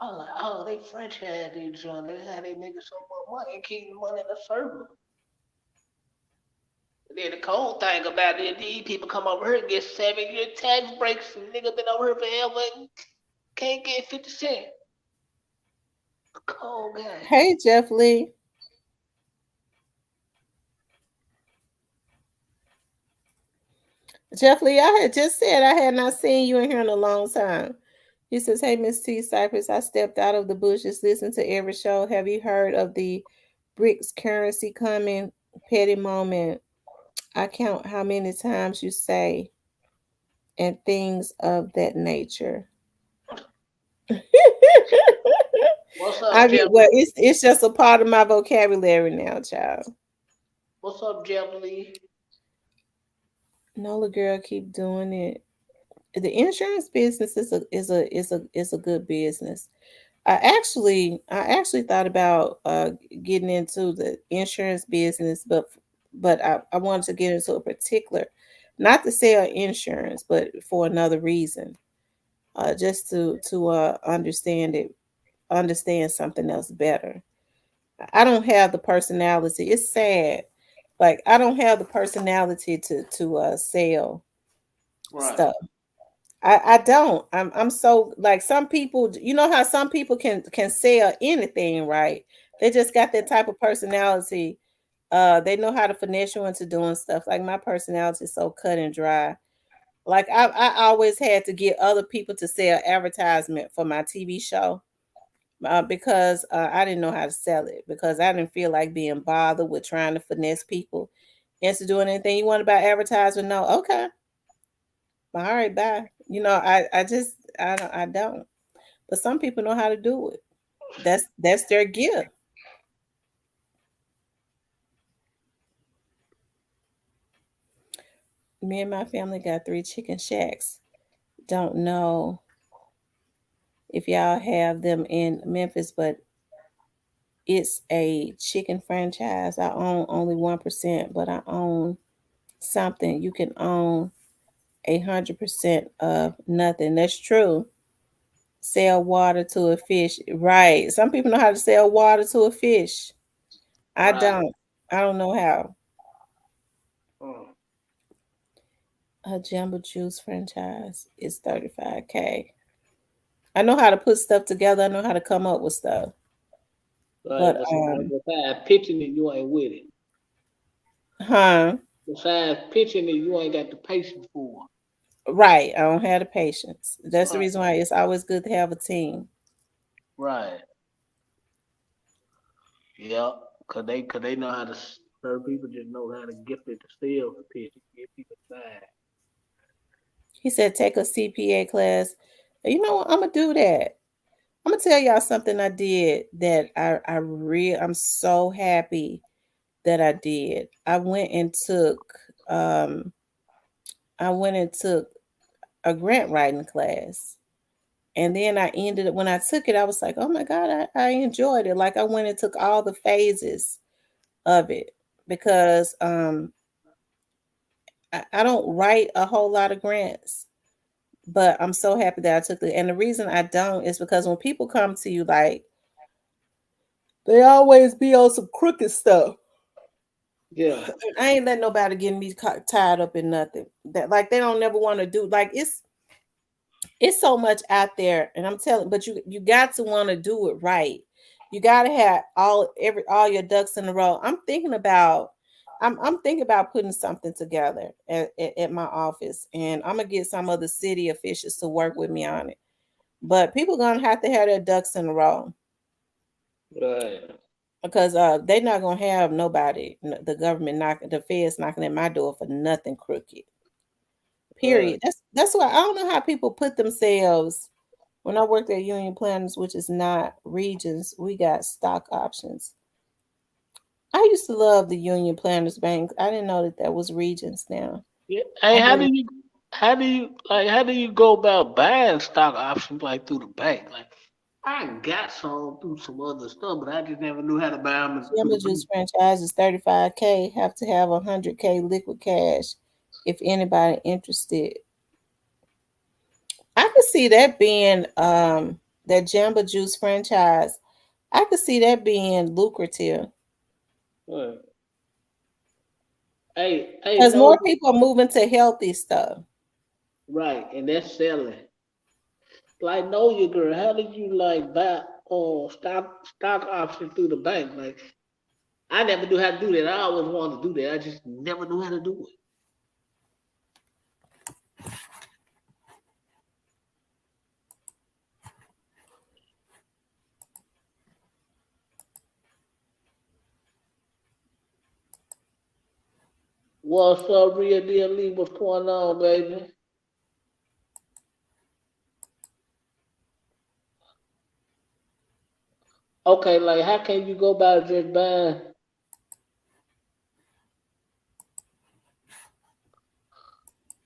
I was like, oh, they franchise these John. They had they niggas so much money and keep the money in the circle. And then the cold thing about it, these people come over here and get 7 year tax breaks. And nigga been over here forever and can't get 50 cents. Cold game. Hey, Jeff Lee. Jeff Lee, I had just said I had not seen you in here in a long time. He says, hey, Miss T. Cypress, I stepped out of the bushes, listened to every show. Have you heard of the BRICS currency coming? Petty moment. I count how many times you say and things of that nature. What's up, I Jeff? mean, well, it's just a part of my vocabulary now, child. What's up, Jeff Lee? Nola girl, keep doing it. The insurance business is a good business. I actually thought about getting into the insurance business, but I wanted to get into a particular, not to sell insurance, but for another reason, just to understand something else better. I don't have the personality. It's sad. Like I don't have the personality to sell Right. stuff. I don't. I'm so like some people. You know how some people can sell anything, right? They just got that type of personality. They know how to finesse you into doing stuff. Like my personality is so cut and dry. Like I always had to get other people to sell advertisement for my TV show because I didn't know how to sell it because I didn't feel like being bothered with trying to finesse people into doing anything. You want about advertisement? No, okay, all right, bye. I just I don't. But some people know how to do it. That's their gift. Me and my family got 3 chicken shacks. Don't know if y'all have them in Memphis, but it's a chicken franchise. I own only 1%, but I own something. You can own 100% of nothing. That's true. Sell water to a fish. Right. Some people know how to sell water to a fish. I Right. don't. I don't know how. Mm. A Jumbo Juice franchise is 35K. I know how to put stuff together. I know how to come up with stuff. Right, But but besides pitching it, you ain't with it. huh. Besides pitching it, you ain't got the patience for Right. I don't have the patience. That's it. the Right. reason why it's always good to have a team. Right. Yeah. Cause they know how to. Certain people just know how to gift it to sell the pitch, get people signed. He said take a CPA class. You know what? I'm gonna do that. I'm gonna tell y'all something I did that I'm so happy that I did. Um I went and took a grant writing class. And then I ended it when I took it, I was like, oh my God, I enjoyed it. Like I went and took all the phases of it because I don't write a whole lot of grants, but I'm so happy that I took it. And the reason I don't is because when people come to you, like they always be on some crooked stuff. Yeah. I ain't letting nobody get me tied up in nothing. That like they don't never want to do. Like it's so much out there, and I'm telling. But you got to want to do it right. You got to have all your ducks in a row. I'm thinking about putting something together at my office, and I'm gonna get some of the city officials to work with me on it. But people gonna have to have their ducks in a row Right. because they're not gonna have nobody, the government knocking, the feds knocking at my door for nothing crooked. Right. Period. That's why I don't know how people put themselves. When I worked at Union Planners, which is not regions, we got stock options. I used to love the Union Planners Bank. I didn't know that that was regions now. Yeah. Hey, I didn't. how do you go about buying stock options like through the bank? Like I got some through some other stuff, but I just never knew how to buy them through Jamba the Juice bank. franchise is 35K. Have to have 100K liquid cash. If anybody interested, I could see that being that Jamba Juice franchise. I could see that being lucrative Right. Hey, because no, more people are moving to healthy stuff. right, and that's selling. Like, know your girl. How did you like buy stock option through the bank? Like, I never knew how to do that. I always wanted to do that. I just never knew how to do it. What's up, real deal Lee? What's going on, baby? Okay, like, how can you go about just buying?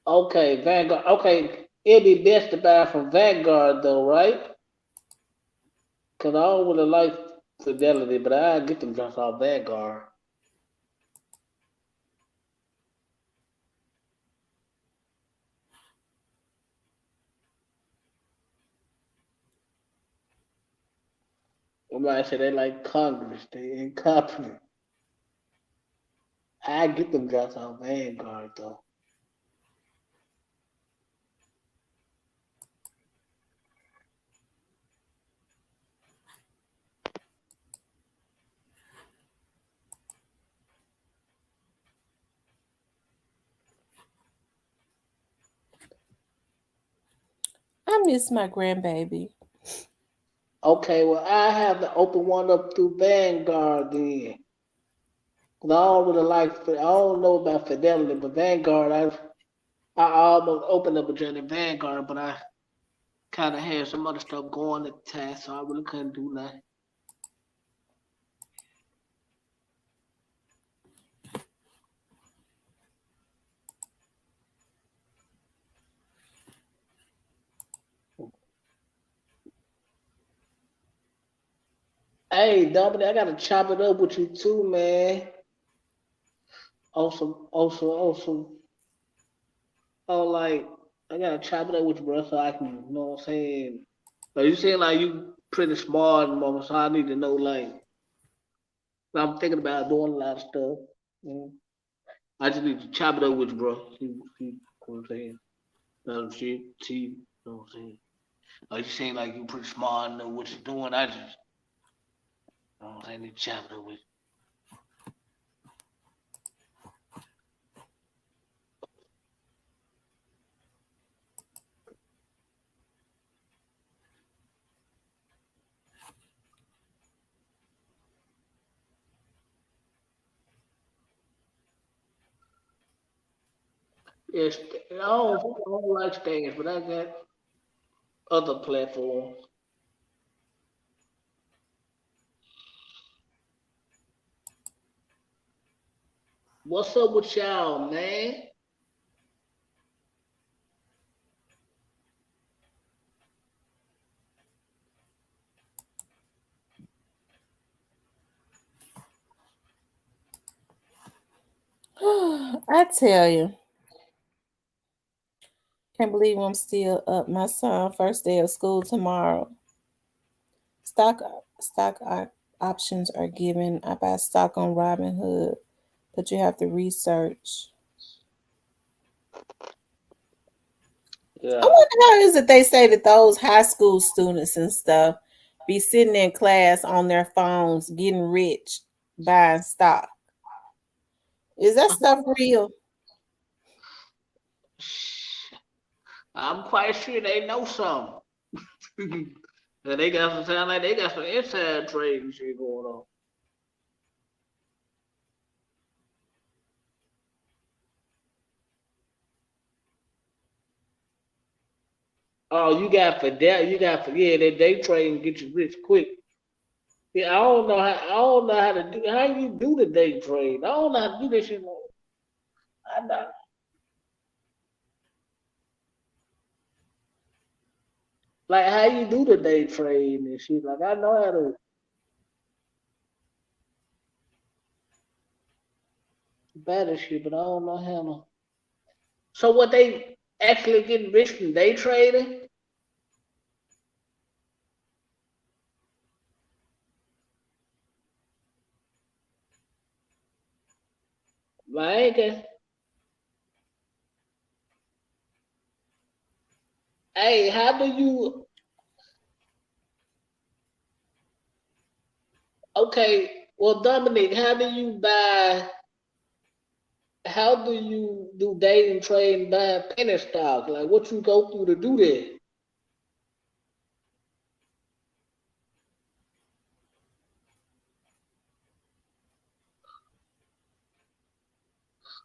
Okay, Vanguard. Okay, it'd be best to buy from Vanguard though, right? Cause I don't really like Fidelity, but I get them just off Vanguard. Somebody say they like Congress, they incompetent. I get them just off Vanguard though. miss my grandbaby. Okay, well, I have to open one up through Vanguard then. 'Cause I don't really like, I don't know about Fidelity, but Vanguard, I almost opened up a journey Vanguard, but I kind of had some other stuff going at the time, so I really couldn't do nothing. Hey, Dominic, I gotta chop it up with you too, man. Also, like, I gotta chop it up with you, bro, so I can, you know what I'm saying? Like, you saying, like, you pretty smart, mama, so I need to know, like, I'm thinking about doing a lot of stuff. Mm. I just need to chop it up with you, bro. See what I'm saying? See, you know what I'm saying? Like, you saying, like, you pretty smart and know what you're doing. I just, you know what I'm saying? I need to chop it up with you. Yes, I don't like stage, but I got other platforms. What's up with y'all, man? I tell you, can't believe I'm still up. My son first day of school tomorrow. Stock options are given. I buy stock on Robinhood, but you have to research. I Yeah. wonder how is it they say that those high school students and stuff be sitting in class on their phones getting rich buying stock. Is that stuff real? I'm quite sure they know something. And they got some sound like they got some inside trading shit going on. Oh, you got Fidel, you got yeah, that day trade and get you rich quick. Yeah, I don't know how to do how you do the day trade. I don't know how to do this shit. I know, like how you do the day trade and shit. Like I know how to battle shit, but I don't know how to. So what they actually getting rich from day trading? Like, hey, how do you? Okay, well, Dominic, how do you buy? How do you do day and trade and buy penny stock? Like, what you go through to do that?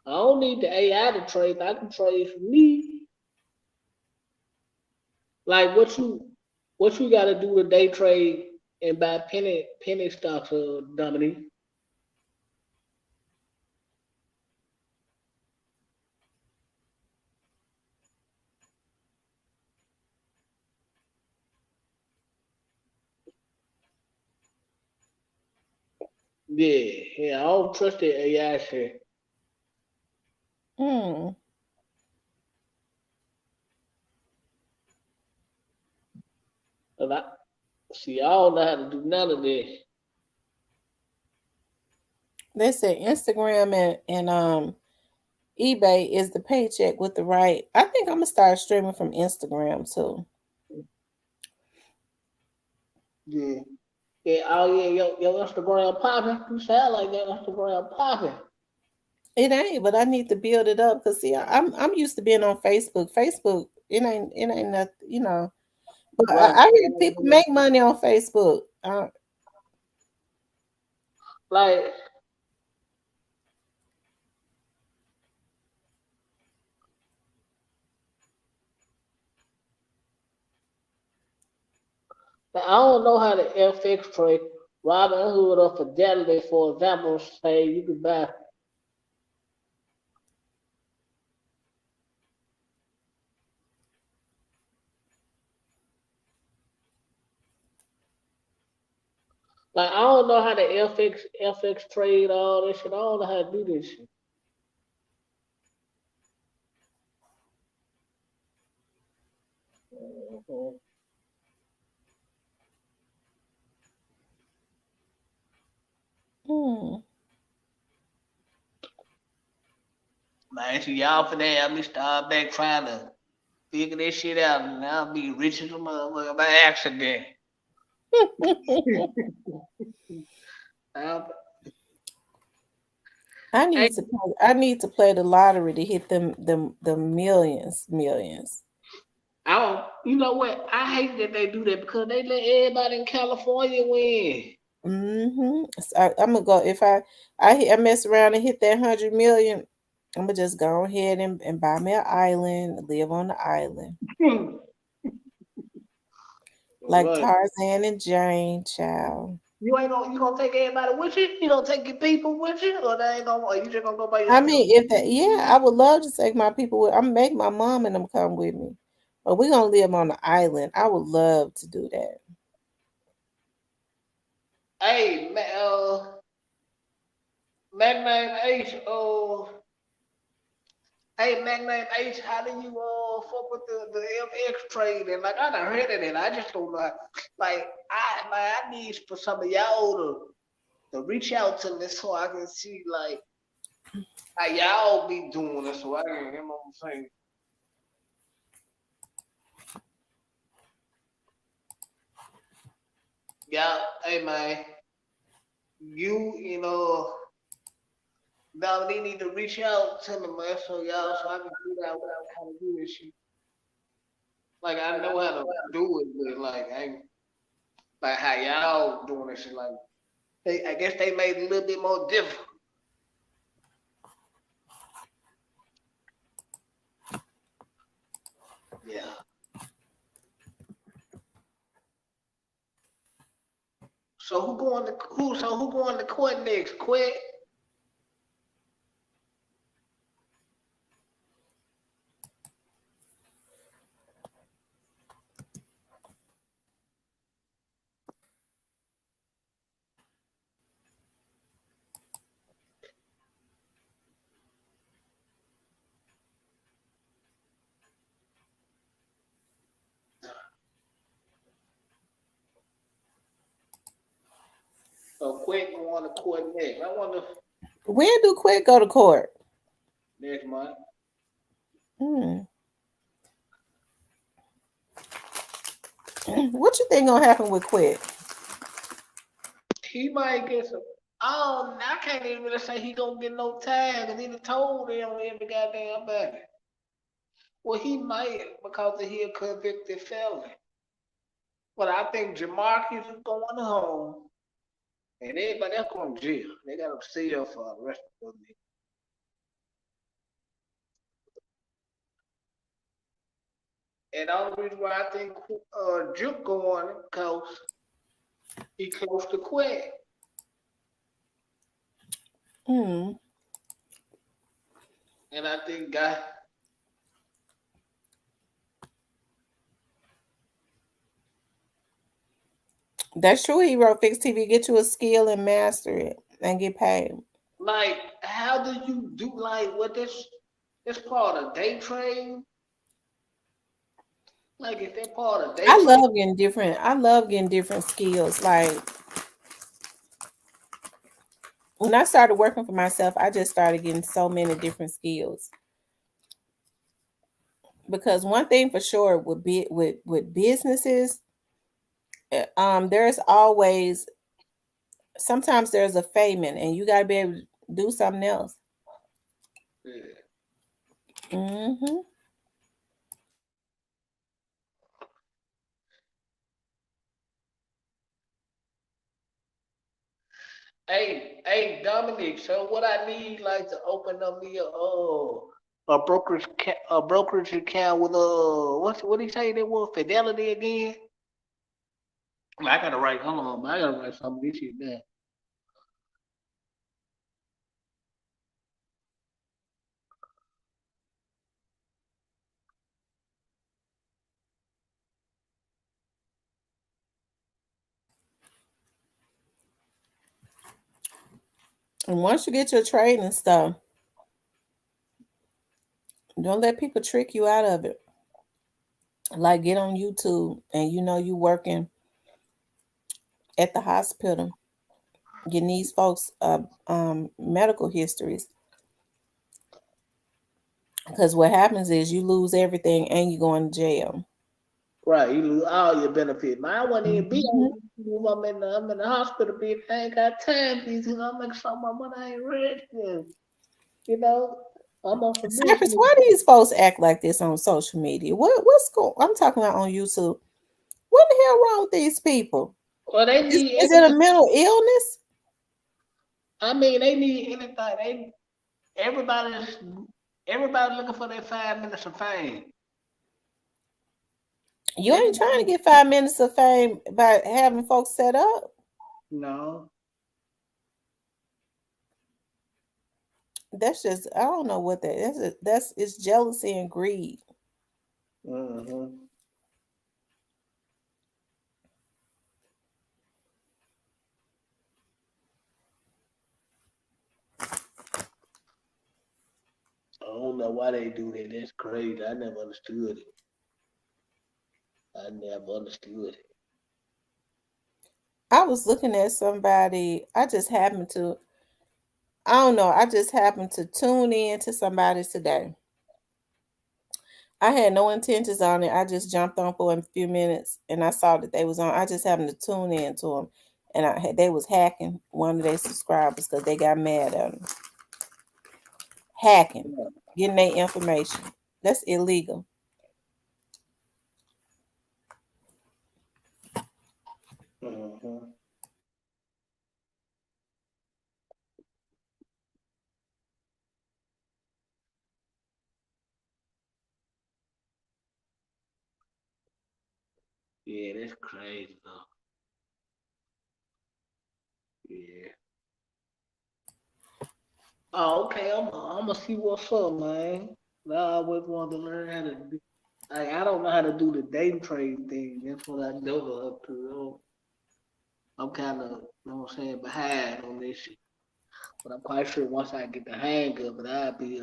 I don't need the AI to trade. I can trade for me. Like, what you got to do to day trade and buy penny stocks, Dominic? Yeah, yeah. I don't trust the AI shit. Hmm. And I see. I don't know how to do none of this. They say Instagram and eBay is the paycheck with the right. I think I'm gonna start streaming from Instagram too. Yeah. Yeah, oh yeah, your Instagram popping. You sound like that Instagram popping. It ain't, but I need to build it up because see, I'm used to being on Facebook. Facebook, it ain't nothing. But Right. I hear people make money on Facebook. Like, I don't know how the FX trade Robinhood or Fidelity, for example, say you could buy. Like, I don't know how the FX trade all this shit. I don't know how to do this shit. Mhm. Hmm. Man, so y'all for that, I me start back trying to figure this shit out, and I'll be rich as a motherfucker by accident. Uh, hey, I need to play the lottery to hit the millions. I don't. You know what? I hate that they do that because they let everybody in California win. Mm-hmm. So I'm gonna go if I mess around and hit that 100 million. I'm gonna just go ahead and buy me an island, live on the island like Right. Tarzan and Jane, child. You gonna take everybody with you? You gonna take your people with you, or they ain't gonna? Or you just gonna go by I yourself? mean, if that, yeah, I would love to take my people with. I'm make my mom and them come with me, but we're gonna live on the island. I would love to do that. Hey, Magname H. Hey, Magname H. How do you fuck with the FX trade? And like I done heard of it. I just don't know. Like I need for some of y'all to reach out to me so I can see like how y'all be doing it, so I can, you know what I'm saying? Y'all, hey man, you know, now they need to reach out to me, man, so y'all, so I can figure out how to do this shit. Like I know how to do it, but like I ain't like how y'all doing this shit. Like I guess they made it a little bit more difficult. Yeah. So who going to court next? Quit. So quit going to court next. I wonder When do Quick go to court? next month. Hmm. What you think gonna happen with Quick? He might get some. Oh, I can't even really say he gonna get no time because he done told them every goddamn body. Well, he might because he a convicted felon. But I think Jamarcus is going home, and everybody else going to jail. They got him sealed for the rest of the. And the only reason why I think Juke going because he close to quit. Hmm. And I think guy That's true. He wrote Fix TV. Get you a skill and master it and get paid. like how do you do like what this part of day trade? Like if that part of day trade? I love getting different skills. Like when I started working for myself, I just started getting so many different skills. Because one thing for sure would be with businesses, there's always sometimes there's a payment and you gotta be able to do something else. Yeah. Hmm. Hey, Dominic. So what I need, like, to open up me a brokerage account with what he say that was Fidelity again? I gotta write. Hold on, man. I gotta write some of this shit down. And once you get your trading stuff, don't let people trick you out of it. Like get on YouTube and you know you working at the hospital, getting these folks medical histories. Because what happens is you lose everything and you go in jail. Right, you lose all your benefits. Man, I wasn't even be Mhm. on YouTube. I'm in the hospital, bitch. I ain't got time, bitch. I'm making some of my money. I ain't ready. You know, I'm on some Cypress, business. why do these folks act like this on social media? What's going? I'm talking about on YouTube. What the hell wrong with these people? Well, they need Is it a mental illness? they need anything. Everybody's everybody looking for their 5 minutes of fame. You ain't trying to Everybody, get 5 minutes of fame by having folks set up. no. That's just I don't know what that is. That's it's jealousy and greed. Mm-hmm. I don't know why they do that. That's crazy. I never understood it. I never understood it. I was looking at somebody. I don't know. I just happened to tune in to somebody today. I had no intentions on it. I just jumped on for a few minutes and I saw that they was on. I just happened to tune in to them, and they was hacking one of their subscribers because they got mad at them. Hacking, getting their information. That's illegal. Mm-hmm. Yeah, that's crazy though. Yeah. Oh, okay. I'm gonna see what's up, man. I always wanted to learn how to do. I don't know how to do the day trade thing. That's what I never up to. I'm kind of, you know what I'm saying, behind on this shit. But I'm quite sure once I get the hang of it, I'll be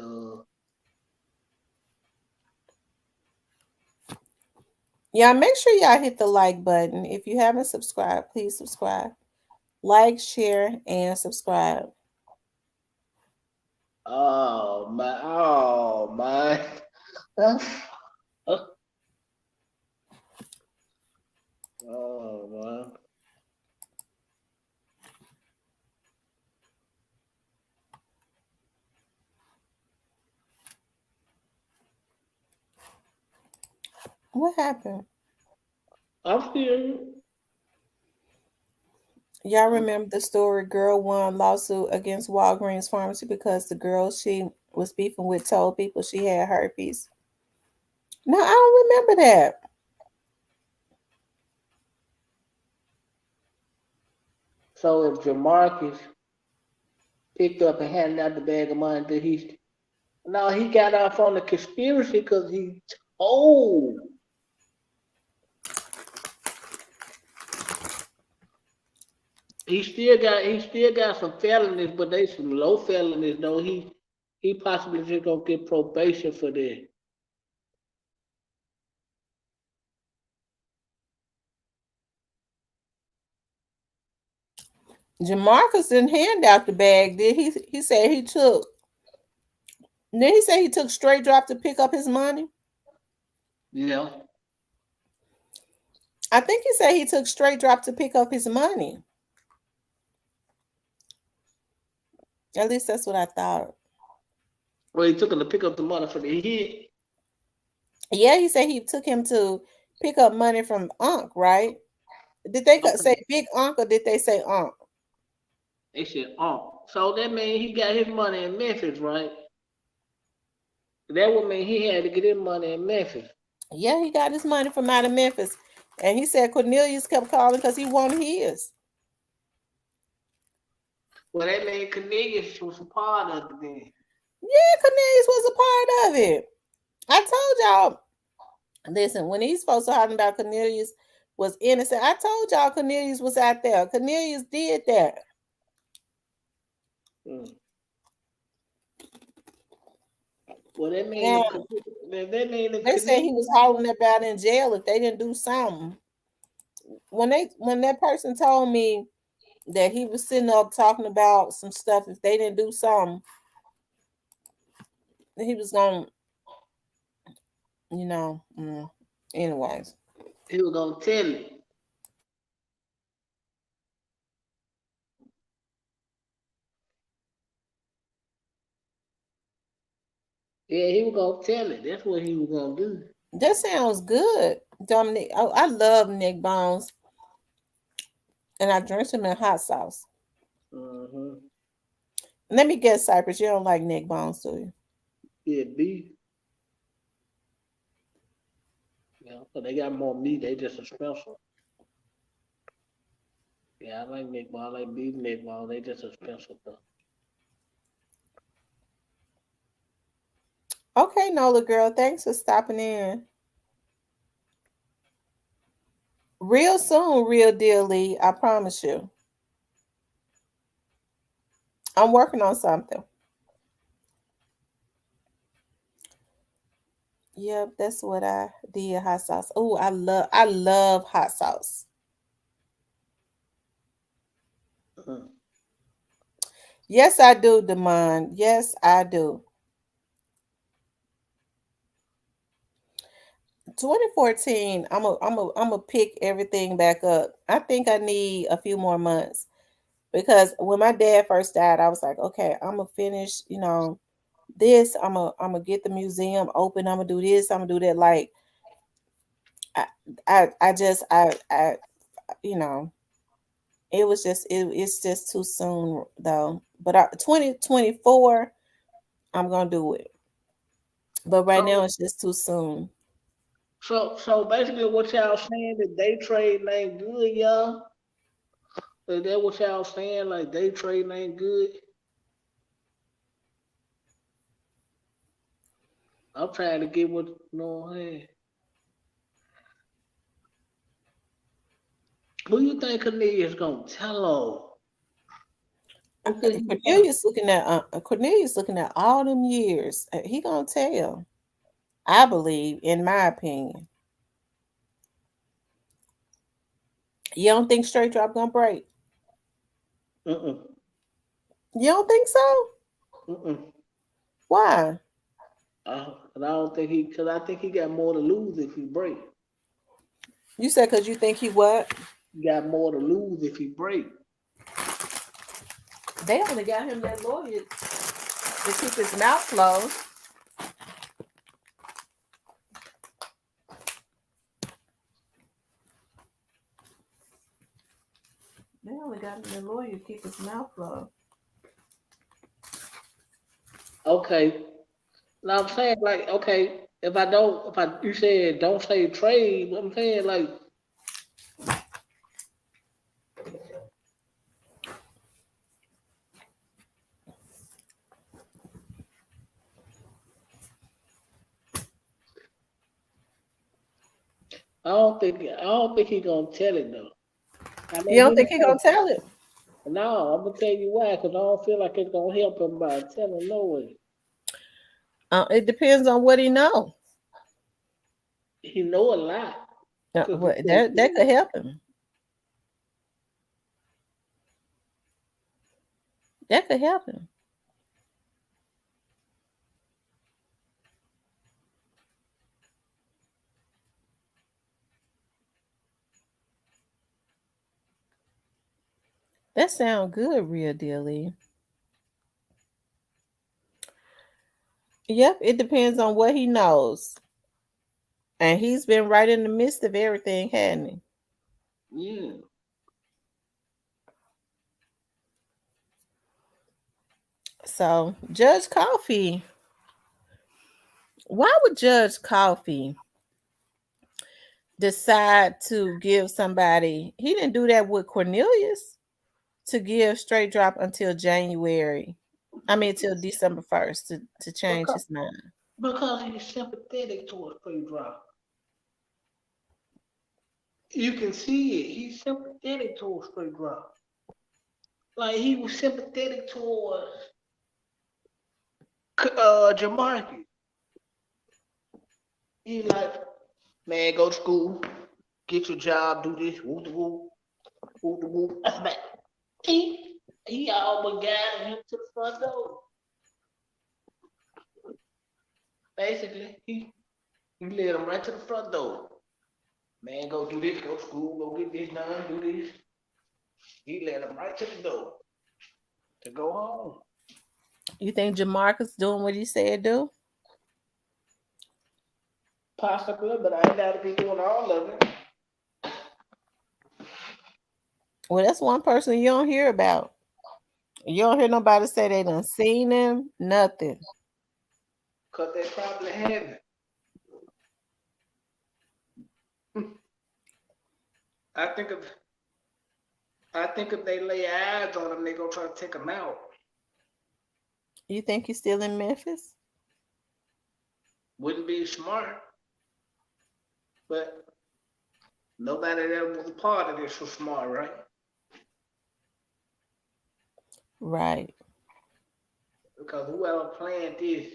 Yeah, make sure y'all hit the like button. If you haven't subscribed, please subscribe. Like, share, and subscribe. oh my oh man. What happened? I'm still Y'all remember the story? Girl won lawsuit against Walgreens pharmacy because the girl she was beefing with told people she had herpes. No, I don't remember that. so if Jamarcus picked up and handed out the bag of money that he got off on the conspiracy because told he still got some felonies, but they some low felonies though. He possibly just gonna get probation for that. Jamarcus didn't hand out the bag, did he? He said he took. Then he said he took straight drop to pick up his money. Yeah. I think he said he took straight drop to pick up his money. At least that's what I thought. Well, he took him to pick up the money for the hit. Yeah, he said he took him to pick up money from Unc, right? Did they say Okay. Big Unc or did they say Unc? They said, oh, so that means he got his money in Memphis, right? That would mean he had to get his money in Memphis. Yeah, he got his money from out of Memphis. And he said Cornelius kept calling because he wanted his. Well, that means Cornelius was a part of it then. Yeah, Cornelius was a part of it. I told y'all. Listen, when these folks are talking about Cornelius was innocent, I told y'all Cornelius was out there. Cornelius did that. Mm. Well, that means Now, if they say he Cornelius, was holding about in jail if they didn't do something. When that person told me that he was sitting up talking about some stuff, if they didn't do something, he was gonna, anyways. he was gonna tell it. Yeah, he was gonna tell it. That's what he was gonna do. That sounds good, Dominic. Oh, I love neck bones, and I drink them in hot sauce. Mm-hmm. Let me guess, Cypress, you don't like neck bones, do you? Yeah, beef. Yeah, but they got more meat. They just a special. Yeah, I like neck ball. I like beef neck ball. They just a special though. Okay, Nola girl, thanks for stopping in. Real soon, real deal, Lee. I promise you. I'm working on something. Yep, that's what I did. Hot sauce. Oh, I love hot sauce. Mm. Yes, I do, Demond. Yes, I do. 2014, I'm a pick everything back up. I think I need a few more months because when my dad first died, I was like, okay, I'm gonna finish, this. I'm gonna get the museum open. I'm gonna do this. I'm gonna do that. Like, I, I just, you know, it's just too soon though. But 2024, I'm gonna do it. But right now, So, it's just too soon. so basically, what y'all saying that day trading ain't good, y'all? Is that what y'all saying? Like day trading ain't good? I'm trying to get what you know what I'm saying. Who you think Cornelius gonna tell on? Who think he gonna? Cornelius looking at all them years. He gonna tell. I believe, in my opinion. You don't think straight drop gonna break? Mm-mm. You don't think so? Mm-mm. Why? And I don't think he, cause I think he got more to lose if he break. You said because you think he what? He got more to lose if he break. They only got him that lawyer to keep his mouth closed. They only got him that lawyer to keep his mouth closed. Okay. Now I'm saying like, okay, you said don't say trade, but I'm saying like, I don't think he gonna tell it though. I know You don't he think he might. gonna tell it? No, I'm gonna tell you why, cause I don't feel like it's gonna help him by telling no way. It depends on what he know. He know a lot. Cause he What said, that could help him. That could help him. That sound good, real dealy. Yep, it depends on what he knows. And he's been right in the midst of everything, hadn't he? yeah. So Judge Coffee, why would Judge Coffee decide to give somebody? He didn't do that with Cornelius to give straight drop until January. I mean, till December 1st to change Because, his mind. because he's sympathetic towards free drop. You can see it. He's sympathetic towards free drop. Like he was sympathetic towards Jamarcus. He like, man, go to school, get your job, do this, woo the woo, woo the woo. But he all but guided him to the front door. Basically, he led him right to the front door. Man, go do this, go to school, go get this done, do this. He led him right to the door to go home. You think Jamarcus doing what he said do? Possibly, but I ain't got to be doing all of it. Well, that's one person you don't hear about. You don't hear nobody say they done seen him. Nothing. Because they probably haven't. I think if they lay eyes on him, they gonna try to take him out. You think he's still in Memphis? Wouldn't be smart, but nobody that was a part of this was smart, right? Right. Because whoever planned this,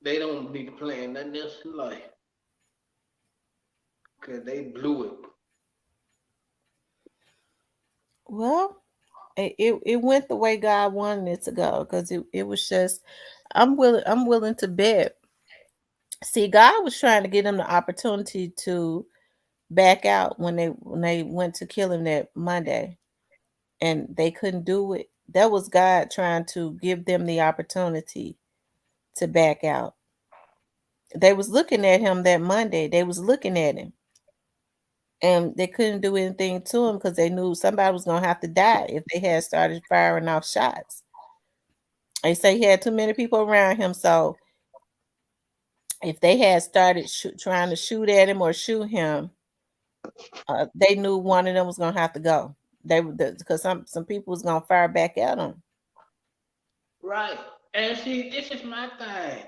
they don't need to plan nothing else in life. Because they blew it. Well, it went the way God wanted it to go because it was just I'm willing to bet. See, God was trying to get him the opportunity to back out when they went to kill him that Monday, and they couldn't do it. That was God trying to give them the opportunity to back out. They was looking at him that Monday. They was looking at him, and they couldn't do anything to him because they knew somebody was gonna have to die if they had started firing off shots. They say he had too many people around him, so if they had started trying to shoot at him or shoot him, they knew one of them was gonna have to go. They would because some people was gonna fire back at him. Right. And see, this is my thing.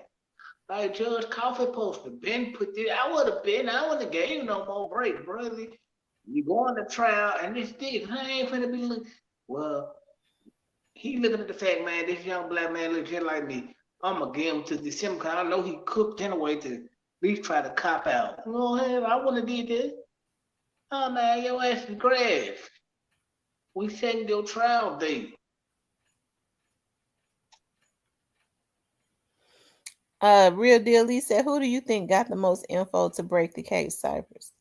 Like Judge Coffee posted, Ben put this. I would have been. I wouldn't have gave you no more break, brother. You going to trial, and this. I ain't finna be look. Well, he looking at the fact, man. This young black man looks just like me. I'm gonna give him to December because I know he cooked anyway to at least try to cop out. No, hell, I wouldn't have did this. Oh man, your ass is grass. We setting your trial date. Real deal. Lee said, "Who do you think got the most info to break the case, Cypress?"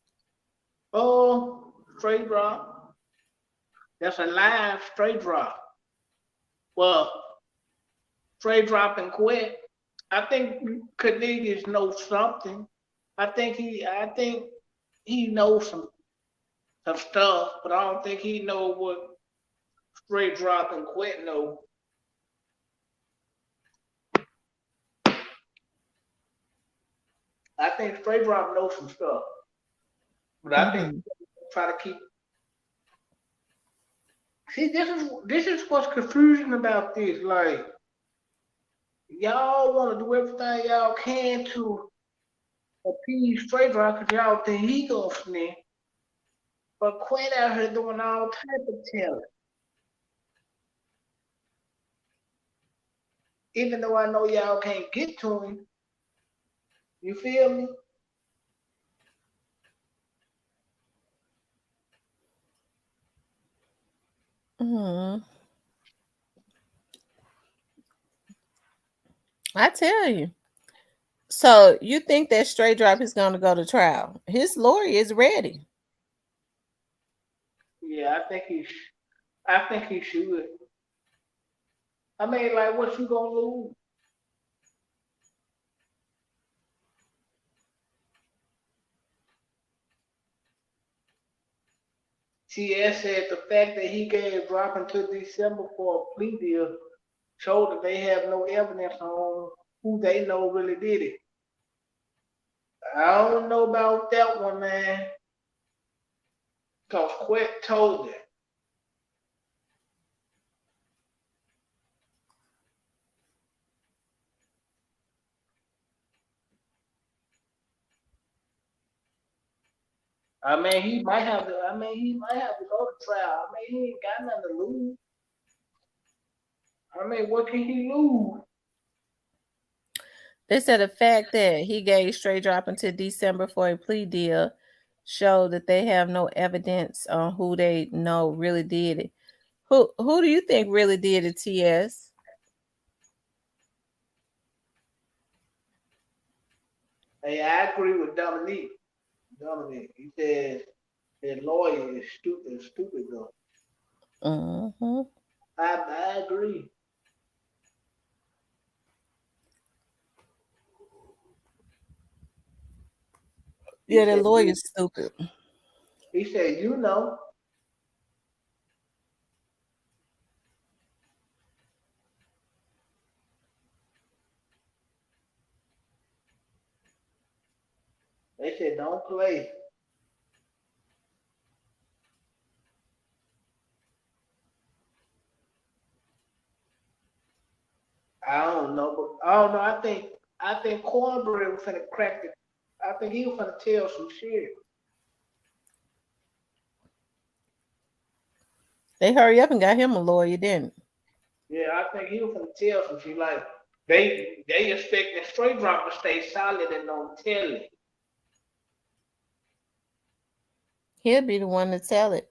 Oh, straight drop. That's a live straight drop. Well, straight drop and quit. I think Cornelius knows something. I think he knows some stuff, but I don't think he know what straight drop and quit know. I think straight drop knows some stuff, but I think Mm-hmm. try to keep. See, this is what's confusing about this. Like y'all want to do everything y'all can to appease straight drop because y'all think he gonna snitch, but Quinn out here doing all type of telling. Even though I know y'all can't get to him, you feel me? Mm-hmm. I tell you. So you think that straight drop is going to go to trial? His lawyer is ready. Yeah, I think he should. I mean, like, what you gonna lose? TS said the fact that he gave drop until December for a plea deal showed that they have no evidence on who they know really did it. I don't know about that one, man. Because Quet told it. I mean, he might have to. I mean, he might have to go to trial. I mean, he ain't got nothing to lose. I mean, what can he lose? They said the fact that he gave straight drop until December for a plea deal showed that they have no evidence on who they know really did it. Who do you think really did it, TS? Hey, I agree with Dominique. Dominic, he said his lawyer is stupid though. Mm-hmm. I agree. He Yeah, the said lawyer's stupid. you know. They said don't play. I don't know, but I don't know. I think Cornbread was finna crack it. I think he was finna tell some shit. They hurry up and got him a lawyer, didn't? Yeah, I think he was finna tell some shit. Like they expecting straight drop to stay solid and don't tell it. He'll be the one to tell it.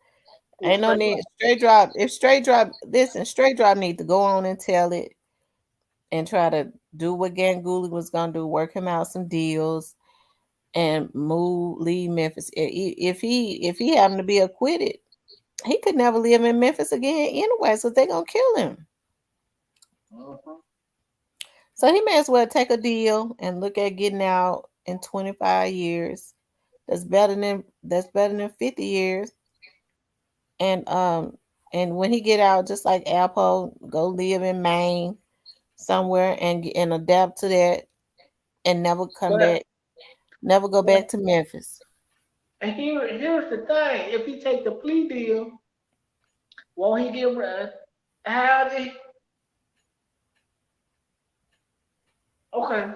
Who Ain't no straight need drop? straight drop. If straight drop, listen, straight drop need to go on and tell it and try to do what Ganguly was gonna do, work him out some deals and leave Memphis. If he happened to be acquitted, he could never live in Memphis again anyway. So they're gonna kill him. Uh-huh. So he may as well take a deal and look at getting out in 25 years. That's better than 50 years. And and when he get out, just like Alpo, go live in Maine somewhere and adapt to that and never come But back, never go but back to Memphis. and here's the thing: if he take the plea deal, won't he get run? How did okay?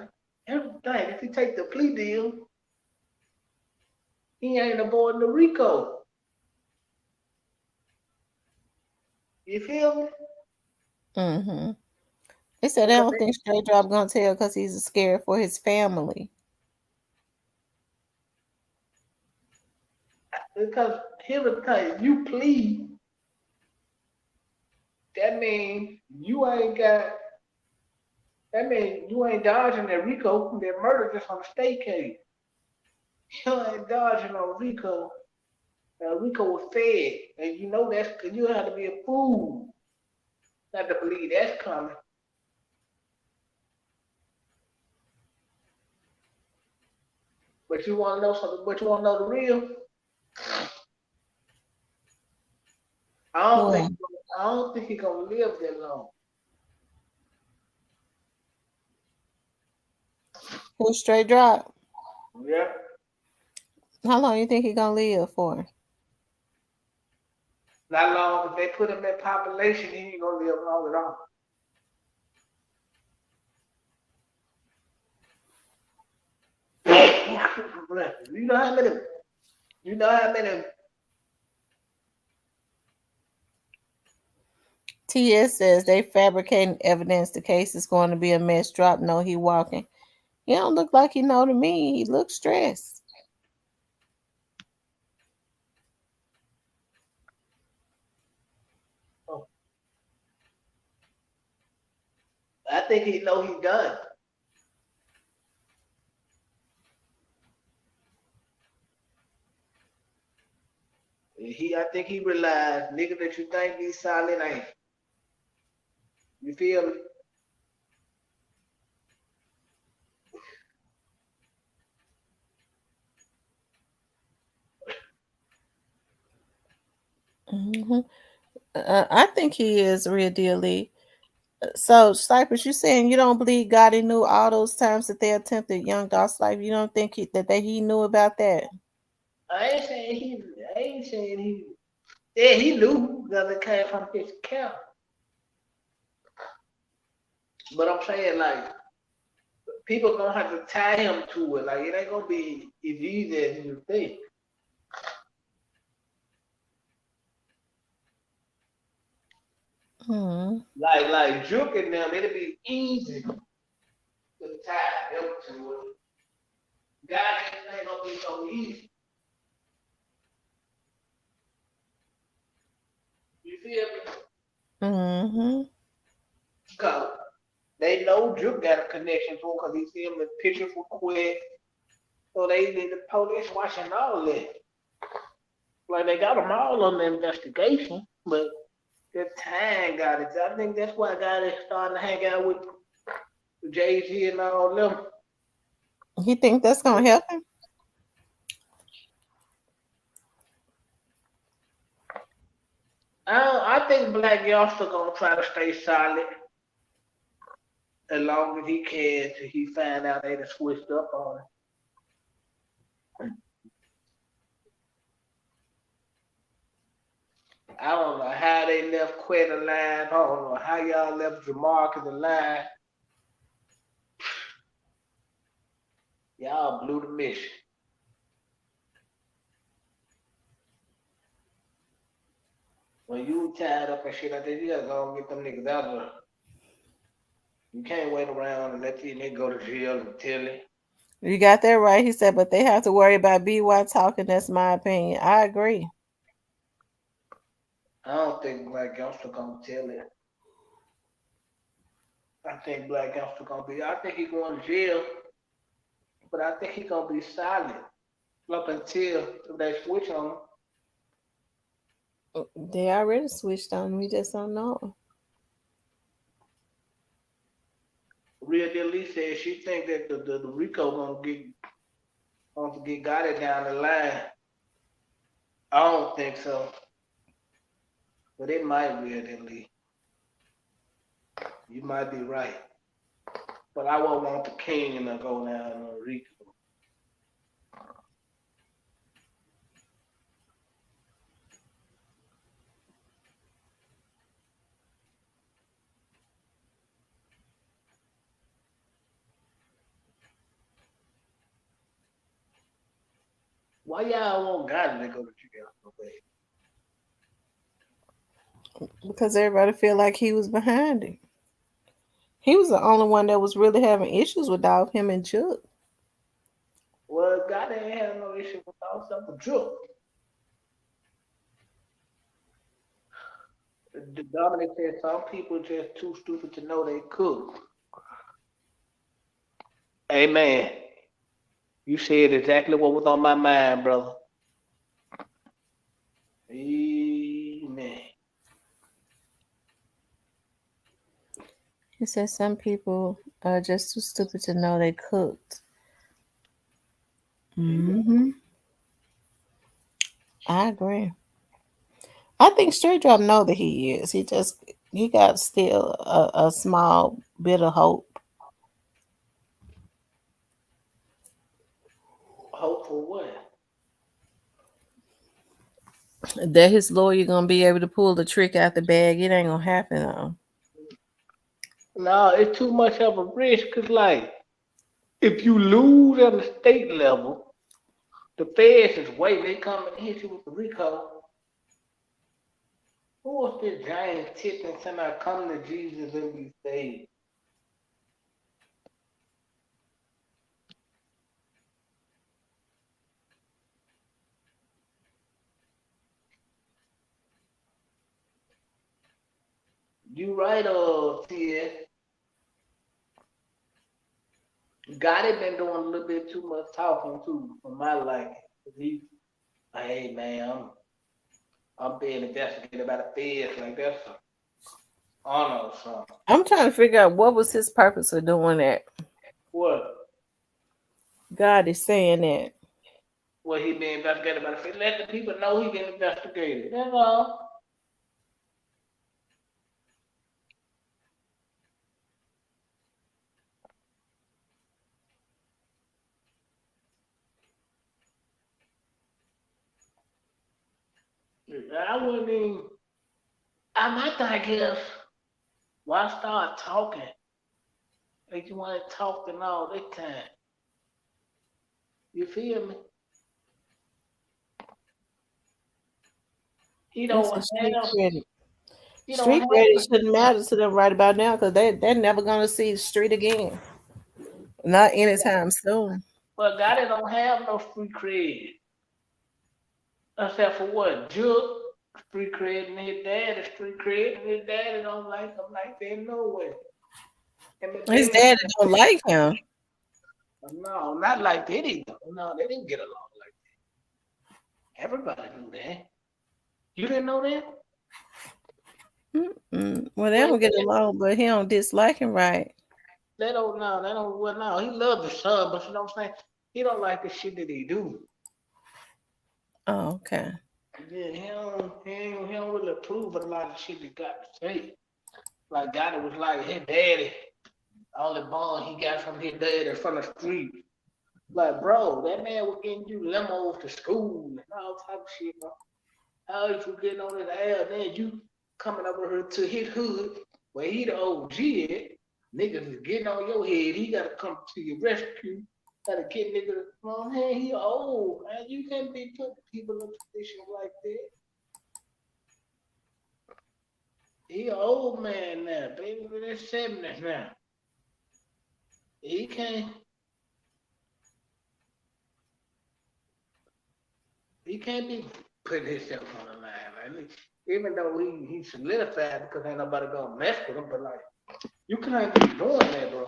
Here's the thing: if he take the plea deal, he ain't avoiding the RICO. You feel me? Mm-hmm. They said they Because don't think Straight Drop gonna tell because he's scared for his family. because here's the thing: you plead, that means you ain't got. That means you ain't dodging that RICO, that murder just on the state case. You ain't dodging on RICO. RICO was fed, and you know that's because you have to be a fool not to believe that's coming. But you want to know something? But you want to know the real? I don't think Boy, I don't think he's gonna live that long. who's Straight Drop? Yeah, How long you think he gonna live for? not long. If they put him in population, he ain't gonna live long at all. You know how many? You know how many? TS says they fabricating evidence. The case is going to be a mess. Drop no, he walking. He don't look like he know to me. He looks stressed. Oh, I think he know he done. I think he realized, nigga, that you think he's solid ain't. You feel me? Hmm. I think he is real deal. Lee. So, Cypress, you saying you don't believe Gotti knew all those times that they attempted young Dot's life? You don't think he knew about that? I ain't saying he. I ain't saying he. Yeah, he knew that it came from his account. But I'm saying like people gonna have to tie him to it. Like it ain't gonna be as easy as you think. Hmm. Like juking them, it'll be easy to tie them to it. God ain't gonna be so easy. You feel me? Hmm. Cause they know Juke got a connection to him because he see him in pictures for quick. So the police watching all that. Like they got them all on the investigation, but the time got it. I think that's why God is starting to hang out with Jay-Z and all them. You think that's gonna help him? I think Black Youngster gonna try to stay solid as long as he can till he find out they done switched up on him. I don't know how they left Quetta alive. I don't know how y'all left Jamarcus alive. Y'all blew the mission. When you tied up and shit like that, you gotta go and get them niggas out of there. You can't wait around and let these niggas go to jail and tell it. You got that right. He said, but they have to worry about BY talking. That's my opinion. I agree. I don't think Black Youngster gonna tell it. I think Black Youngster gonna be. I think he going to jail, but I think he gonna be silent up until they switch on him. They already switched on. We just don't know. Real Deal Lee said she think that the RICO gonna get got it down the line. I don't think so, but it might. Real Deal Lee, you might be right, but I won't want the king to go down on RICO. Why y'all want God to go to jail so bad? Because everybody feel like he was behind it. He was the only one that was really having issues with dog him and Chuck. Well, God ain't have no issue with all stuff with Drew. The Dominic said some people just too stupid to know they cook. Amen. You said exactly what was on my mind, brother. Amen. He said some people are just too stupid to know they cooked. Hmm. I agree. I think Straight Drop know that he is. He got still a small bit of hope Hope for what? that his lawyer gonna be able to pull the trick out the bag. It ain't gonna happen though. No, it's too much of a risk. Cause like, if you lose at the state level, the feds is waiting. They come and hit you with the RICO. Who was this giant tipping somebody come to Jesus and be saved? You right, TS. Gotti been doing a little bit too much talking too, for my liking. He, hey man, I'm being investigated by the feds like that's an honor or something. I'm trying to figure out what was his purpose of doing that. What? God is saying that. What he being investigated by the feds? Let the people know he getting investigated. That's all. I wouldn't even. My thing is, why start talking? Like you want to talk and all that time. You feel me? He That's don't a street have. credit. He don't Street have. credit shouldn't matter to them right about now because they're never gonna see the street again. Not anytime soon. But God don't have no free credit. Except for what? Juke, street credit, and his dad is street credit, and his daddy don't like him like that no way. And the His daddy, daddy don't like him. no, not like that either. No, they didn't get along like that. Everybody knew that. You didn't know that? Well, they Well, don't get along, but he don't dislike him, right? they don't know. They don't. Well, no, he loved his son, but you know what I'm saying? He don't like the shit that he do. Oh, okay. Yeah, he don't really approve of a lot of shit that got to say. Like God was like his daddy. All the bond he got from his daddy from the street. Like, bro, that man was getting you limos to school and all type of shit, bro. How you getting on his ass, then you coming over here to his hood where he the OG at. Niggas is getting on your head. He gotta come to your rescue. Gotta get niggas, oh man, he old, man. You can't be putting people in a position like that. He an old man now, baby, in his 70s now. He can't be putting himself on the line, man. Even though he solidified because ain't nobody gonna mess with him, but like you can't be doing that, bro.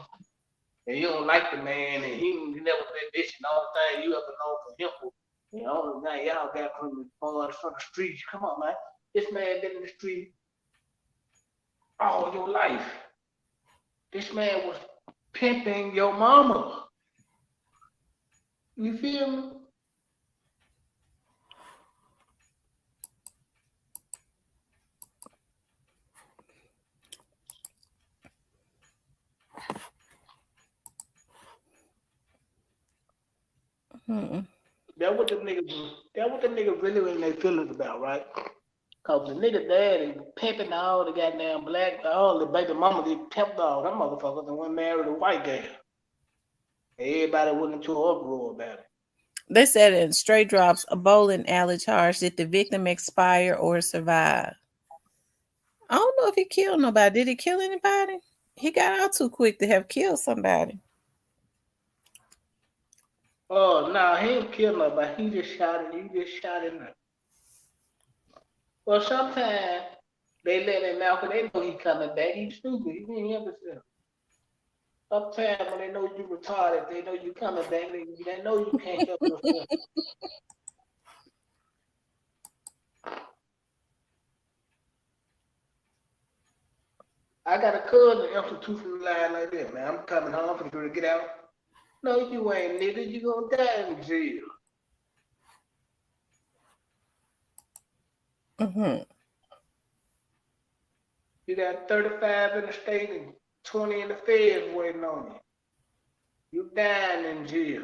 And you don't like the man, and he never been this and all the thing you ever known from him. You know, now y'all got from the streets. Come on, man. This man been in the street all your life. This man was pimping your mama. You feel me? Mm-mm. That what the niggas really in their feelings about, right? Cause the nigga daddy pimping all the goddamn black, all the baby mamas, they pimped all them motherfuckers and went married a white girl. Everybody went into an uproar about it. They said in Stray Drops, a bowling alley charge, did the victim expire or survive? I don't know if he killed nobody. Did he kill anybody? He got out too quick to have killed somebody. Oh no, nah, he ain't killed nobody. He just shot it. He just shot him. Well, sometimes they let him out because they know he coming back. He's stupid. He didn't have himself. Sometimes when they know you retarded, they know you coming back. They know you can't help yourself. I got a cousin institutional line like that, man. I'm coming home for you to get out. No, you ain't, nigga. You gonna die in jail. Mm-hmm. You got 35 in the state and 20 in the feds waiting on you. You dying in jail.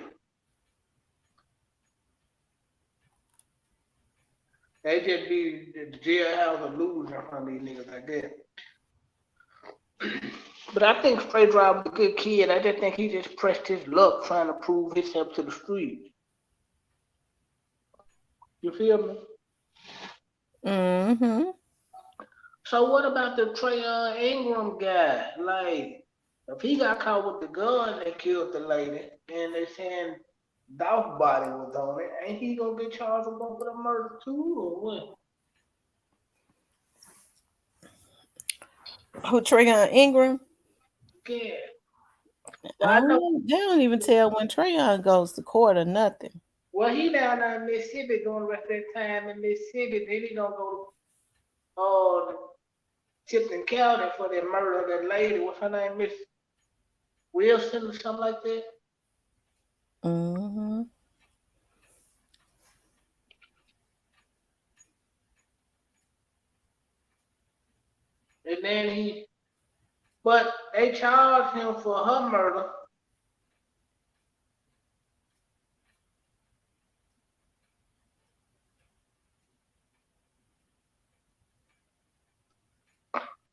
They just be the jailhouse illusion from these niggas like that. But I think Straight Drive was a good kid. I just think he just pressed his luck trying to prove himself to the street. You feel me? Mm-hmm. So what about the Trayon Ingram guy? Like, if he got caught with the gun that killed the lady, and they saying Dolph body was on it, ain't he gonna get charged with both of the murder too, or what? Who, Trayon Ingram? Yeah. I Well, I don't know. know. They don't even tell when Trayon goes to court or nothing. Well, he down there in Mississippi doing the rest of that time in Mississippi. Then he gonna go to Tipton County for that murder of that lady. What's her name? Miss Wilson or something like that. Mm-hmm. And then but they charged him for her murder.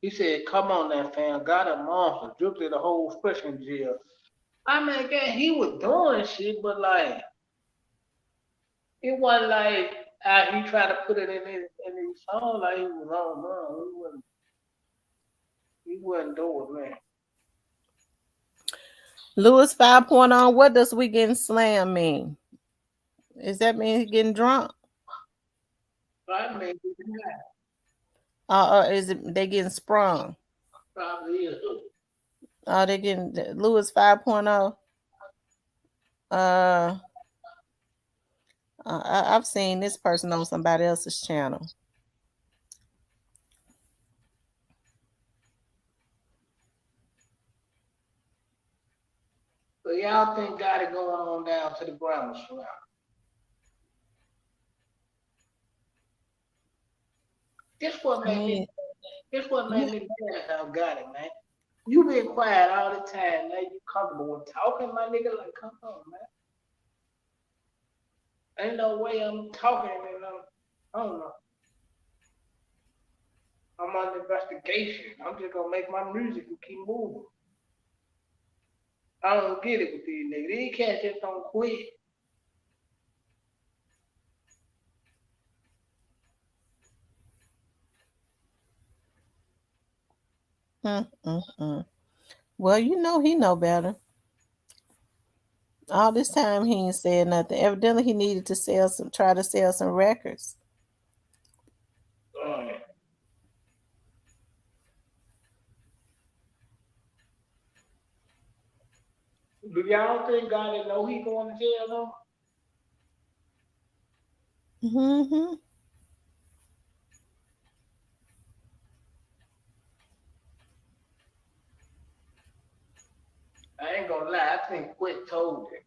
He said, "Come on, that fam, got a monster, drifted the whole freaking jail." I mean, again, he was doing shit, but like it wasn't like he tried to put it in his song like he was on man. He wasn't doing man. Lewis 5.0, what does we getting slammed mean? Is that mean he getting drunk? I mean, Or is it they getting sprung? probably is. They getting Lewis 5.0? Uh, I've seen this person on somebody else's channel. So y'all think got it going on down to the ground surround. This what I made me. mean, This what yeah. made me mad about got it, man. You been quiet all the time. Now you comfortable with talking, my nigga. Like, come on, man. Ain't no way I'm talking and I don't know. I'm on investigation. I'm just gonna make my music and keep moving. I don't get it with these niggas. These cats just don't quit. Mm. Well, he know better. All this time he ain't said nothing. Evidently, he needed to try to sell some records. Uh, do y'all think God didn't know he going to jail though? Hmm. I ain't gonna lie. I think Quit told it.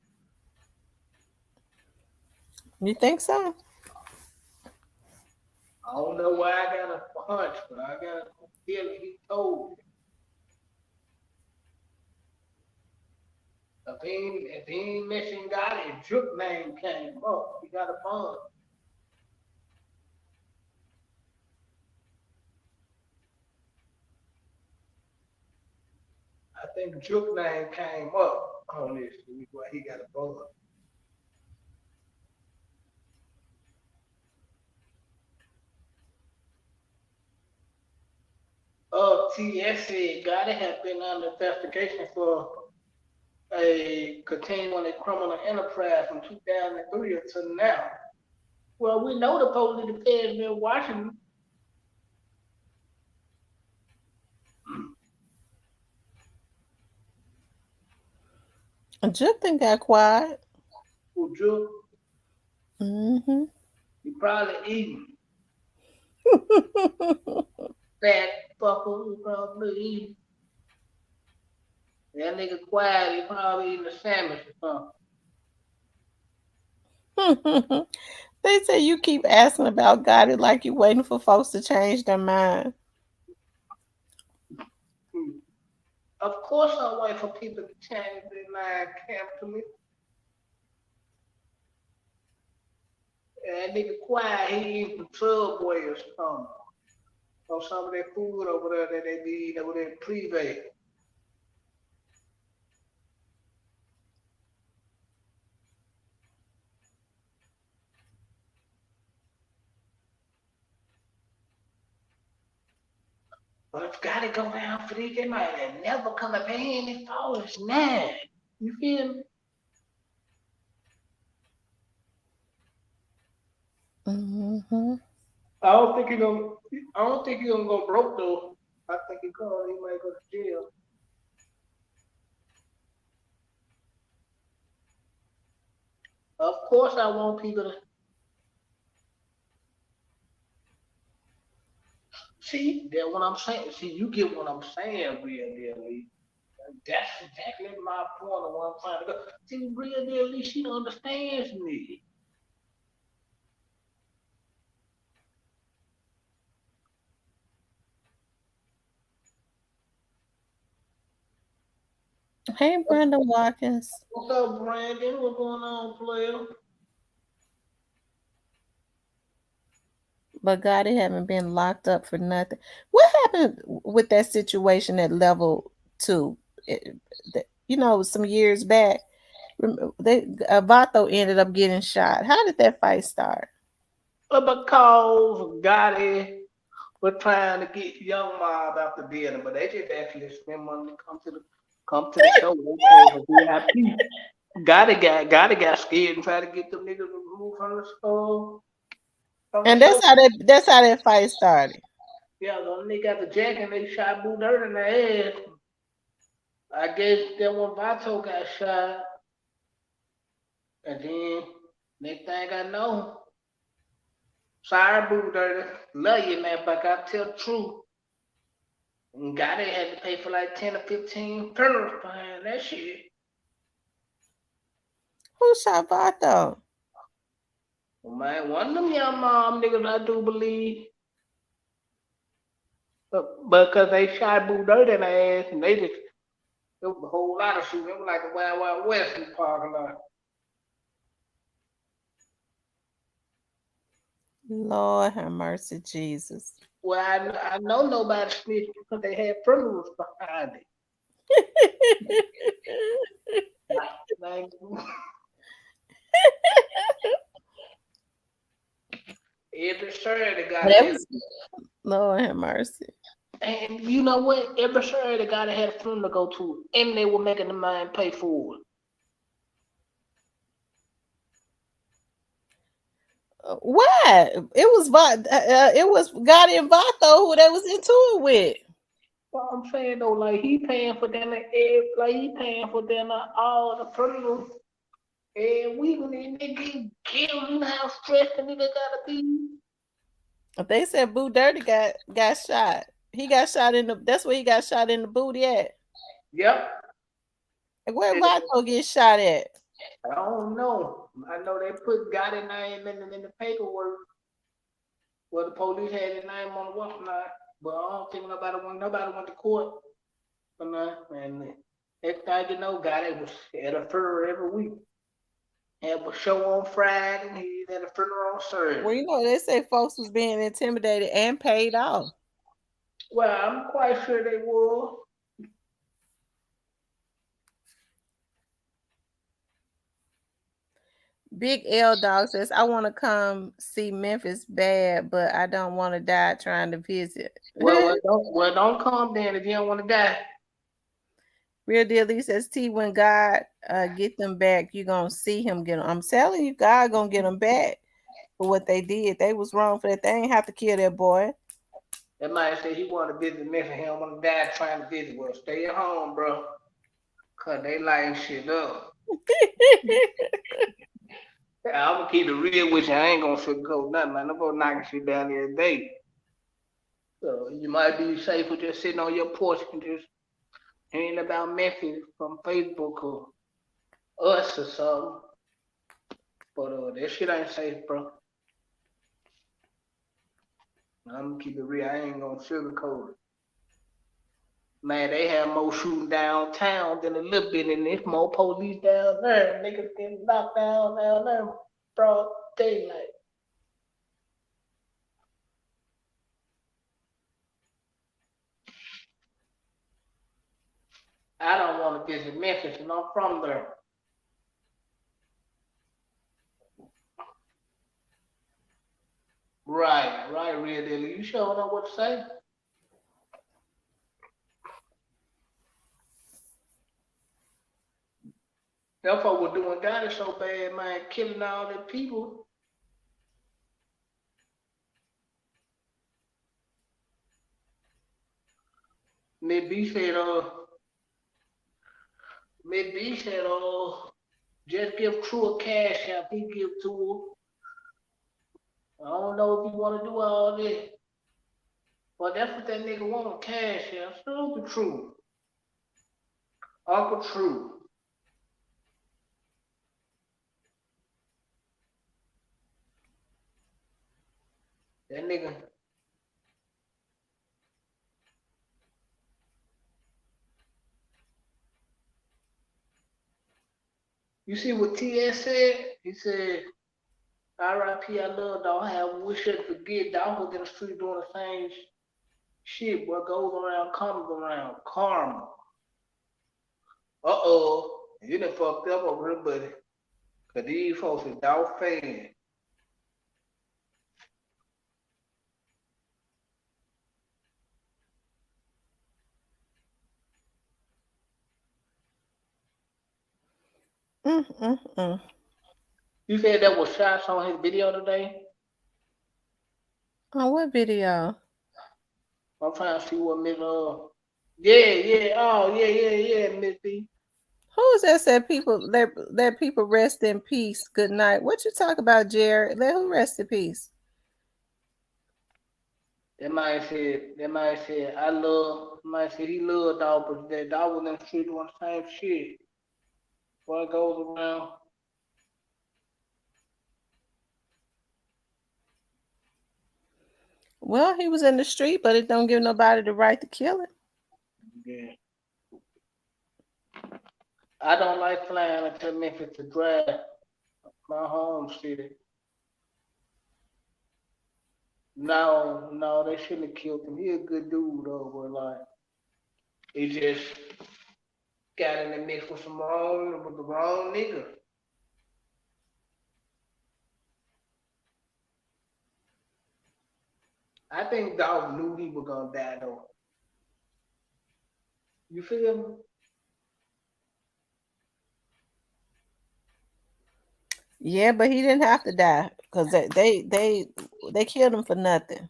You think so? I don't know why I got a hunch, but I got a feeling he told it. If he ain't mentioned God, his drip name came up. He got a bond. I think drip name came up on this. Why he got a bond. TS said gotta have been under investigation for a continuing a criminal enterprise from 2003 until now. Well, we know the police the feds been watching Justin got quiet. who drug. Hmm. He probably eating. Fat fucker, he probably eating. That nigga quiet, he probably eating a sandwich or They say you keep asking about God it like you waiting for folks to change their mind. something. Of course I wait for people to change their mind, camp to me. That nigga quiet, he eating Subway or something. Or some of that food over there that they be eating over there in Privé. But it's gotta go down for these. They might have never come to pay any for it's nine. You feel me? Hmm. I don't think he gonna. I don't think he gonna go broke though. I think he might go to jail. Of course, I want people to see that what I'm saying. See, you get what I'm saying, real deal, Lee. That's exactly my point of what I'm trying to go. See, real deal, Lee, she understands me. Hey, Brenda Watkins. What's up, Brandon? What's going on, player? But God, it haven't been locked up for nothing. What happened with that situation at level 2? Some years back, Vato ended up getting shot. How did that fight start? Because Gotti was trying to get Young Mob out the building, but they just actually spend money to come to the show. They pay for VIP. Gotti got scared and tried to get them niggas removed from the And show. that's how that fight started. Yeah, when they got the jack and they shot Boo Dirt in the head. I guess then when Vato got shot, and then next thing I know, sorry Boo Dirt, love you man, but I gotta tell the truth. And Gotti had to pay for like 10 or 15 funerals behind that shit. Who shot Vato? Well, man, one of them young mom niggas I do believe. But because they shot Boo Dirt in the ass and they just, it was a whole lot of shooting. It was like a Wild Wild West in the parking lot. Lord have mercy, Jesus. Well, I know nobody snitched because they had funerals behind it. Like, every Saturday got That had, was Lord have mercy. and you know what? Every Saturday got had a funeral to go to, and they were making the man pay for it. Why? It was Gotti and Vato who they was into it with. Well, I'm saying though, like he paying for them, like he paying for them all the funerals. And we when they get killed, you know how stressed the nigga gotta be. They said Boo Dirty got shot. He got shot in the. That's where he got shot in the booty at. Yep. Like, where And Vato get shot at? I don't know. I know they put Gotti name in the paperwork. Well, the police had his name on the whatnot, but I don't think nobody went to court for nothing. And next thing you know, Gotti was at a funeral every week. Had a show on Friday, and he had a funeral on Well, Thursday. they say folks was being intimidated and paid off. Well, I'm quite sure they were. Big L Dog says, I want to come see Memphis bad, but I don't want to die trying to visit. Don't come then if you don't want to die. Real deal. He says, T, when God get them back, you going to see him get them. I'm telling you, God going to get them back for what they did. They was wrong for that. They ain't have to kill that boy. That man said he want to visit Memphis. He don't want to die trying to visit. Well, stay at home, bro. Cause they lighting shit up. I'm gonna keep it real with you. I ain't gonna sugarcoat nothing, man. I'm gonna knock shit down every day. So you might be safer just sitting on your porch and just hearing about Memphis from Facebook or us or something. But that shit ain't safe, bro. I'm gonna keep it real. I ain't gonna sugarcoat it. Man, they have more shooting downtown than a little bit, and there's more police down there. Niggas getting knocked down there, broad daylight. I don't want to visit Memphis, and I'm from there. Right, real deal. You sure know what to say? That folk was doing God is so bad, man, killing all the people. Mid B said, Mid B said, just give True a cash app. He give to her. I don't know if you want to do all this, but that's what that nigga want, cash app. Stupid True. Uncle True. That nigga. You see what TS said? He said, R.I.P. I love dog. We shouldn't forget dog was in the street doing the same shit. What goes around comes around. Karma. Uh-oh. You done fucked up over here, buddy. Cause these folks is dog fans. Mm. You said that was shots on his video today? On what video? I'm trying to see what Miss yeah, oh yeah, Miss B. Who's that said people let people rest in peace? Good night. What you talk about, Jared? Let who rest in peace? That might say might say he love dog, but that dog was in the street doing the same shit. What goes around? Well, he was in the street, but it don't give nobody the right to kill him. Yeah. I don't like flying into Memphis to drive my home city. No, they shouldn't have killed him. He a good dude though, but like he just got in the mix with the wrong nigga. I think Dog knew he was gonna die though. You feel me? Yeah, but he didn't have to die because they killed him for nothing.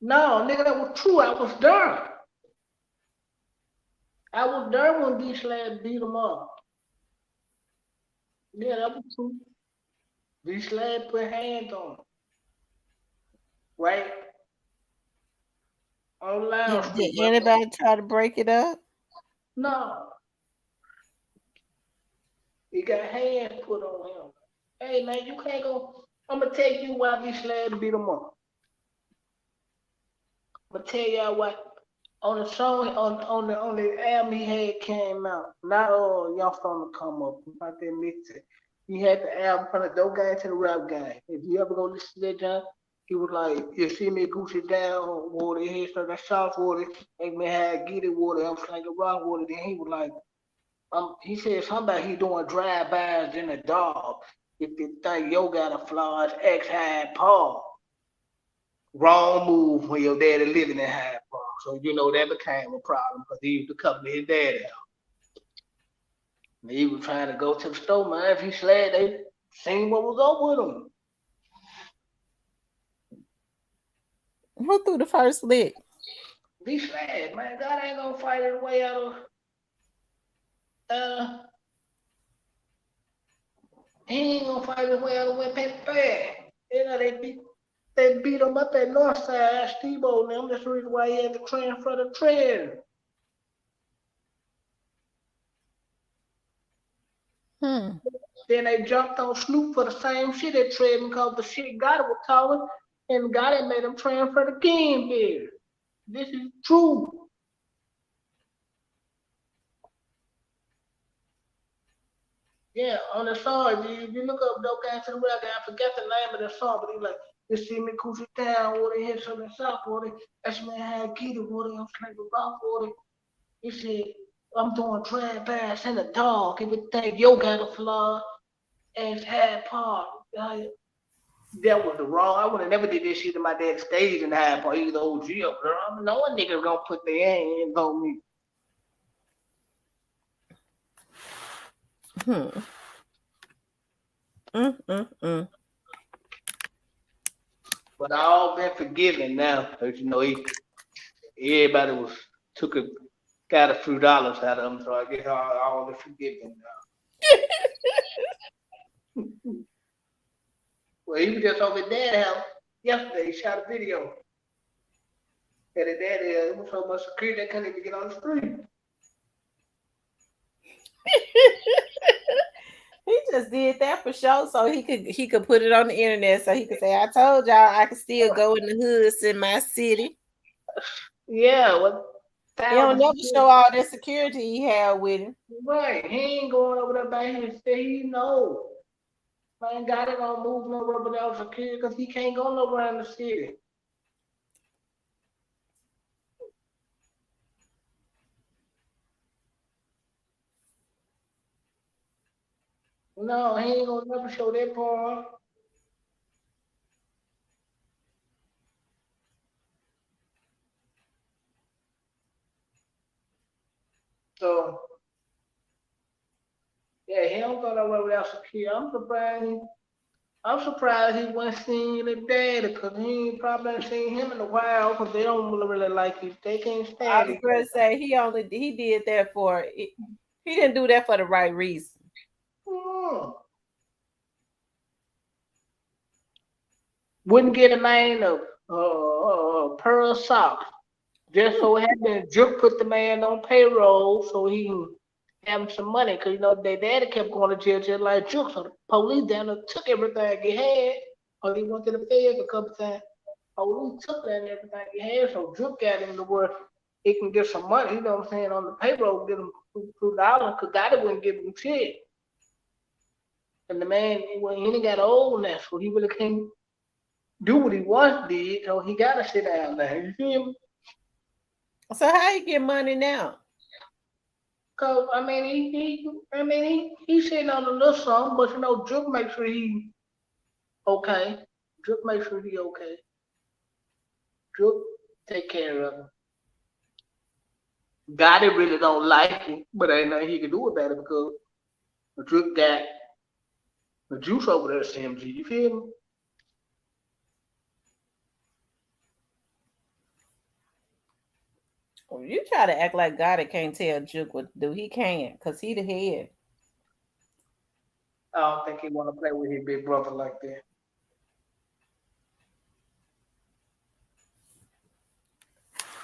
No, nigga, that was true. I was there. I was there when D Slab beat him up. Yeah, that was true. D Slab put hands on him, right? On Lounge Street, Did bro. anybody try to break it up? No, he got hands put on him. Hey man, you can't go. I'm gonna tell you why D Slab beat him up. I'm gonna tell y'all what. On the song on the album he had came out. Not y'all starting to come up. Not that mixtape. He had the album from the dope guy to the rap guy. If you ever go listen to that John, he was like, you see me Gucci down, water, he started that soft water, make me have get it water, I'm slinging rock water. Then he was like, he said something about he doing drive-bys in a dog. If you think yo got a flaws, X Hyde Paul. Wrong move when your daddy living in Hyde Park. So you know that became a problem because he used to come to his daddy house. And he was trying to go to the store, man. If he slid, they seen what was up with him. Who threw the first lick? He slid, man. God ain't gonna fight his way out of he ain't gonna fight his way out of West Pennsylvania. You know, they beat him up at Northside, Steve-O and them. That's the reason why he had to transfer the trend. Then they jumped on Snoop for the same shit at Trade because the shit Gotti was calling and Gotti made him transfer the game there. This is true. Yeah, on the song, you look up Dope Guy to the Real Guy, I forget the name of the song, but he like, you see me coochie down, water hit something south water, that's me had Gita water, I'm slanking rock water. He said, I'm doing drag bass and a dog, everything, yo got a flaw, and had part. That was the wrong. I would have never did this shit to my dad stage in Hyde Park. He was the OG up there. No one nigga gonna put their hands on me. But I all been forgiven now. Cause you know everybody was got a few dollars out of them, so I guess all the forgiven now. Well, he was just over at dad's house yesterday. He shot a video. At his daddy, it was so much security they couldn't even get on the street. He just did that for sure, so he could put it on the internet, so he could say, "I told y'all I could still go in the hoods in my city." Yeah, well, He don't Thousands never of show kids. all that security he had with him. Right. He ain't going over there by himself. He know. Man, got it on move no rubber else a kid because he can't go nowhere in the city. No, he ain't gonna never show that part. So yeah, he don't go nowhere without security. I'm surprised he wasn't seeing his daddy because he ain't probably ain't seen him in a while because they don't really like each. They can't I stand was each going other. to say he did that for he didn't do that for the right reason. Hmm. Wouldn't get a man of pearl socks. Just so happened, Juke put the man on payroll so he can have him some money. Cause you know their daddy kept going to jail just like Juke. So the police down there took everything he had. Or he went to the feds a couple times. Police took that and everything he had. So Juke got him to where he can get some money. You know what I'm saying on the payroll, get him $2. Cause Gotti wouldn't give him shit. And the man, when he got old now, so he really can't do what he once did. So he gotta sit down there. You feel me? So how he get money now? Cause he's sitting on a little something, but you know, Drake make sure he okay. Drake make sure he okay. Drake take care of him. Gotti really don't like him, but ain't nothing he can do about it because Drake got the juice over there, CMG. You feel me? Well, you try to act like God can't tell Juke what to do. He can't, cause he the head. I don't think he want to play with his big brother like that.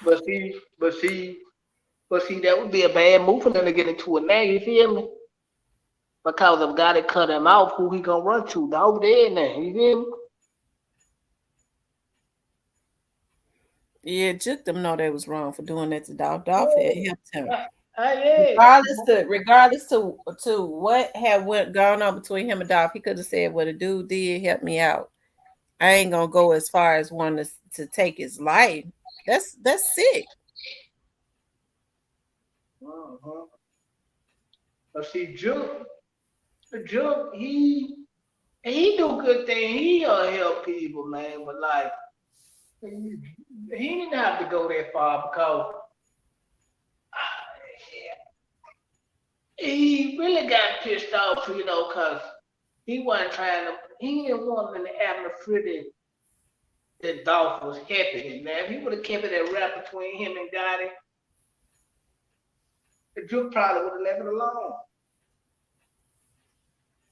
But that would be a bad move for them to get into it now. You feel me? Because if Gotti cut him off, who he gonna run to? Dog dead now. You feel me? Yeah, Juke them know they was wrong for doing that to Dolph. Dolph had Yeah. helped him. Yeah. Regardless to what had went gone on between him and Dolph, he could have said, "Well, the dude did help me out. I ain't gonna go as far as wanting to take his life. That's sick." Uh-huh. But see, Junk, he do good things. He'll help people, man. But like, he didn't have to go that far because he really got pissed off, you know, because he wasn't trying to. He didn't want the atmosphere that Dolph was happy in. Now, if he would have kept it a rap between him and Gotti, the Duke probably would have left it alone.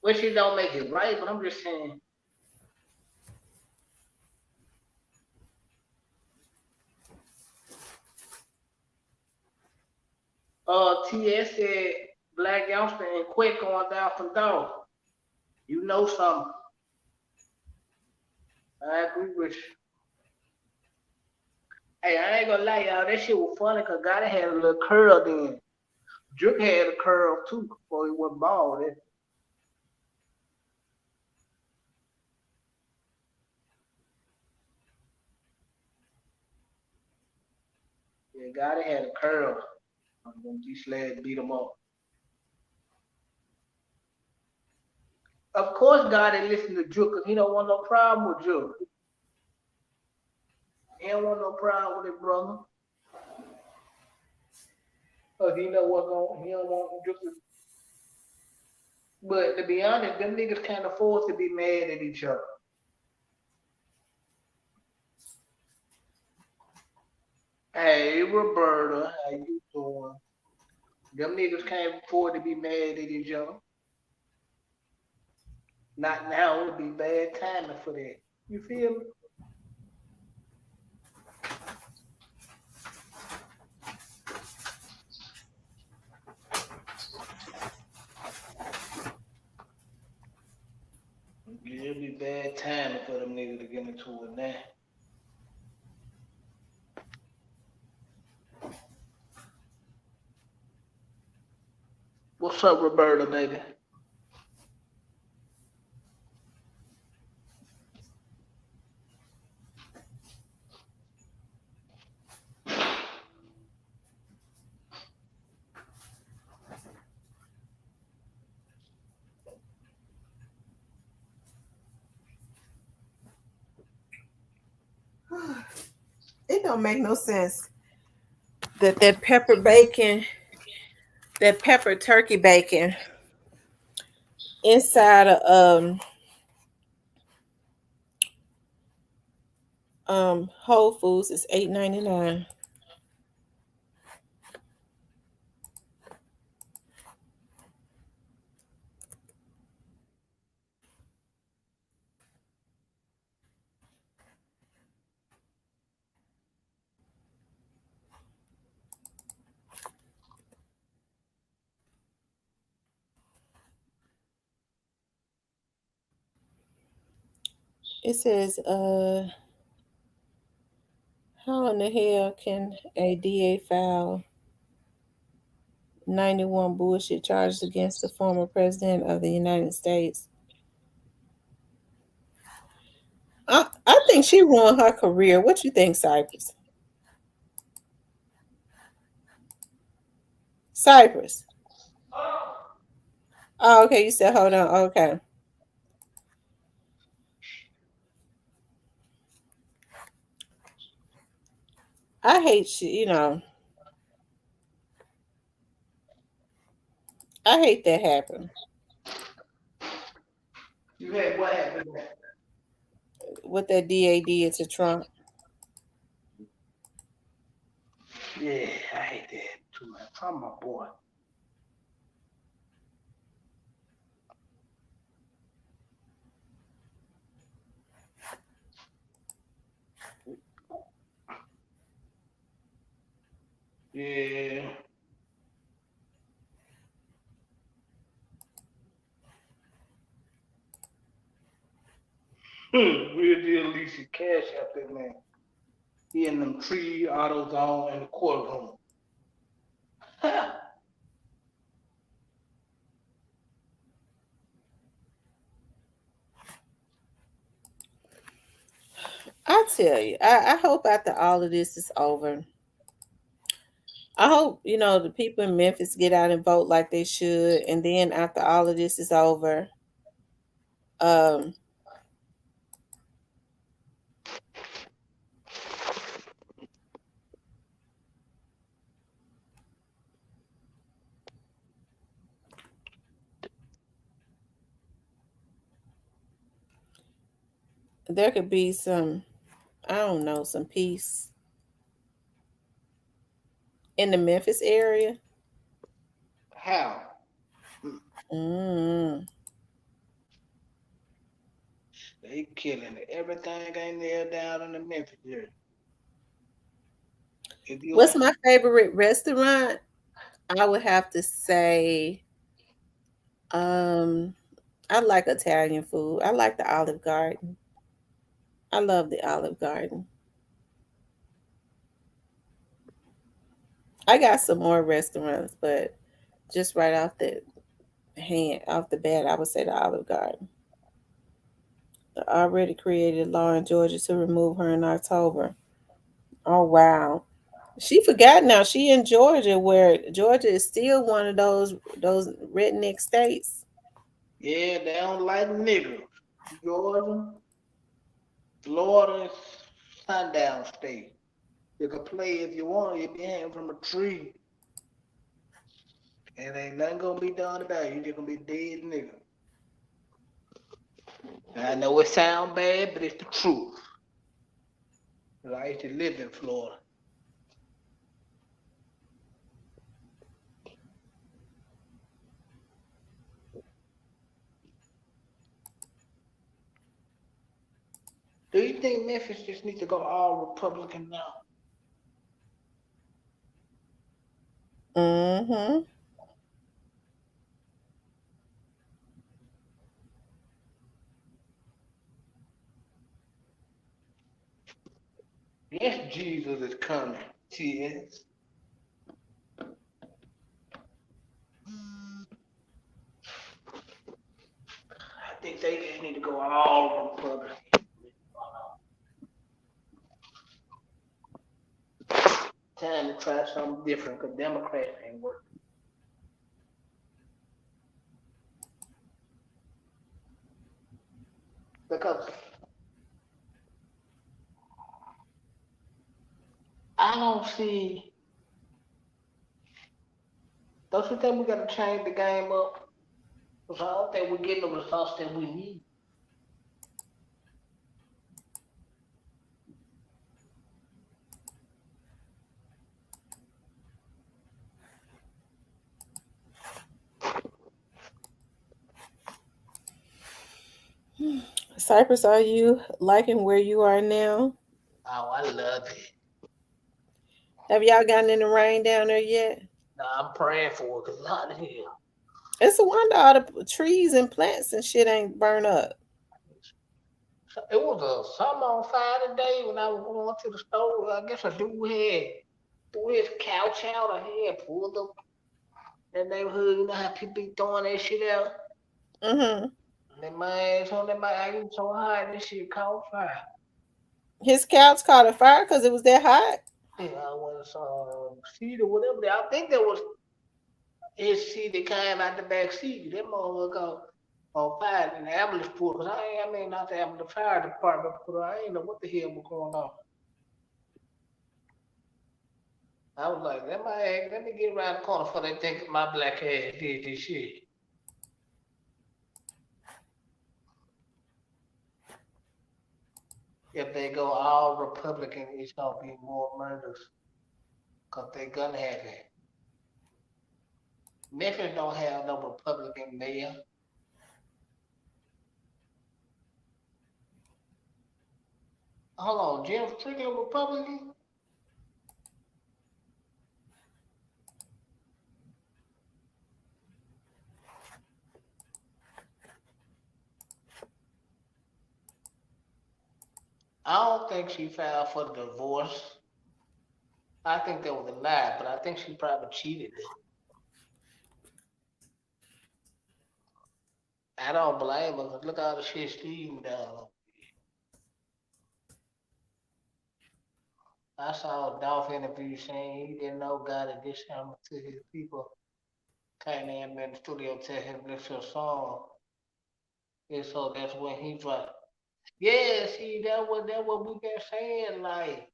Which he don't make it right, but I'm just saying. TS said Black Youngster and Quick going down from Dolph. You know something. I agree with you. Hey, I ain't gonna lie, y'all. That shit was funny because Gotti had a little curl then. Juke had a curl too before he went bald. Yeah, Gotti had a curl. When G Sled beat him up. Of course, Gotti listened to Juke because he don't want no problem with Juke. He don't want no problem with his brother. Cause he know what's going. He don't want Juke. But to be honest, them niggas can't afford to be mad at each other. Hey, Roberta, how you doing? Them niggas can't afford to be mad at each other. Not now. It would be bad timing for that. You feel me? Yeah, it'd be bad timing for them niggas to get into it now. up, Roberta, baby? It don't make no sense that pepper bacon, that pepper turkey bacon inside of Whole Foods is $8.99. It says, how in the hell can a DA file 91 bullshit charges against the former president of the United States? I think she ruined her career. What you think, Cypress? Cypress. Oh, okay. You said hold on. Okay. I hate shit. I hate that happen. You had what happened? What that DA did to Trump. Yeah, I hate that too, man. From my boy. Yeah. Real deal Alicia Cash out there, man. He in them tree autos on in the courtroom. I tell you, I hope after all of this is over, I hope, the people in Memphis get out and vote like they should. And then after all of this is over, um, there could be some, I don't know, some peace in the Memphis area. How? Mm. They killing it. Everything ain't nailed down in the Memphis area. If you What's my favorite restaurant? I would have to say, um, I like Italian food. I like the Olive Garden. I love the Olive Garden. I got some more restaurants, but just right off the bat, I would say the Olive Garden. The already created law in Georgia to remove her in October. Oh wow. She forgot now. She in Georgia, where Georgia is still one of those redneck states. yeah, they don't like niggas. Georgia, Florida, sundown state. You can play if you want. You be hanging from a tree. And ain't nothing gonna be done about it. You just gonna be dead nigga. I know it sound bad, but it's the truth. 'Cause I used to live in Florida. Do you think Memphis just needs to go all Republican now? Mm-hmm. Yes, Jesus is coming. Yes. they just need to go all Republican. Time to try something different because Democrats ain't working. Because I don't see. Don't you think we got to change the game up? Because I don't think we're getting the results that we need. Cypress, are you liking where you are now? Oh, I love it. Have y'all gotten in the rain down there yet? Now I'm praying for it because it's hot here. It's a wonder all the trees and plants and shit ain't burn up. It was something on fire today when I was going to the store. I guess a dude had threw his couch out. I had pulled up that neighborhood. You know how people be throwing that shit out? Mm-hmm. And then my ass on that, my ass was so hot, this shit caught fire. His couch caught a fire because it was that hot. Yeah, I was seat or whatever. I think that was his seat that came out the back seat. That motherfucker on fire in the ambulance pulled. Cause I mean, not the ambulance, the fire department pulled. I ain't know what the hell was going on. I was like, let me get around the corner before they think my black ass did this shit. If they go all Republican, it's gonna be more murders. Cause they gonna have it. Memphis don't have no Republican mayor. Hold on, Jim Strickland Republican? I don't think she filed for the divorce. I think that was a lie, but I think she probably cheated. I don't blame her. 'Cause look all the shit Steve done. I saw a Dolph interview saying he didn't know God had this him to his people. Came in the studio tell him listen to a song. And so that's when he dropped. Yeah, see that what we been saying, like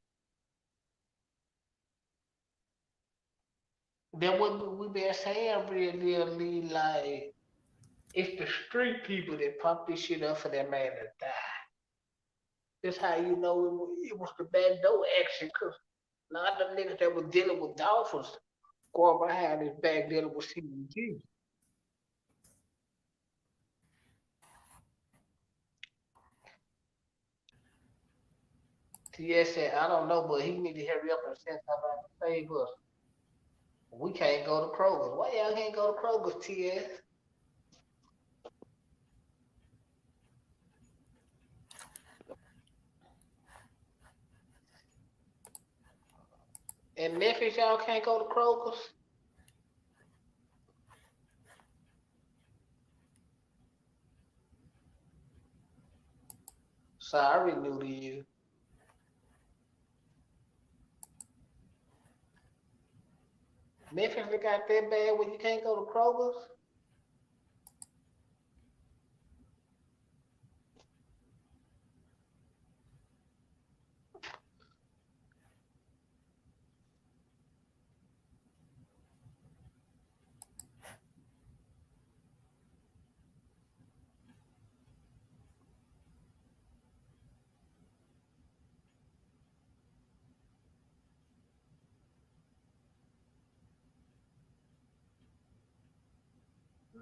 that what we been saying really like it's the street people that pump this shit up for that man to die. That's how you know it was the back door action, cause a lot of the niggas that was dealing with Dolphins going behind his back dealing with CBG. TS said, I don't know, but he need to hurry up and send somebody to save us. We can't go to Kroger's. Why y'all can't go to Kroger's, TS? In Memphis, y'all can't go to Kroger's? Sorry, new to you. Memphis got that bad when you can't go to Kroger's?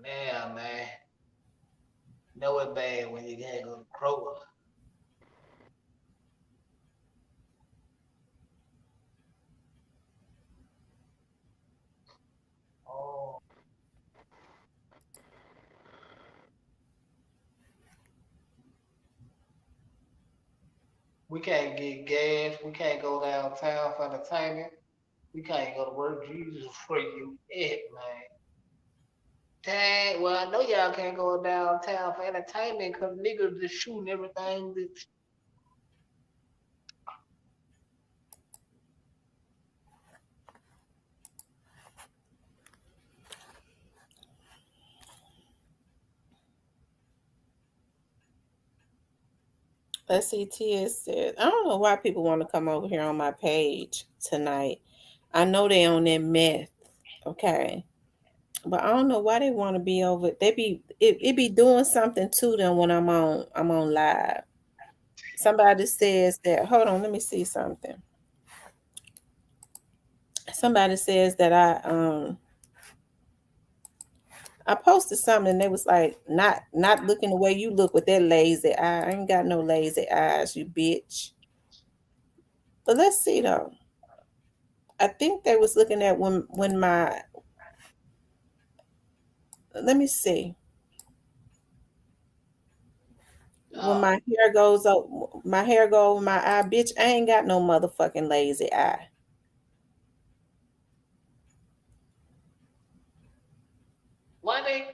Yeah, man. Know it bad when you can't go to Kroger's. Oh. We can't get gas. We can't go downtown for entertainment. We can't go to work. Jesus for you, it man. Dang, well, I know y'all can't go downtown for entertainment because niggas just shooting everything. Let's see, Tia said, I don't know why people want to come over here on my page tonight. I know they on their meth, okay? But I don't know why they want to be over. It be doing something to them when I'm on live. Somebody says that, hold on, let me see something. Somebody says that I posted something and they was like, not looking the way you look with that lazy eye. I ain't got no lazy eyes, you bitch. But let's see though. I think they was looking at when my let me see. When Oh, my hair go over my eye, bitch, I ain't got no motherfucking lazy eye. why they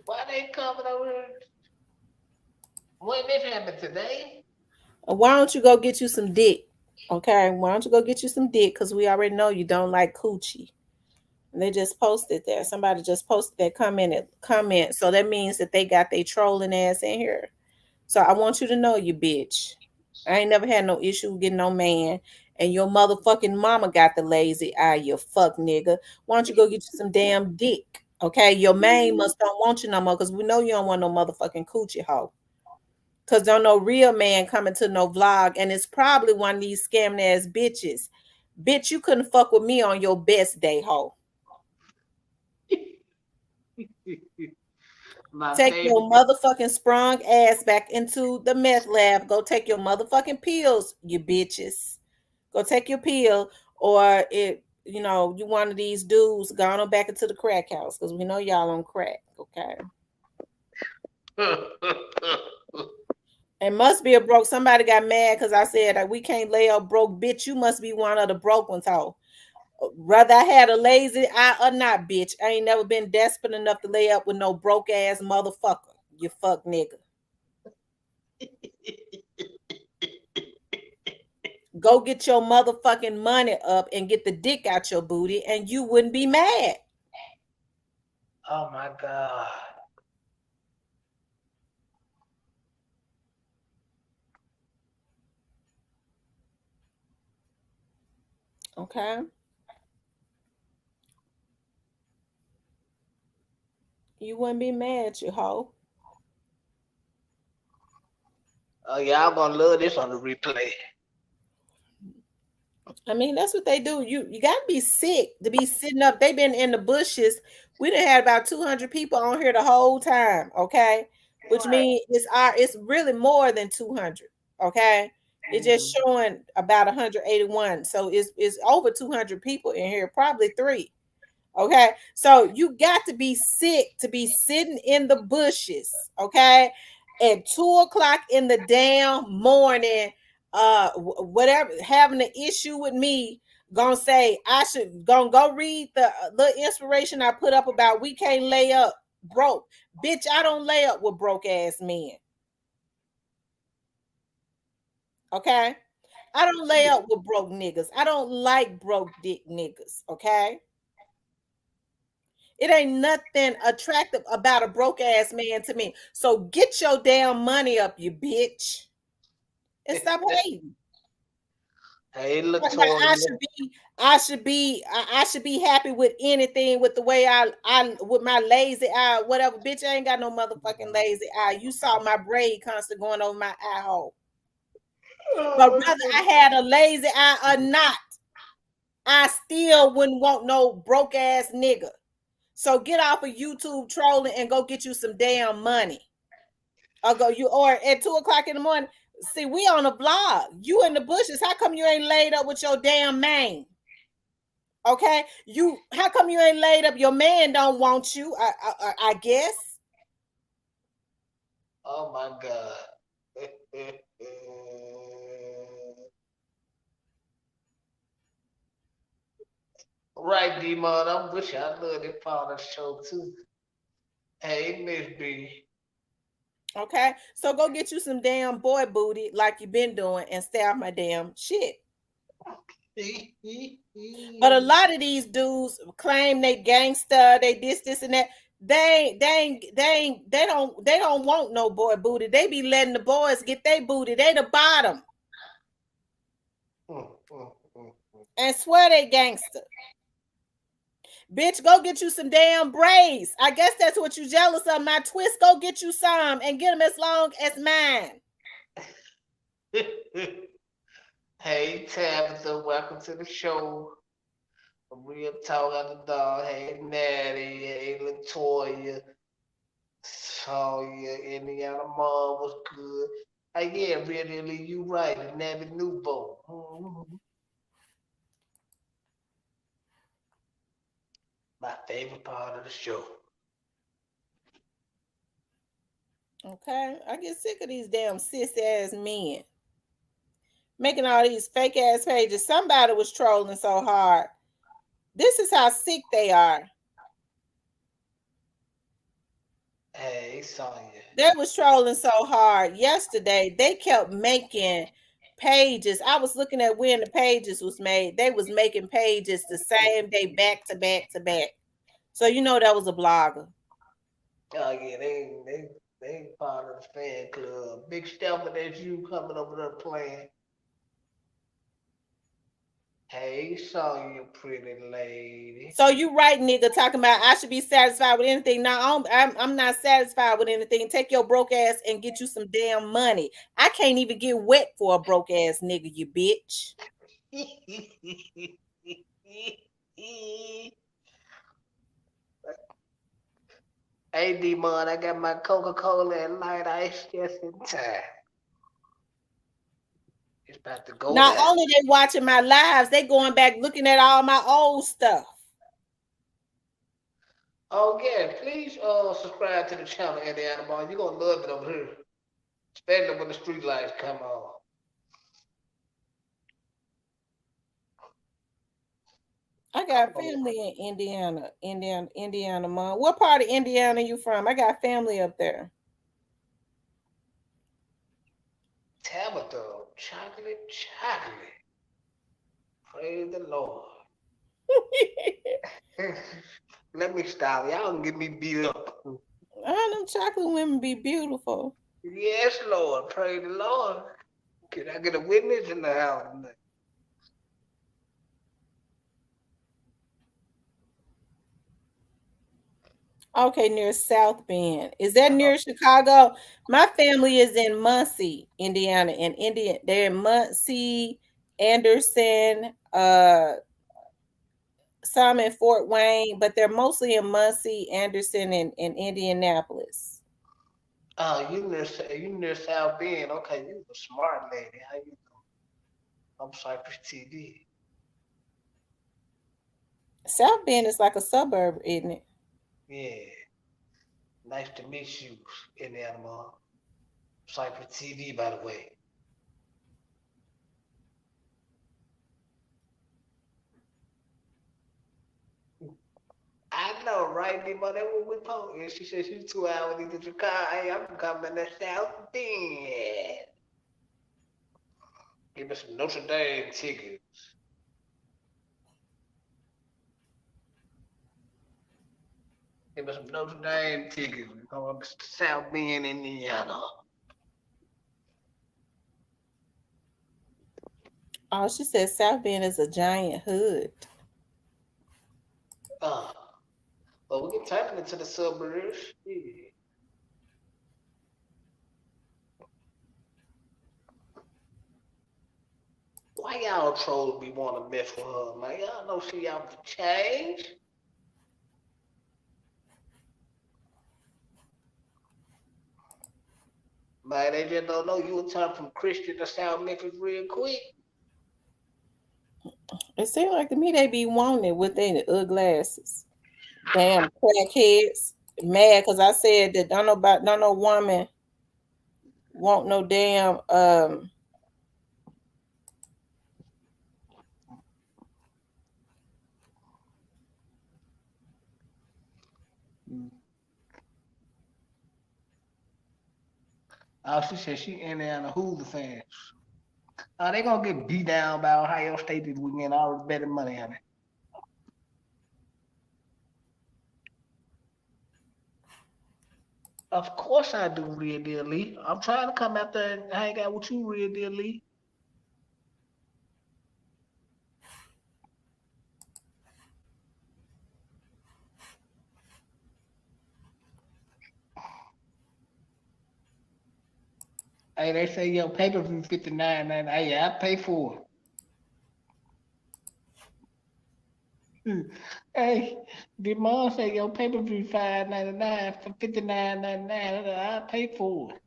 why they coming over here? When this happened today? Why don't you go get you some dick? Okay, why don't you go get you some dick? Because we already know you don't like coochie. And they just posted there. Somebody just posted that comment. So that means that they got their trolling ass in here. So I want you to know, you bitch. I ain't never had no issue getting no man. And your motherfucking mama got the lazy eye, you fuck nigga. Why don't you go get you some damn dick? Okay, your main must don't want you no more because we know you don't want no motherfucking coochie hoe. Cause don't no real man coming to no vlog, and it's probably one of these scamming ass bitches. Bitch, you couldn't fuck with me on your best day, hoe. My Take your favorite. motherfucking sprung ass back into the meth lab. Go take your motherfucking pills, you bitches. Go take your pill, or you one of these dudes gone on back into the crack house because we know y'all on crack, okay? It must be a broke. Somebody got mad because I said that we can't lay up broke, bitch. You must be one of the broke ones, hoe. Whether I had a lazy eye or not, bitch, I ain't never been desperate enough to lay up with no broke ass motherfucker. You fuck nigga. Go get your motherfucking money up and get the dick out your booty, and you wouldn't be mad. Oh my god. Okay? You wouldn't be mad, you hoe. Oh, y'all gonna love this on the replay. I mean, that's what they do. You gotta be sick to be sitting up. They've been in the bushes. We done had about 200 people on here the whole time, okay? Which Right. means it's really more than 200, okay? It's just Mhm. showing about 181. So it's over 200 people in here, probably three. Okay, so you got to be sick to be sitting in the bushes, okay, at 2 o'clock in the damn morning, whatever, having an issue with me, gonna say I should gonna go read the inspiration I put up about we can't lay up broke. Bitch, I don't lay up with broke ass men, okay? I don't lay up with broke niggas. I don't like broke dick niggas, okay? It ain't nothing attractive about a broke ass man to me. So get your damn money up, you bitch, and stop hating. Hey, Like Latoya. I should be happy with anything with the way I with my lazy eye, whatever. Bitch, I ain't got no motherfucking lazy eye. You saw my braid constant going over my eye hole. But whether I had a lazy eye or not, I still wouldn't want no broke ass nigga. So get off of YouTube trolling and go get you some damn money. Or at 2 o'clock in the morning. See, we on a vlog. You in the bushes. How come you ain't laid up with your damn man? Okay, how come you ain't laid up? Your man don't want you. I guess. Oh my god. Right, D-Mon. I'm with you. I love this part of the show, too. Hey, Miss B. Okay, so go get you some damn boy booty like you been doing and stay off my damn shit. But a lot of these dudes claim they gangster, they this and that. They don't want no boy booty. They be letting the boys get their booty. They the bottom. And swear they gangster. Bitch, go get you some damn braids. I guess that's what you jealous of. My twist, go get you some and get them as long as mine. Hey, Tabitha, welcome to the show. Real talk at the dog. Hey, Natty. Hey, Latoya. Sawyer. Indiana Mom was good. Hey, yeah, really, you right. The Navy Newboat. My favorite part of the show. Okay, I get sick of these damn cis ass men making all these fake ass pages. Somebody was trolling so hard. This is how sick they are. Hey, Sonya. They was trolling so hard yesterday. They kept making pages. I was looking at when the pages was made. They was making pages the same day, back to back to back. So you know that was a blogger. Oh yeah, they part of the fan club. Big Stephen, that's you coming over there playing. Hey, Sonya, pretty lady. So you right, nigga, talking about I should be satisfied with anything. No, I'm not satisfied with anything. Take your broke ass and get you some damn money. I can't even get wet for a broke ass nigga, you bitch. Hey, D-Mon, I got my Coca-Cola and light ice just in time. It's about to go Not down. only they watching my lives, they going back looking at all my old stuff. Oh yeah, please subscribe to the channel, Indiana Boy. You're gonna love it over here. Especially when the street lights come on. I got family in Indiana, Mom. What part of Indiana you from? I got family up there. Tabitha, chocolate. Praise the Lord. Let me stop. Y'all don't get me beat up. I know chocolate women be beautiful. Yes, Lord. Praise the Lord. Can I get a witness in the house tonight? Okay, near South Bend. Is that near Chicago? My family is in Muncie, Indiana, and Indian. They're in Muncie, Anderson, some in Fort Wayne, but they're mostly in Muncie, Anderson, and Indianapolis. Oh, you near South Bend. Okay, you a smart lady. How you doing? I'm Cypress TV. South Bend is like a suburb, isn't it? Yeah. Nice to meet you, Indiana Mom. Cypress TV, by the way. I know, right? That's what we posted. She said she's 2 hours into Chicago. Hey, I'm coming to South Bend. Give me some Notre Dame tickets. Give me some Notre Dame tickets. We're going to South Bend, Indiana. Oh, she said South Bend is a giant hood. But we can turn it into the suburbs. Yeah. Why y'all trolls be want to mess with her, man? Y'all know she out to change. Man, they just don't know you will turn from Christian to South Memphis real quick. It seems like to me they be wanting it with their glasses. Damn crackheads. Mad because I said that don't no woman want no damn Oh, she said she Indiana Hoover fans. They gonna get beat down by Ohio State this weekend. I already betting money on it. Of course I do, Real Deal Lee. I'm trying to come out there and hang out with you, Real Deal Lee. Hey, they say your pay-per-view $59.99. Hey, I pay for it. Hey, did mom say your pay-per-view $5.99 for $59.99? I pay for it.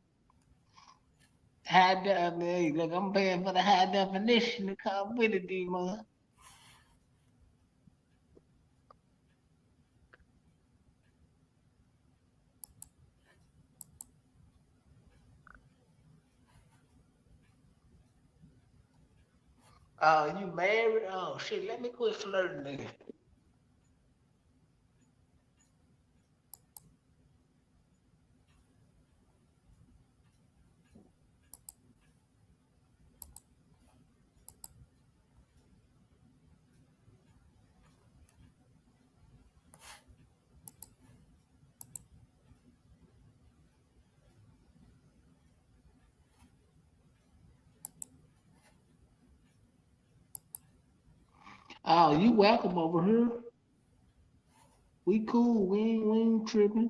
Hey, look, I'm paying for the high definition to come with it, D-Mon. Oh, you married? Oh, shit, let me quit flirting then. Oh, you welcome over here. We cool. We ain't tripping.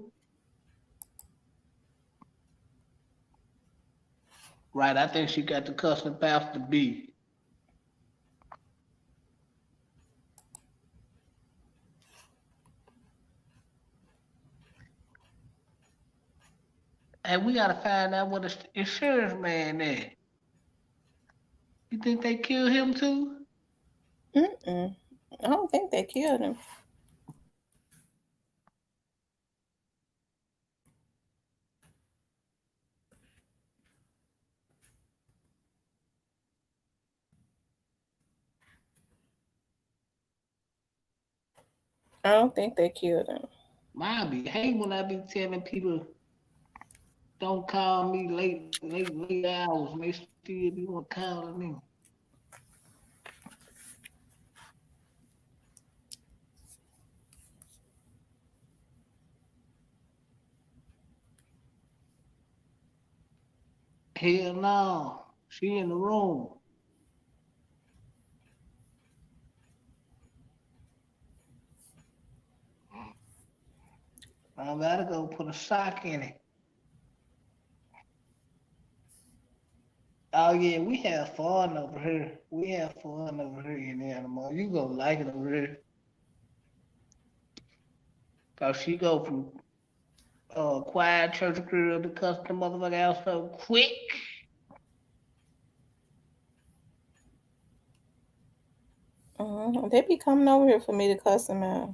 Right, I think she got the custom Pastor B. Hey, we gotta find out what the insurance man is. You think they killed him too? Mm-mm. I don't think they killed him. I don't think they killed him. Mine be hate when I be telling people don't call me late hours and they still be want calling me. Hell no. She in the room. I gotta go put a sock in it. Oh yeah, we have fun over here. We have fun over here in the animal. You gonna like it over here. Cause she go from quiet church girl to cuss the motherfucker out so quick. They be coming over here for me to cuss them out.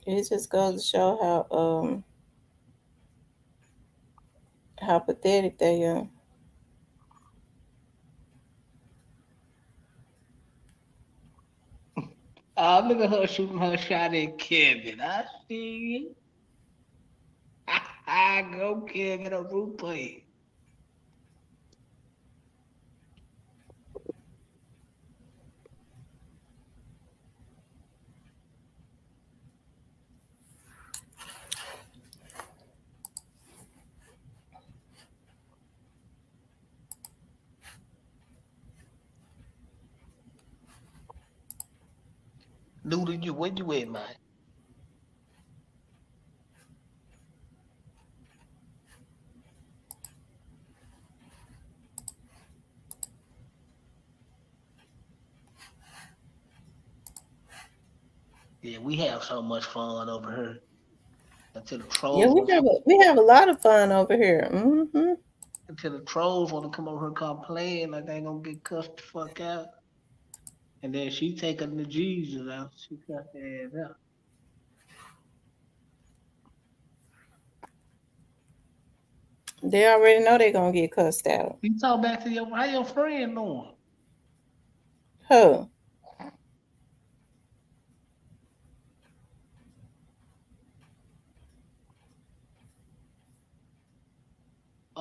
It just goes to show how pathetic they are. Look at her shooting her shot at Kevin. I see you. I go Kevin a replay. Luda, where you at, man? Yeah, we have so much fun over here. Until the Yeah, trolls we have a lot of fun over here. until the trolls want to come over here complain like they gonna get cussed the fuck out. And then she taking the Jesus out. She cut their ass out. They already know they're gonna get cussed out. You talk back to how your friend doing? Huh?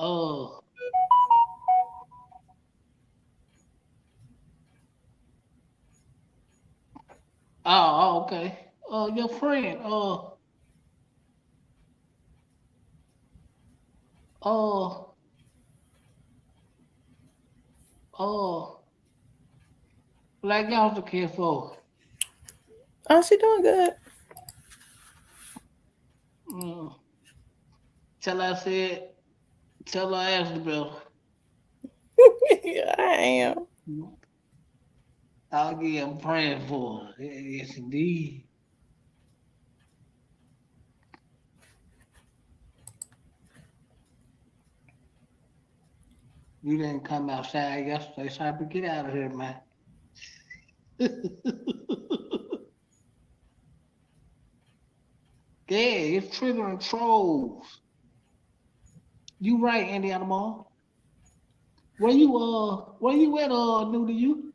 Uh, okay. Your friend. Uh, uh, Black youngster kid for. Oh, she doing good. Mm. Tell her I said. Tell her I asked about. Yeah, I am. I'll give. I'm praying for her. Yes, indeed. You didn't come outside yesterday, so get out of here, man. Yeah, it's triggering trolls. You right, Indiana Mall. Where you at new to you?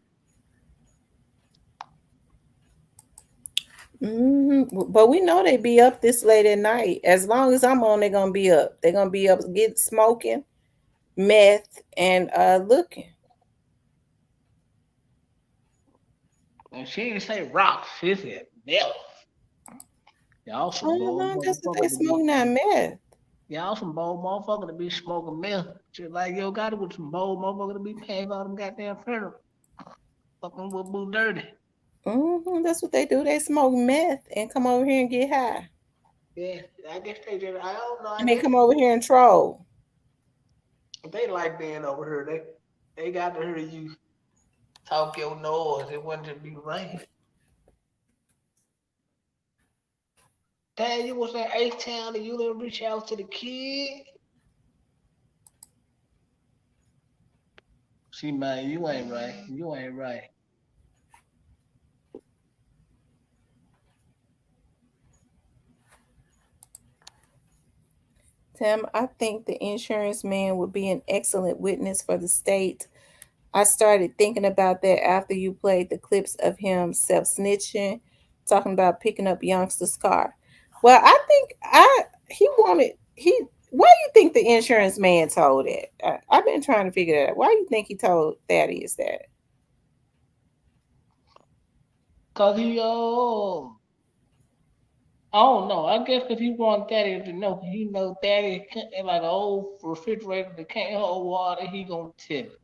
But we know they be up this late at night. As long as I'm on, they're gonna be up. They're gonna be up, get smoking, meth, and looking. And she didn't say rocks, she said milk. Y'all some Oh bold no, that's what they motherfucker to be smoking that meth. y'all some bold motherfucker to be smoking milk. Just like yo got it with some bold motherfucker to be paying all them goddamn federal. Fucking with Boo Dirty. That's what they do. They smoke meth and come over here and get high. Yeah, I guess they just I don't know, I And they guess come over here and troll. they like being over here. They got to hear you talk your noise. It wouldn't just be right. Dad, you was in H-Town and you didn't reach out to the kid. See, man, you ain't right. You ain't right. Tim, I think the insurance man would be an excellent witness for the state. I started thinking about that after you played the clips of him self snitching, talking about picking up youngster's car. Well, I think he wanted he. Why do you think the insurance man told it? I've been trying to figure that out. Why do you think he told Thaddeus that? Cause I don't know. I guess if you want Daddy to know, he know Daddy like an old refrigerator that can't hold water, he gonna tell it.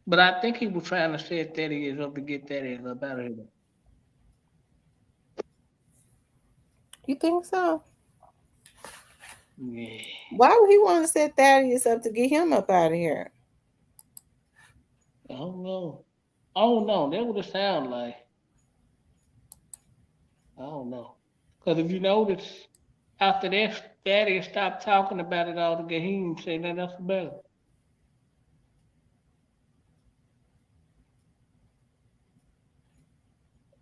But I think he was trying to set Daddy is up to get Daddy is up out of here. You think so? Yeah. Why would he want to set Thaddeus up to get him up out of here? I don't know. I don't know. That would it sound like. I don't know. Cause if you notice, after that, Daddy stopped talking about it altogether. He didn't say nothing else about it.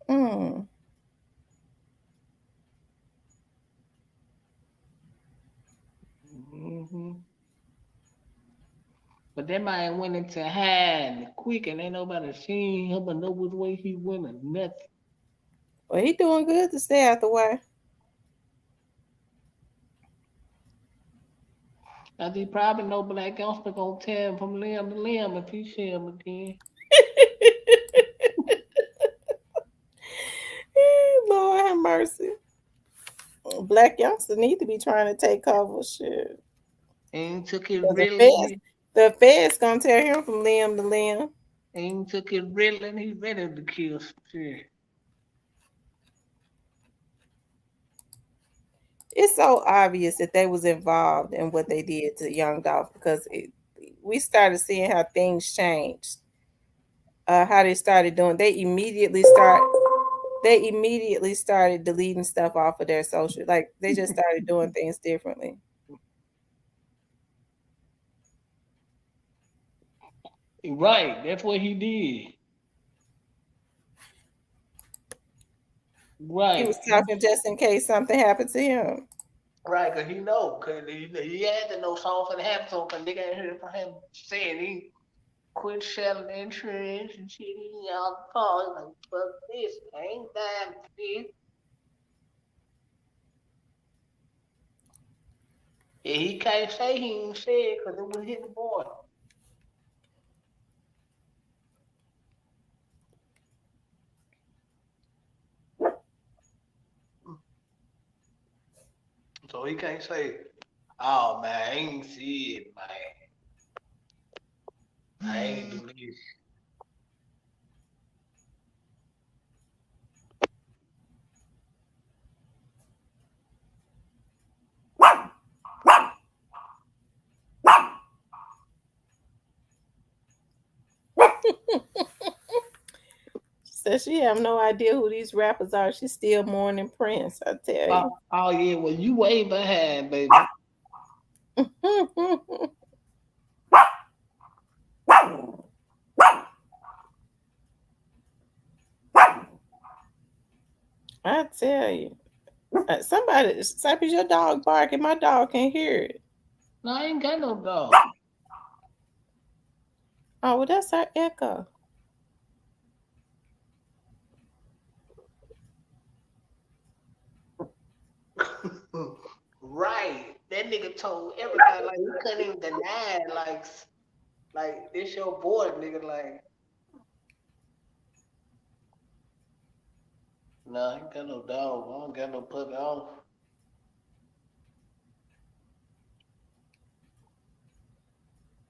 Mm. Hmm. But that man went into hiding quick and ain't nobody seen him or know which way he went or nothing. Well, he doing good to stay out the way. I think probably no black youngster gonna tell him from limb to limb if he see him again. Lord have mercy. Black youngster need to be trying to take cover. Shit. Ain't took his 'Cause riddling, the feds gonna tear him from limb to limb. ain't took his riddling, he ready to kill some shit. It's so obvious that they was involved in what they did to Young Dolph because we started seeing how things changed. How they started doing. They immediately started deleting stuff off of their social. Like they just started doing things differently. Right, that's what he did. He Right. was talking just in case something happened to him. Right, cause he know, cause he had to know something finna happen to him, cause nigga ain't heard from him saying he. quit selling insurance and shit. He all the phone. Like, fuck this. I ain't dying for this. Yeah, he can't say he ain't said because it would hit the boy. So he can't say, oh man, I ain't see it, man. I ain't do this. Says she have no idea who these rappers are. She's still mourning Prince, I tell you. Oh yeah, well you way behind, baby. I tell you. Somebody, Sappy, your dog barking. My dog can't hear it. No, I ain't got no dog. Oh, well, that's our echo. Right. That nigga told everybody like he couldn't even deny it, like this your boy, nigga. Like, nah, I ain't got no dog. I don't got no puppy off.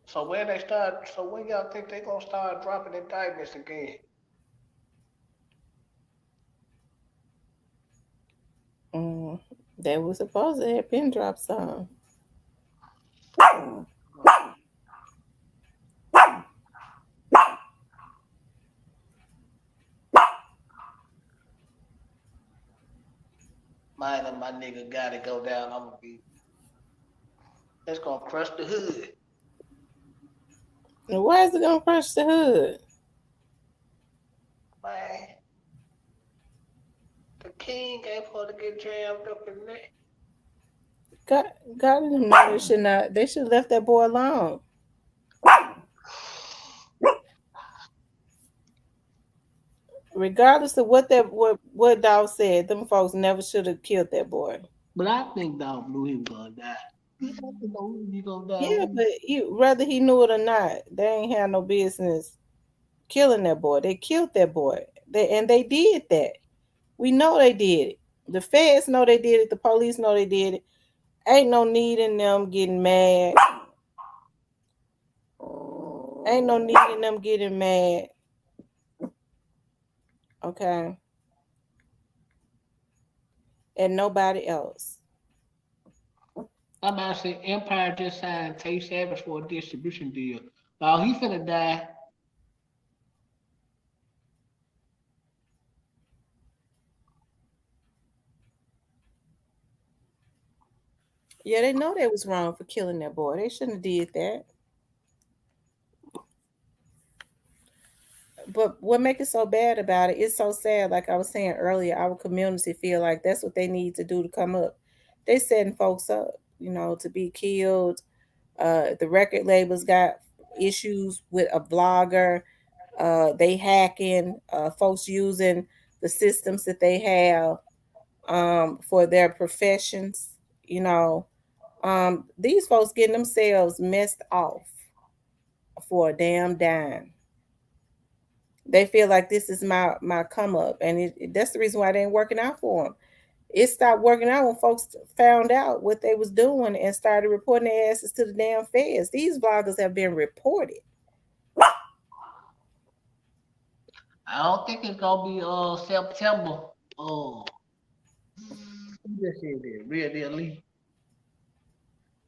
So when they start, so when y'all think they gonna start dropping indictments again? Mm, they were supposed to have been dropped some. Mine and my nigga gotta go down. I'm gonna be. It's gonna crush the hood. And why is it gonna crush the hood? Man, the king ain't supposed to get jammed up in there. God, God and them know they should not. They should have left that boy alone. Regardless of what dog said, them folks never should have killed that boy. But I think Dog knew he was gonna die. He know he gonna die. Yeah, but whether he knew it or not, they ain't had no business killing that boy. They killed that boy. They did that. We know they did it. The feds know they did it. The police know they did it. Ain't no need in them getting mad. Ain't no need in them getting mad. Okay. And nobody else. I'm about to say Empire just signed Tay Savage for a distribution deal. Oh, he finna die. Yeah, they know they was wrong for killing that boy. They shouldn't have did that. But what makes it so bad about it, it's so sad. Like I was saying earlier, our community feel like that's what they need to do to come up. They setting folks up, to be killed. The record labels got issues with a blogger. They hacking. Folks using the systems that they have for their professions. These folks getting themselves messed off for a damn dime. They feel like this is my come up, and that's the reason why it ain't working out for them. It stopped working out when folks found out what they was doing and started reporting their asses to the damn feds. These bloggers have been reported. I don't think it's gonna be September. Who just said that? Real deal Lee.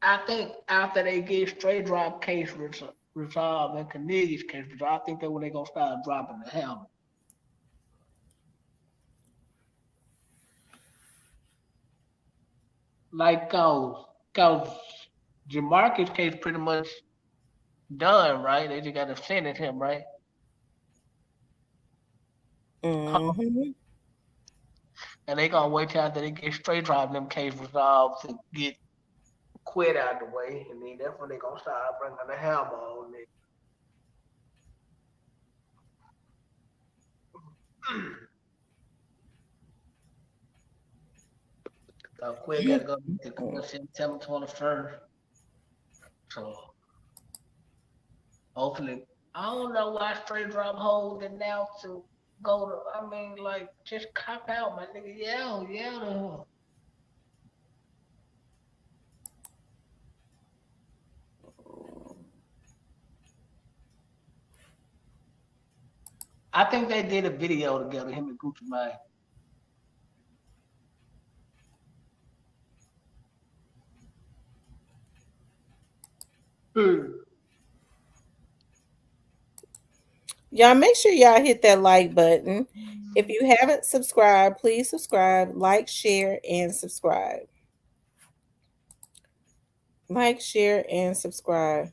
I think after they get straight drop case resolved and Carnegie's case resolved, I think that's when they gonna start dropping the helmet. Like cause Jamarcus case pretty much done, right? They just gotta sentence him, right? Mm-hmm. And they gonna wait till after they get straight drop them case resolved to get quit out the way, and then that's when they gonna start bringing the hammer on it. So Quick got to go to court September 21st. So hopefully, I don't know why straight drop holding now to go to. I mean, like just cop out, my nigga. Yeah, yeah. I think they did a video together, him and Gucci Mane. Hmm. Y'all make sure y'all hit that like button. If you haven't subscribed, please subscribe, like, share, and subscribe. Like, share, and subscribe.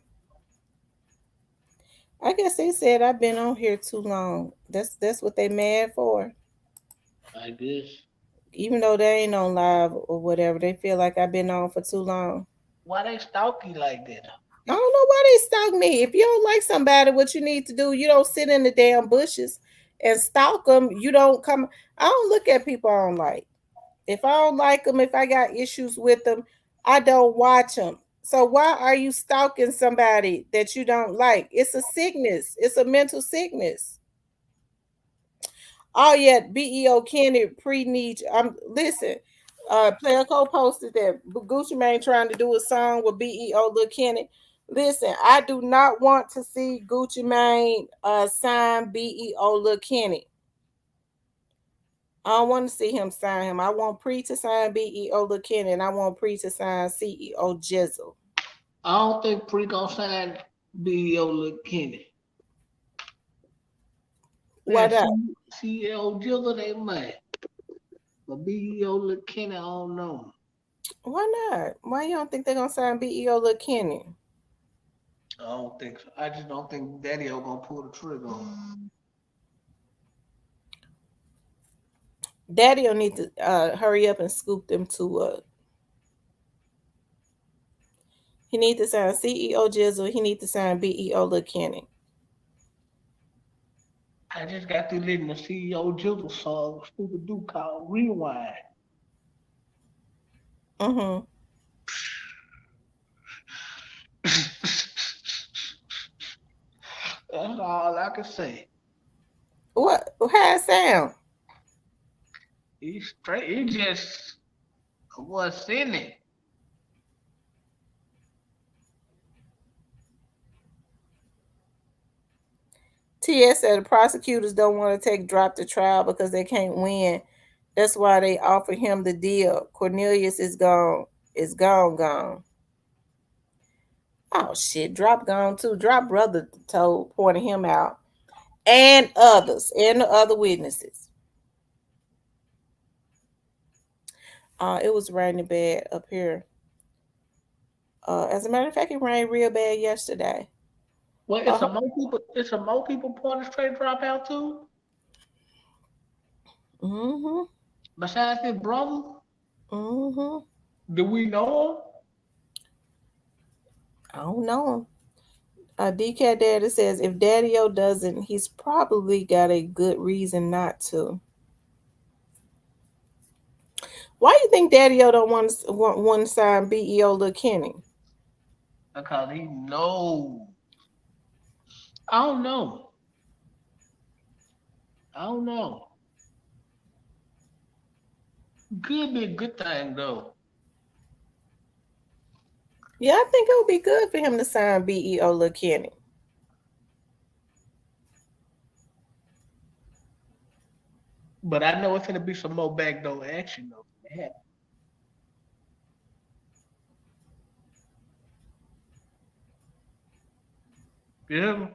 I guess they said I've been on here too long. That's what they mad for. I guess. Even though they ain't on live or whatever, they feel like I've been on for too long. Why they stalk you like that? I don't know why they stalk me. If you don't like somebody, what you need to do, you don't sit in the damn bushes and stalk them. You don't come. I don't look at people I don't like. If I don't like them, if I got issues with them, I don't watch them. So why are you stalking somebody that you don't like? It's a sickness. It's a mental sickness. Oh yeah, BEO Kenny pre-Nietzsche. Listen. Player Co posted that Gucci Mane trying to do a song with BEO Lil Kenny. Listen, I do not want to see Gucci Mane sign BEO Lil Kenny. I don't want to see him sign him. I want Pre to sign BEO Lil Kenny, and I want Pre to sign CEO Jizzle. I don't think Pre gonna sign BEO Lil Kenny. Why Man, not? CEO Jiggle they might. But BEO Lil Kenny, I don't know. Why not? Why you don't think they're gonna sign BEO Lil Kenny? I don't think so. I just don't think Daddy O gonna pull the trigger on him. Daddy'll need to hurry up and scoop them two up. He need to sign CEO Jizzle. He need to sign BEO Lil Kenny. I just got through listening to CEO Jiggle song, Stupid Dude called Rewind. Mm-hmm. That's all I can say. What? How it sound? He's straight. He just was in it. TS said the prosecutors don't want to take drop to trial because they can't win. That's why they offered him the deal. Cornelius is gone. Is gone. Oh shit, Drop gone too. Drop brother told pointed him out. And others, and the other witnesses. It was raining bad up here. As a matter of fact, it rained real bad yesterday. Well, it's Uh, a more people. It's a more people pointing straight drop out too. mm-hmm. Besides his brother, Mm-hmm. do we know I don't know. DK Daddy says if Daddy O doesn't, he's probably got a good reason not to. Why you think Daddy O don't want to sign BEO Lil Kenny? because he knows? I don't know. I don't know. Could be a good thing though. Yeah, I think it would be good for him to sign BEO Lil Kenny. But I know it's gonna be some more backdoor action though. Yeah. Yeah.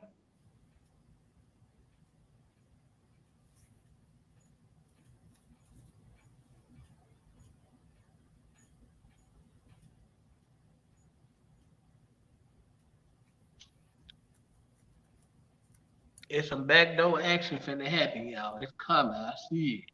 It's some backdoor action finna happen, y'all. It's coming. I see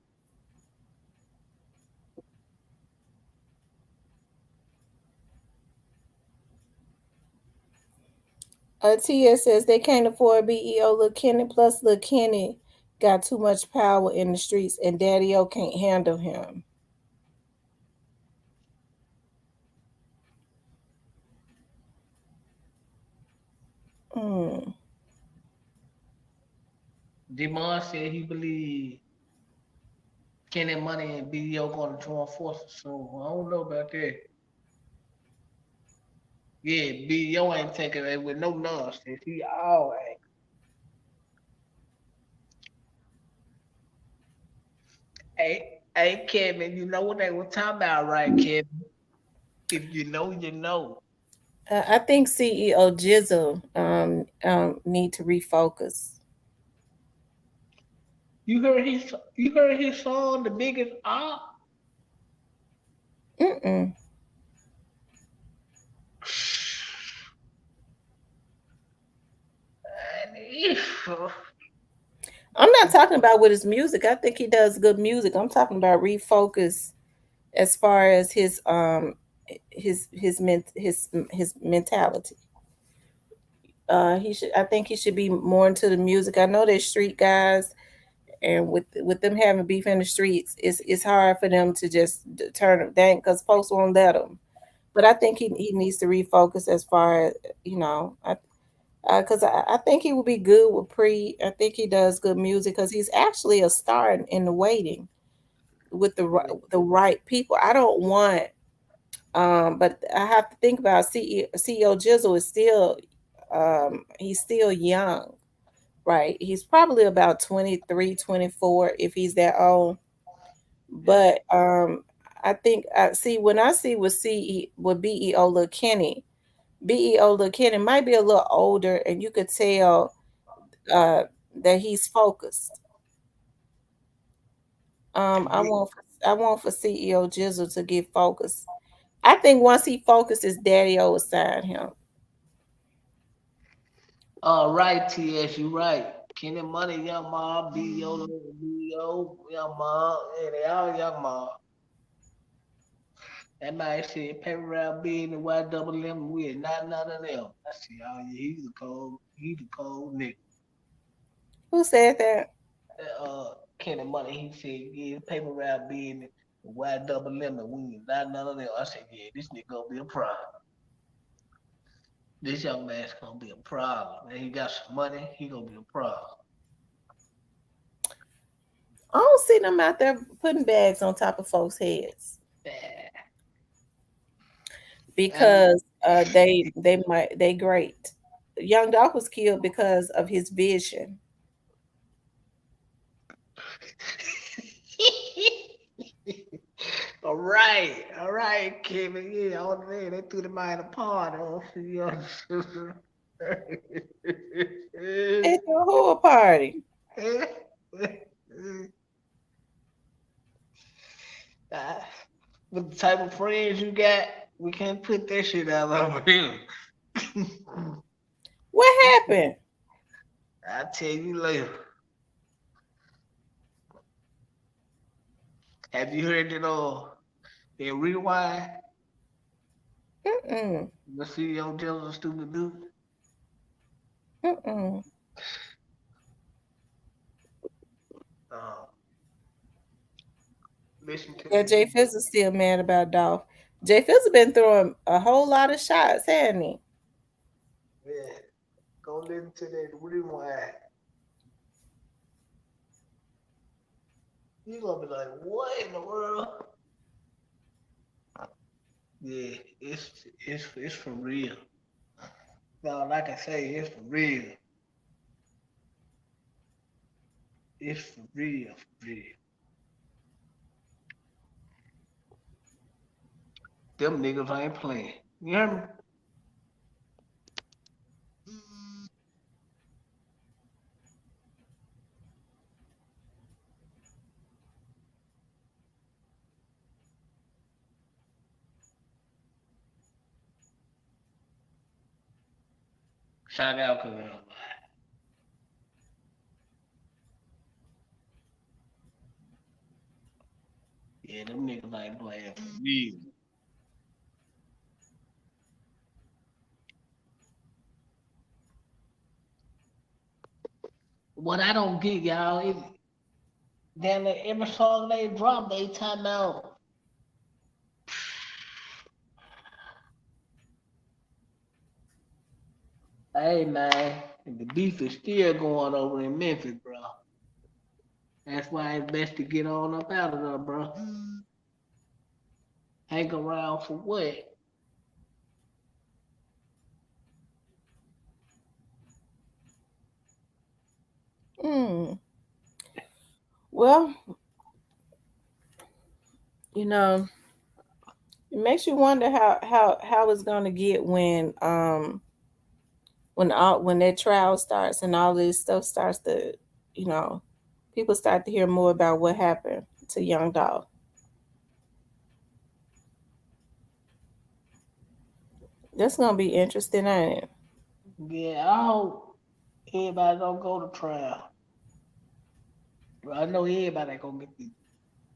it. TS says they can't afford BEO Lil Kenny plus Lil Kenny got too much power in the streets, and Daddy O can't handle him. Mm. Demon said he believed Kenny Money and BDO gonna join forces soon. I don't know about that. Yeah, BDO ain't taking it with no nonsense. He all right. Hey, Kevin, you know what they were talking about, right, Kevin? If you know, you know. I think CEO Jizzle need to refocus. You heard his song, The Biggest Op? Mm-mm. I'm not talking about with his music. I think he does good music. I'm talking about refocus as far as his mentality. He should. I think he should be more into the music. I know they're street guys, and with them having beef in the streets, it's hard for them to just turn them down because folks won't let them. But I think he needs to refocus as far as I because I think he would be good with Pre. I think he does good music because he's actually a star in the waiting with the right people. I don't want, but I have to think about CEO Jizzle is still, he's still young, right? He's probably about 23, 24 if he's that old. Yeah. But I think I see when I see with BEO Lil Kenny, BEO Lil Kenny might be a little older, and you could tell uh, that he's focused. I want for CEO Jizzle to get focused. I think once he focuses, Daddy O will sign him. Right, TS, you right. Kenny Money, Young Ma, BDO, Young Ma, yeah, they all Young Ma. That man said paper round big and white double lemon with not none of them. I said, oh yeah, he's a cold nigga. Who said that? Kenny Money, he said, yeah, paper round big and white double lemon with not none of them. I said, yeah, this nigga gonna be a problem. This young man's gonna be a problem. And he got some money, he gonna be a problem. I don't see them out there putting bags on top of folks' heads Yeah. And because they great. Young Doc was killed because of his vision. all right, Kevin. Yeah, all day they threw the man apart. Oh, yeah. At the whole party. With the type of friends you got, we can't put that shit out over here. What happened? I'll tell you later. Have you heard that they rewind Mm-mm. the CEO tells a stupid dude? Mm-mm. Uh, listen to Yeah, this. Jay Fizz is still mad about Dolph. Jay Fizz been throwing a whole lot of shots, hasn't he? Yeah, go listen to that rewind. You gonna be like, what in the world? Yeah, it's for real. No, like I say, it's for real. It's for real, for real. Them niggas ain't playing. You hear me? Shout out to them. Yeah, them niggas ain't playing for real. what I don't get, y'all, is damn near every song they drop, they time out. Hey man, the beef is still going over in Memphis, bro. That's why it's best to get on up out of there, bro. Hang around for what? Mm. Well, you know, it makes you wonder how it's gonna get when that trial starts and all this stuff starts to, you know, people start to hear more about what happened to young dog. That's gonna be interesting, ain't it? Yeah, I hope everybody don't go to trial. But I know everybody ain't gonna get the.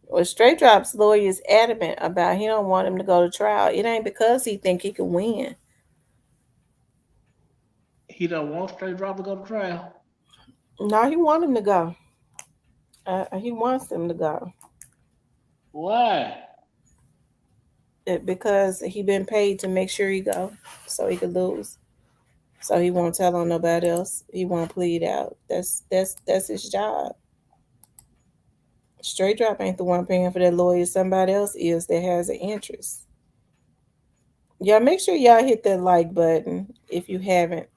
Well, Straight Drop's lawyer is adamant about he don't want him to go to trial. It ain't because he think he can win. He don't want straight drop to go to trial. No, he want him to go. He wants him to go. Why? Because he been paid to make sure he go, so he could lose. So he won't tell on nobody else. He won't plead out. That's his job. Straight Drop ain't the one paying for that lawyer. Somebody else is that has an interest. Y'all make sure y'all hit that like button if you haven't.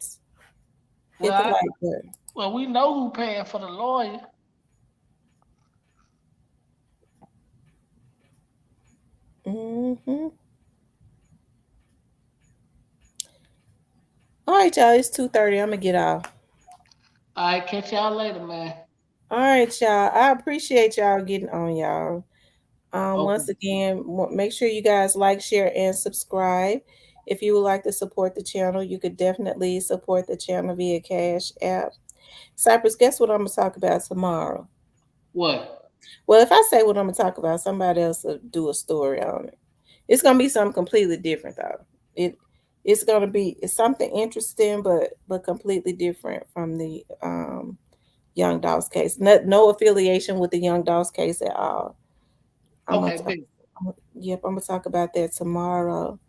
Well, Hit the like button. well, we know who paying for the lawyer. Hmm. All right, y'all. It's 2:30. I'm gonna get off. All right, catch y'all later, man. All right, y'all. I appreciate y'all getting on, y'all. Okay. Once again, make sure you guys like, share, and subscribe. If you would like to support the channel, you could definitely support the channel via Cash App. Cypress, guess what I'm gonna talk about tomorrow? What? Well, if I say what I'm gonna talk about, somebody else will do a story on it. It's gonna be something completely different, though. It it's something interesting, but completely different from the Young Dogs case. No affiliation with the Young Dogs case at all. I'm gonna, Okay, big. yep, I'm gonna talk about that tomorrow.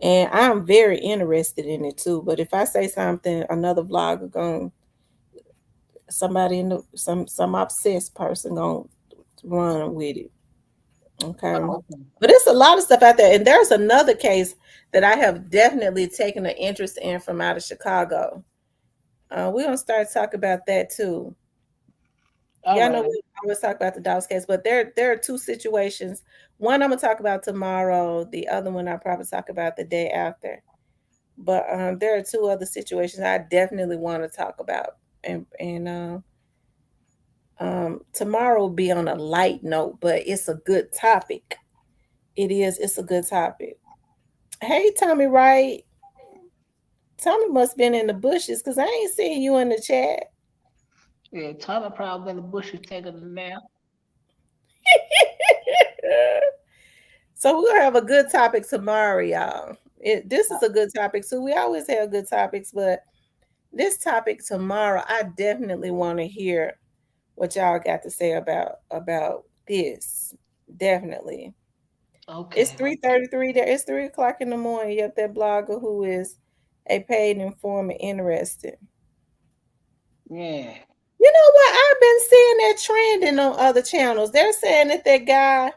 And I'm very interested in it too. But if I say something, another vlogger going somebody in the some obsessed person gonna run with it. Okay. Oh, okay. But it's a lot of stuff out there. And there's another case that I have definitely taken an interest in from out of Chicago. We're gonna start talking about that too. All Y'all know right. we always talk about the Dobbs case, but there are two situations. One I'm gonna talk about tomorrow. The other one I'll probably talk about the day after. But there are two other situations I definitely want to talk about, and tomorrow will be on a light note, but it's a good topic. It is. It's a good topic. Hey, Tommy, right? Tommy must been in the bushes because I ain't seeing you in the chat. Yeah, Tyler probably in the bushes taking a nap. So we're gonna have a good topic tomorrow, y'all. This is a good topic too. We always have good topics, but this topic tomorrow, I definitely want to hear what y'all got to say about this. Definitely. It's Okay. 3:33 there. It's 3 o'clock in the morning. You have that blogger who is a paid informant interested. Yeah. You know what? I've been seeing that trending on other channels. They're saying that guy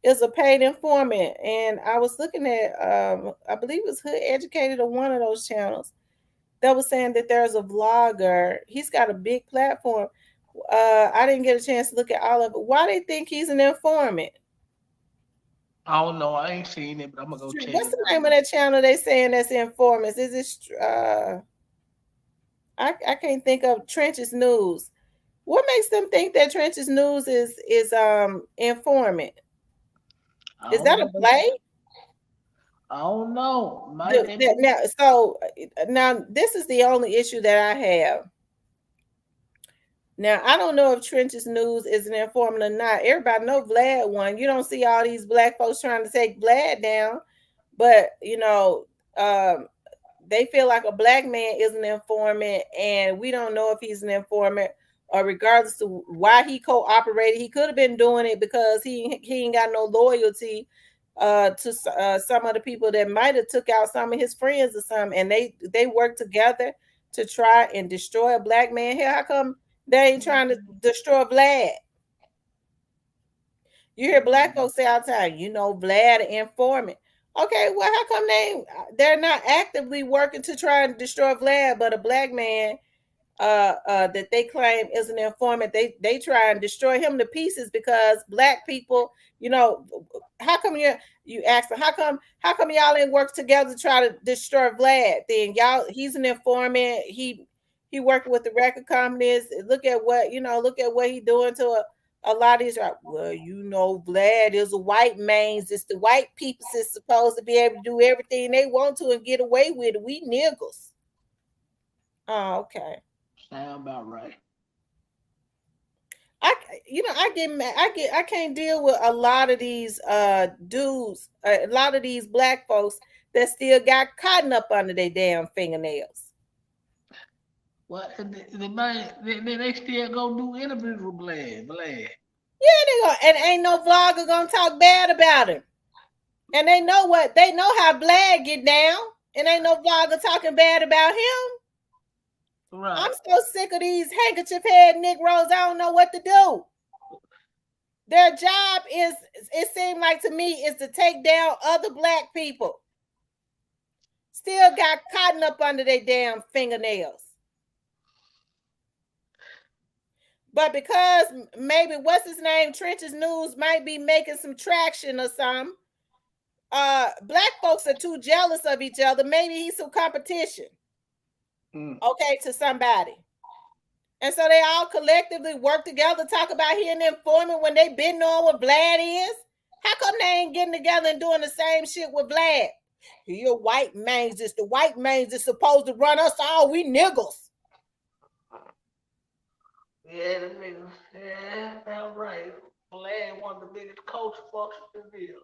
is a paid informant, and I was looking at I believe it was Hood Educated or one of those channels that was saying that there's a vlogger. He's got a big platform. I didn't get a chance to look at all of it. Why they think he's an informant? I don't know. I ain't seen it, but I'm gonna go check What's it the out. name of that channel they saying that's informants? Is it I can't think of Trenches News. What makes them think that Trenches News is informant? I Is don't that a know. play? I don't know. Might they be? Now this is the only issue that I have. Now I don't know if Trenches News is an informant or not. Everybody know Vlad one. You don't see all these black folks trying to take Vlad down, but um, they feel like a black man is an informant, and we don't know if he's an informant. or regardless of why he cooperated. He could have been doing it because he ain't got no loyalty to some of the people that might have took out some of his friends or something, and they worked together to try and destroy a black man. Here, how come they ain't trying to destroy Vlad? You hear black folks say all the time, you know, Vlad an informant. Okay, well, how come they're not actively working to try and destroy Vlad, but a black man that they claim is an informant, they try and destroy him to pieces because black people, you know, how come you ask them, how come y'all didn't work together to try to destroy Vlad? Then he's an informant. He working with the record companies. Look at what he doing to a lot of these. Well, you know, Vlad is a white man. It's the white people that's supposed to be able to do everything they want to and get away with it. We niggas. Oh, okay. Sound about right. I can't deal with a lot of these dudes, a lot of these black folks that still got cotton up under their damn fingernails. Well, they still go do interviews with Vlad. Yeah, they go, and ain't no vlogger gonna talk bad about him. And they know how Vlad get down, and ain't no vlogger talking bad about him. Right. I'm so sick of these handkerchief head Negroes. I don't know what to do. Their job is, it seemed like to me, is to take down other black people. Still got cotton up under their damn fingernails. But because maybe, what's his name, Trench's News might be making some traction or something, black folks are too jealous of each other. Maybe he's some competition. Okay, to somebody. And so they all collectively work together, talk about he an informant when they been knowing what Vlad is. How come they ain't getting together and doing the same shit with Vlad? He a white man, just the white man is supposed to run us all. We niggas. Yeah, the niggas. Yeah, that's right. Vlad one of the biggest culture fucks in the deal.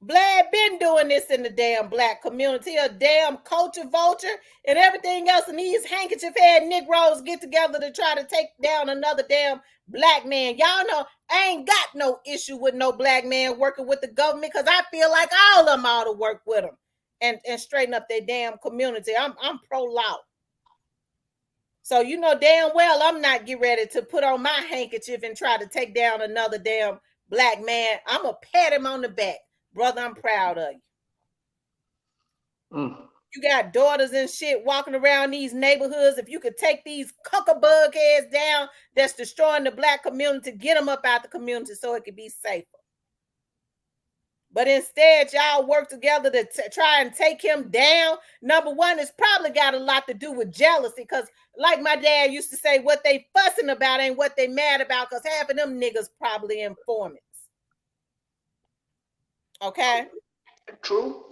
Vlad been doing this in the damn black community, a damn culture vulture and everything else. And these handkerchief head Negroes get together to try to take down another damn black man. Y'all know I ain't got no issue with no black man working with the government because I feel like all of them ought to work with them and straighten up their damn community. I'm pro-law. So you know damn well I'm not getting ready to put on my handkerchief and try to take down another damn black man. I'm going to pat him on the back. Brother, I'm proud of you. You got daughters and shit walking around these neighborhoods. If you could take these cuckabug heads down that's destroying the black community, get them up out the community so it could be safer. But instead, y'all work together to try and take him down. Number one, it's probably got a lot to do with jealousy because like my dad used to say, what they fussing about ain't what they mad about because half of them niggas probably informants. Okay. True.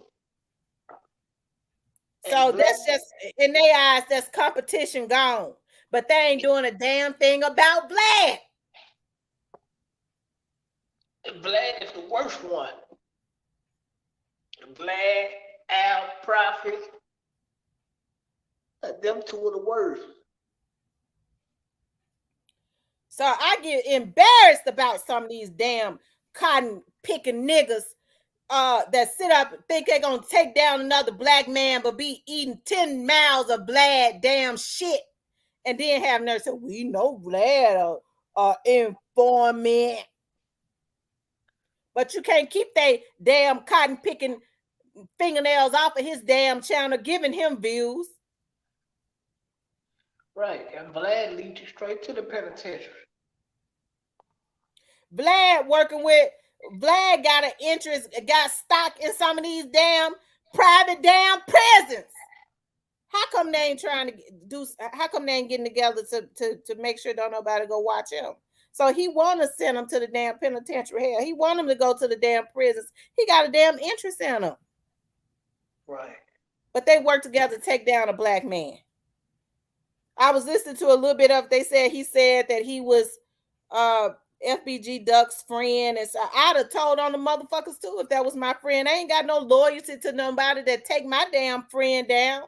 So that's just, in their eyes, that's competition gone. But they ain't doing a damn thing about Vlad. Vlad is the worst one. Vlad, Al, Prophet, them two are the worst. So I get embarrassed about some of these damn cotton picking niggas that sit up and think they're gonna take down another black man but be eating 10 miles of Vlad damn shit and then have nerve say, we know Vlad informant. But you can't keep they damn cotton picking fingernails off of his damn channel giving him views. Right, and Vlad leads you straight to the penitentiary. Vlad got an interest, got stock in some of these damn private damn prisons. How come they ain't trying to do? How come they ain't getting together to make sure don't nobody go watch him? So he want to send them to the damn penitentiary. Hell, he want them to go to the damn prisons. He got a damn interest in them. Right. But they work together to take down a black man. I was listening to a little bit of. He said that he was FBG Duck's friend, and so I'd have told on the motherfuckers too if that was my friend. I ain't got no loyalty to nobody that take my damn friend down.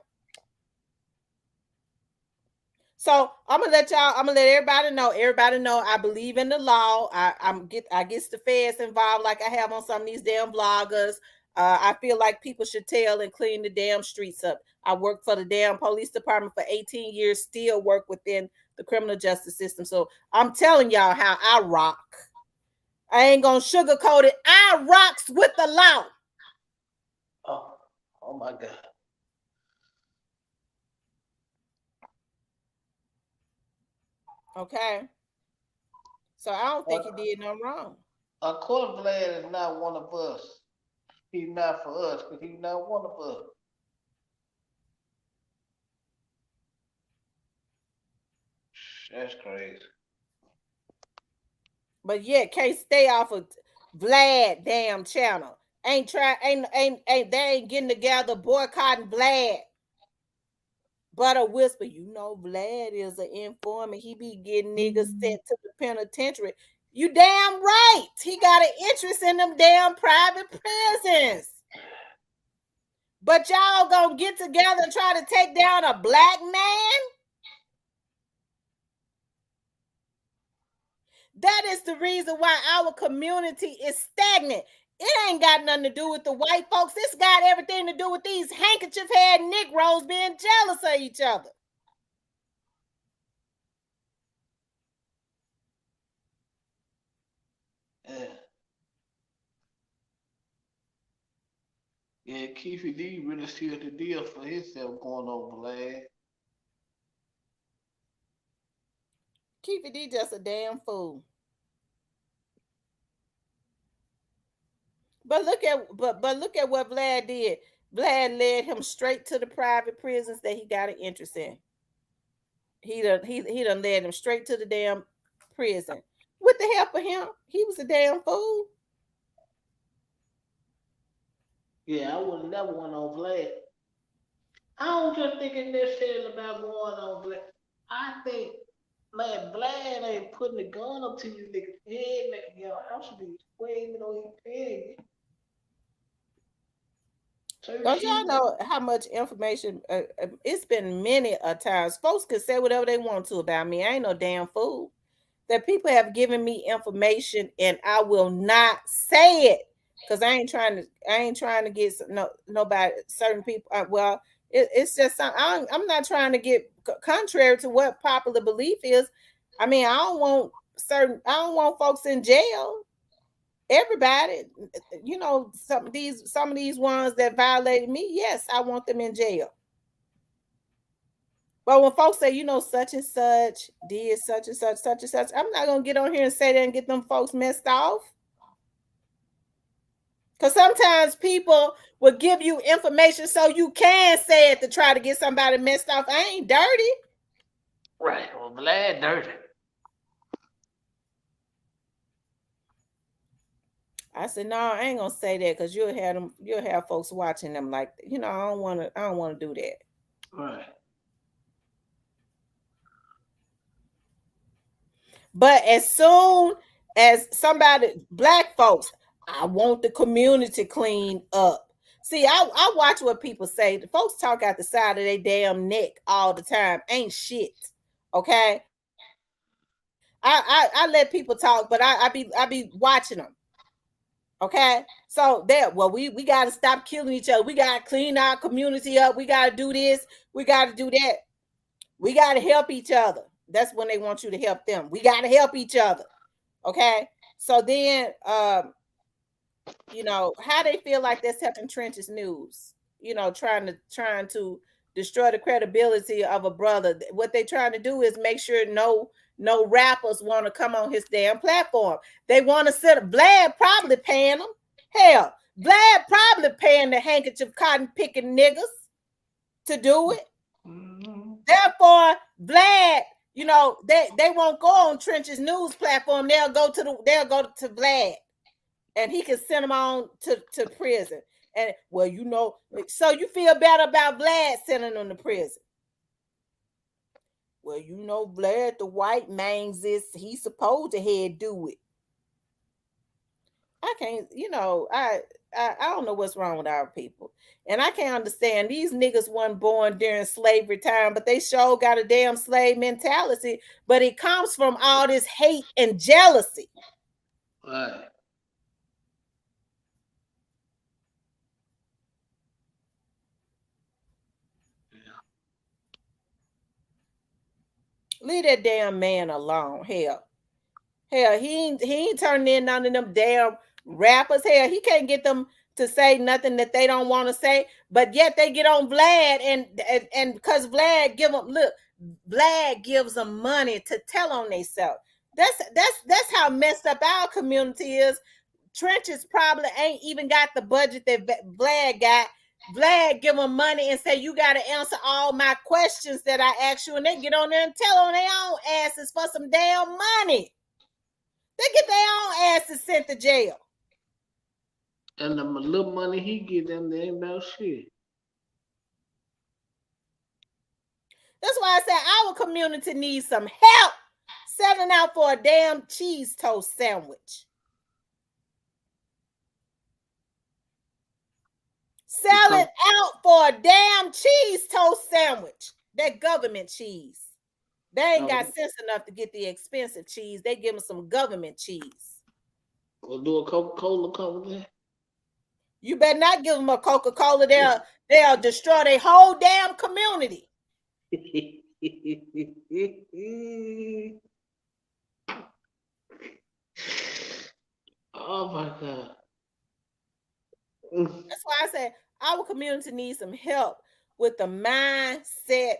So I'm gonna let y'all. I'm gonna let everybody know. Everybody know I believe in the law. I get the feds involved like I have on some of these damn bloggers. I feel like people should tell and clean the damn streets up. I worked for the damn police department for 18 years. Still work within the criminal justice system. So I'm telling y'all how I rock. I ain't gonna sugarcoat it. I rocks with the law. Oh my God. Okay. So I don't think he did nothing wrong. Of course, Vlad is not one of us. He's not for us because he's not one of us. That's crazy. But yet can't stay off of Vlad damn channel. Ain't try ain't they ain't getting together boycotting Vlad. But a whisper, you know, Vlad is an informant. He be getting niggas sent to the penitentiary. You damn right. He got an interest in them damn private prisons. But y'all gonna get together and try to take down a black man? That is the reason why our community is stagnant. It ain't got nothing to do with the white folks. It's got everything to do with these handkerchief head Negroes being jealous of each other. Yeah. Yeah, Keefy D really sealed the deal for himself going over Vlad. Keefy D just a damn fool. But look at what Vlad did. Vlad led him straight to the private prisons that he got an interest in. He done led him straight to the damn prison. With the help of him, he was a damn fool. Yeah, I would have never went on Vlad. I don't just think it's necessarily about going on Vlad. I think, man, Vlad ain't putting the gun up to you niggas' head, making your house be screaming on your head. Don't y'all know how much information? It's been many a times. Folks can say whatever they want to about me. I ain't no damn fool. That people have given me information and I will not say it because I ain't trying to get nobody certain people. Well, it's just I'm not trying to get contrary to what popular belief is. I mean, I don't want folks in jail. Everybody, you know, some of these ones that violated me, yes, I want them in jail. But when folks say, you know, such and such did such and such, such and such, I'm not gonna get on here and say that and get them folks messed off. Because sometimes people will give you information so you can say it to try to get somebody messed off. I ain't dirty. Right. Well, Vlad dirty. I said, no, I ain't gonna say that because you'll have folks watching them like, you know, I don't wanna do that. Right. But as soon as somebody, black folks, I want the community cleaned up. See, I watch what people say. The folks talk out the side of their damn neck all the time. Ain't shit. Okay. I let people talk, but I be watching them. Okay. So we gotta stop killing each other. We gotta clean our community up. We gotta do this. We gotta do that. We gotta help each other. That's when they want you to help them. We gotta help each other. Okay. So then you know, how they feel like that's helping Trench's news, you know, trying to destroy the credibility of a brother. What they trying to do is make sure no rappers want to come on his damn platform. They want to sit Vlad probably paying them. Hell, Vlad probably paying the handkerchief cotton picking niggas to do it. Mm-hmm. Therefore, Vlad, you know, they won't go on Trench's news platform. They'll go to Vlad. And he can send them on to prison. And well, you know, so you feel better about Vlad sending them to prison. Well, you know, Vlad, the white man's he's supposed to head do it. I can't, you know, I I don't know what's wrong with our people. And I can't understand these niggas weren't born during slavery time, but they sure got a damn slave mentality. But it comes from all this hate and jealousy. Right. Yeah. Leave that damn man alone. Hell, he ain't turning in none of them damn rappers. Hell, he can't get them to say nothing that they don't want to say, but yet they get on Vlad and because Vlad Vlad gives them money to tell on themselves. That's how messed up our community is. Trenches probably ain't even got the budget that Vlad got. Vlad give them money and say, you got to answer all my questions that I ask you. And they get on there and tell on their own asses for some damn money. They get their own asses sent to jail. And the little money he get them, they ain't about shit. That's why I said our community needs some help selling out for a damn cheese toast sandwich. Selling out for a damn cheese toast sandwich. That government cheese. They ain't got sense enough to get the expensive cheese. They give them some government cheese. Or do a Coca-Cola come with that? You better not give them a Coca-Cola. They'll destroy their whole damn community. Oh my God. That's why I say our community needs some help with the mindset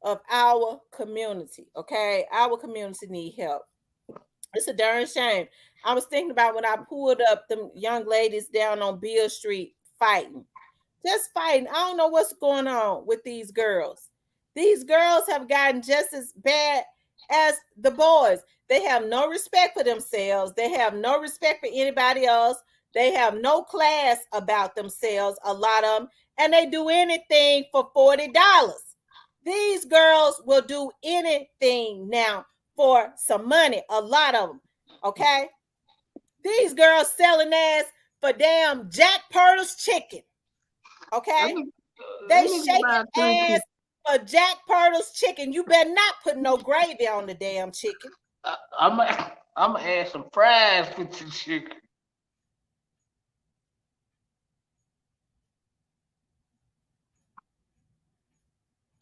of our community. Okay, our community need help. It's a darn shame. I was thinking about when I pulled up them young ladies down on Beale Street fighting, just fighting. I don't know what's going on with these girls. These girls have gotten just as bad as the boys. They have no respect for themselves. They have no respect for anybody else. They have no class about themselves, a lot of them, and they do anything for $40. These girls will do anything now for some money, a lot of them, okay? These girls selling ass for damn Jack Purtle's chicken, okay? They shaking ass for Jack Purtle's chicken. You better not put no gravy on the damn chicken. I'm gonna add some fries with the chicken.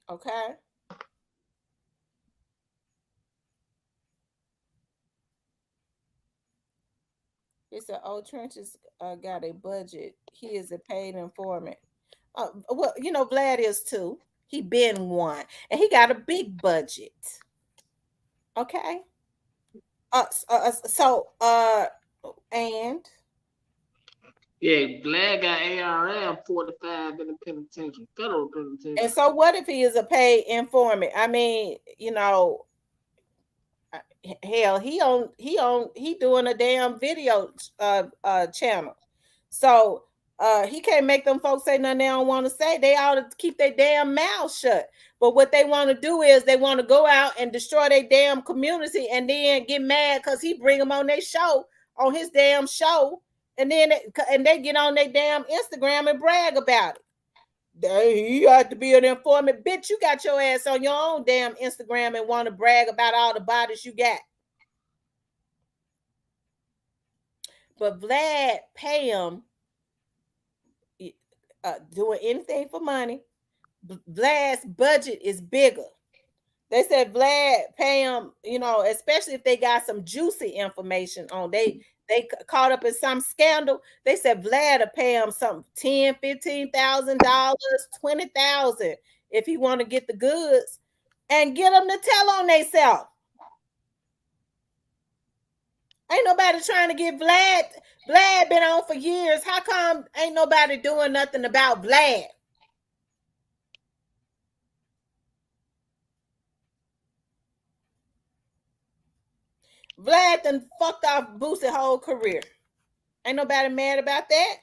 Okay. He said, "Oh, Trenches got a budget. He is a paid informant." Well, you know, Vlad is too. He been one, and he got a big budget. Okay. So, and Yeah, Glad got ARM 45 in the penitentiary, federal penitentiary. and so, what if he is a paid informant? I mean, you know, hell, he doing a damn video channel, so he can't make them folks say nothing they don't want to say. They ought to keep their damn mouth shut. But what they want to do is they want to go out and destroy their damn community and then get mad because he bring them on their show, on his damn show, and then they get on their damn Instagram and brag about it. He had to be an informant. Bitch, you got your ass on your own damn Instagram and want to brag about all the bodies you got. But Vlad pay him doing anything for money. Vlad's budget is bigger. They said Vlad pay him, you know, especially if they got some juicy information on. They caught up in some scandal. They said Vlad will pay him something $10,000, $15,000, $20,000 if he want to get the goods and get them to tell on themselves. Ain't nobody trying to get Vlad. Vlad been on for years. How come ain't nobody doing nothing about Vlad? Vlad done fucked off Boosie's whole career. Ain't nobody mad about that.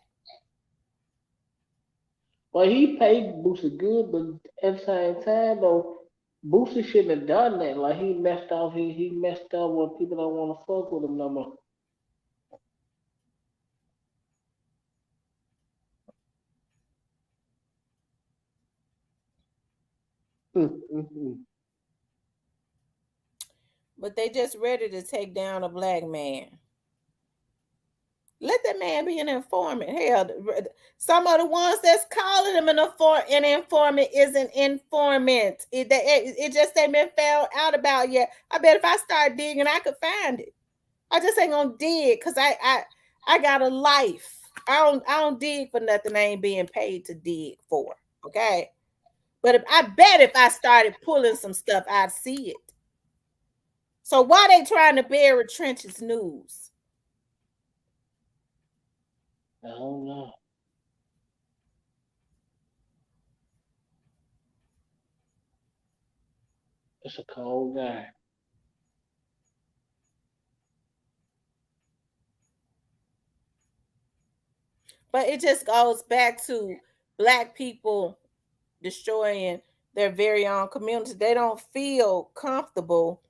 Well, he paid Boosie good, but at the same time, though, Boosie shouldn't have done that. Like, he messed up. He messed up when people don't want to fuck with him no more. But they just ready to take down a black man. Let that man be an informant. Hell, some of the ones that's calling him an informant is an informant. It just ain't been found out about yet. I bet if I start digging, I could find it. I just ain't gonna dig because I got a life. I don't dig for nothing I ain't being paid to dig for. Okay. But I bet if I started pulling some stuff, I'd see it. So why they trying to bury Trench's news? I don't know. It's a cold guy. But it just goes back to black people destroying their very own community. They don't feel comfortable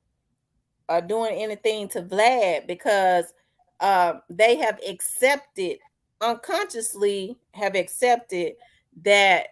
doing anything to Vlad because they have accepted, unconsciously have accepted that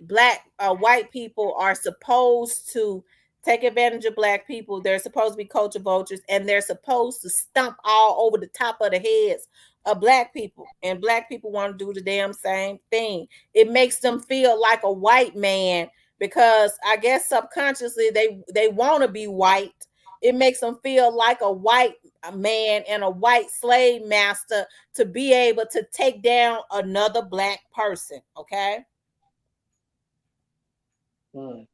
black white people are supposed to take advantage of black people. They're supposed to be culture vultures, and they're supposed to stomp all over the top of the heads of black people. And black people want to do the damn same thing. It makes them feel like a white man because I guess subconsciously they want to be white. It makes them feel like a white man and a white slave master to be able to take down another black person. Okay. Mm.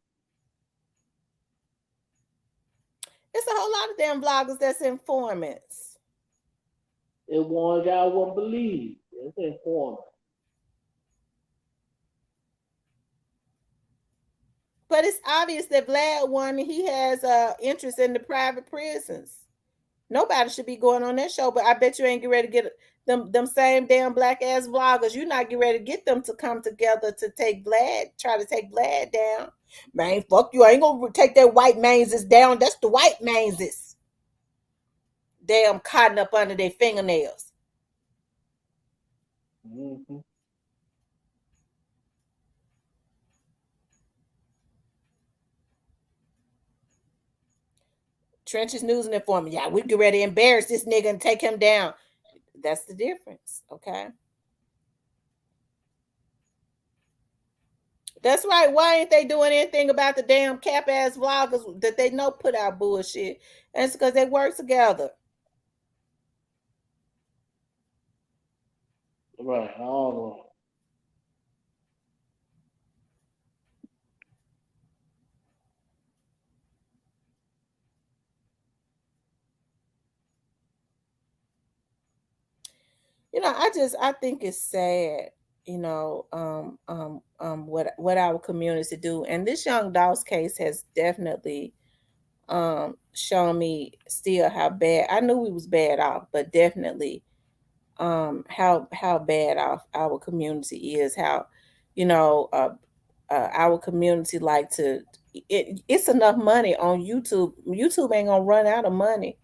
It's a whole lot of damn bloggers that's informants. It one guy won't believe. It's informant. But it's obvious that Vlad won. He has interest in the private prisons. Nobody should be going on that show, but I bet you ain't get ready to get them same damn black ass vloggers. You not get ready to get them to come together to try to take Vlad down. Man, fuck you. I ain't gonna take that white man's down. That's the white man's. Damn cotton up under their fingernails. Mm-hmm. Trenches News and Informant. Yeah, we get ready to embarrass this nigga and take him down. That's the difference. Okay. That's right. Why ain't they doing anything about the damn cap ass vloggers that they know put out bullshit? And it's because they work together. Right, all of them. I think it's sad, what our community do. And this young Dawes case has definitely shown me still how bad. I knew we was bad off, but definitely how bad off our community is, how our community like to it's enough money on YouTube ain't gonna run out of money,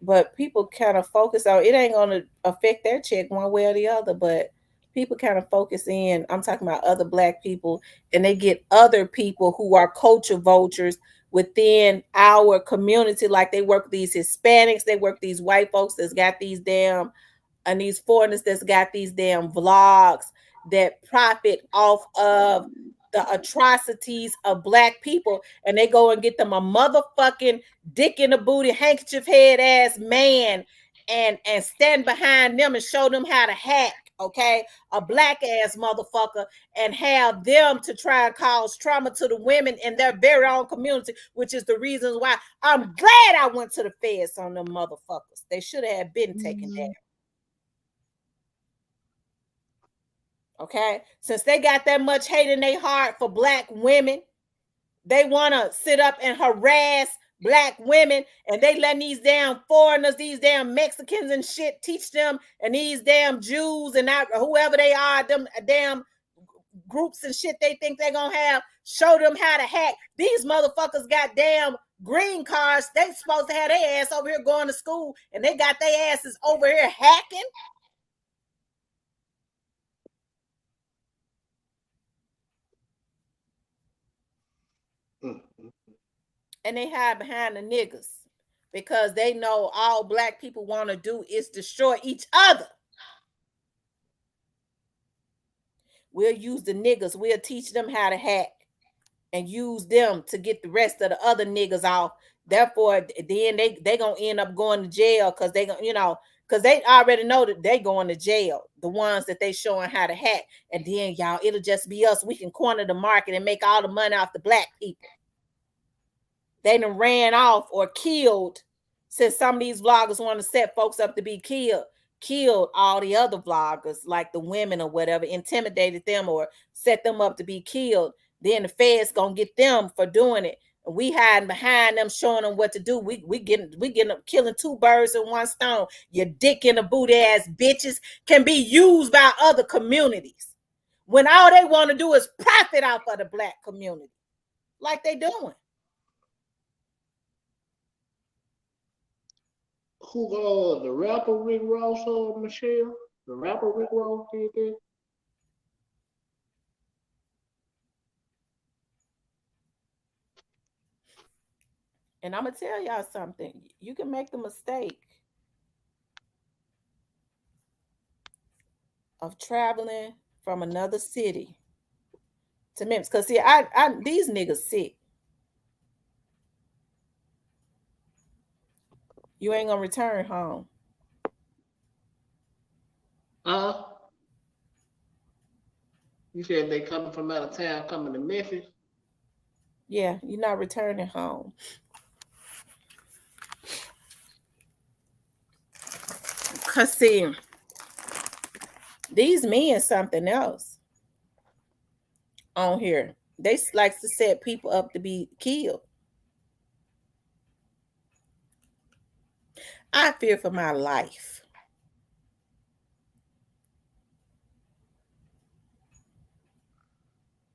but people kind of focus on it. Ain't gonna affect their check one way or the other, but people kind of focus in. I'm talking about other black people, and they get other people who are culture vultures within our community. Like they work with these Hispanics, they work with these white folks that's got these damn and these foreigners that's got these damn vlogs that profit off of the atrocities of black people, and they go and get them a motherfucking dick in the booty, handkerchief head ass man, and stand behind them and show them how to hack. Okay, a black ass motherfucker, and have them to try and cause trauma to the women in their very own community, which is the reasons why I'm glad I went to the feds on them motherfuckers. They should have been taken down. Okay, since they got that much hate in their heart for black women, they want to sit up and harass black women, and they letting these damn foreigners, these damn Mexicans and shit teach them, and these damn Jews and whoever they are, them damn groups and shit they think they're gonna have, show them how to hack. These motherfuckers got damn green cards. They supposed to have their ass over here going to school, and they got their asses over here hacking. And they hide behind the niggas because they know all black people want to do is destroy each other. We'll use the niggas. We'll teach them how to hack and use them to get the rest of the other niggas off. Therefore, then they gonna end up going to jail because they gonna, because they already know that they going to jail. The ones that they showing how to hack, and then y'all, it'll just be us. We can corner the market and make all the money off the black people. They done ran off or killed, since some of these vloggers want to set folks up to be killed all the other vloggers, like the women or whatever, intimidated them or set them up to be killed. Then the feds gonna get them for doing it. And we hiding behind them, showing them what to do. We getting killing two birds in one stone. Your dick in the booty ass bitches can be used by other communities when all they want to do is profit off of the black community, like they doing. Who the rapper Rick Ross or Michelle? The rapper Rick Ross did that? And I'm gonna tell y'all something. You can make the mistake of traveling from another city to Memphis. Cause see, I these niggas sick. You ain't gonna return home. You said they coming from out of town, coming to Memphis? Yeah, you're not returning home. Cause see, these men something else on here. They likes to set people up to be killed. I fear for my life.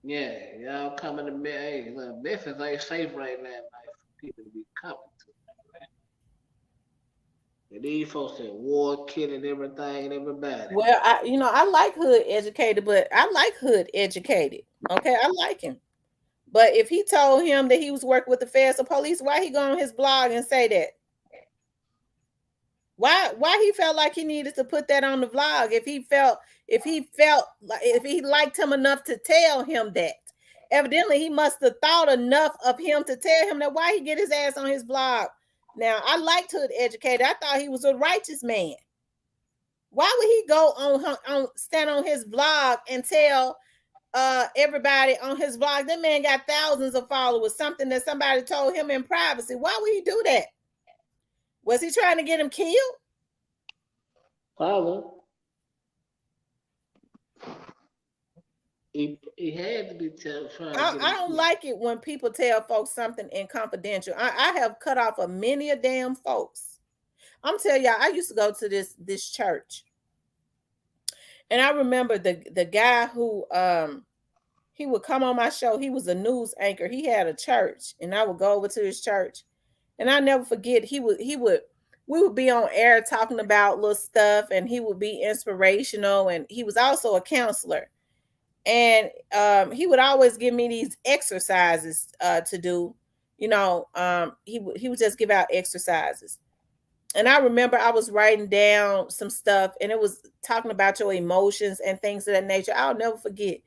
Yeah, y'all coming to Memphis. Memphis ain't safe right now, man, for people to be coming to. And these folks at war, killing everything and everybody. Well, I like hood educated, but I like hood educated. Okay, I like him. But if he told him that he was working with the feds or police, why he go on his blog and say that? Why he felt like he needed to put that on the vlog if he felt like if he liked him enough to tell him that? Evidently, he must have thought enough of him to tell him that. Why he get his ass on his blog? Now, I liked hood educated. I thought he was a righteous man. Why would he go on stand on his blog and tell everybody on his blog? That man got thousands of followers, something that somebody told him in privacy. Why would he do that? Was he trying to get him killed? Probably. He had to be trying. I don't like it when people tell folks something in confidential. I have cut off of many a damn folks. I'm telling y'all, I used to go to this church, and I remember the guy who he would come on my show. He was a news anchor. He had a church, and I would go over to his church, and I never forget. We would be on air talking about little stuff, and he would be inspirational, and he was also a counselor. And he would always give me these exercises to do. He would just give out exercises. And I remember I was writing down some stuff, and it was talking about your emotions and things of that nature. I'll never forget.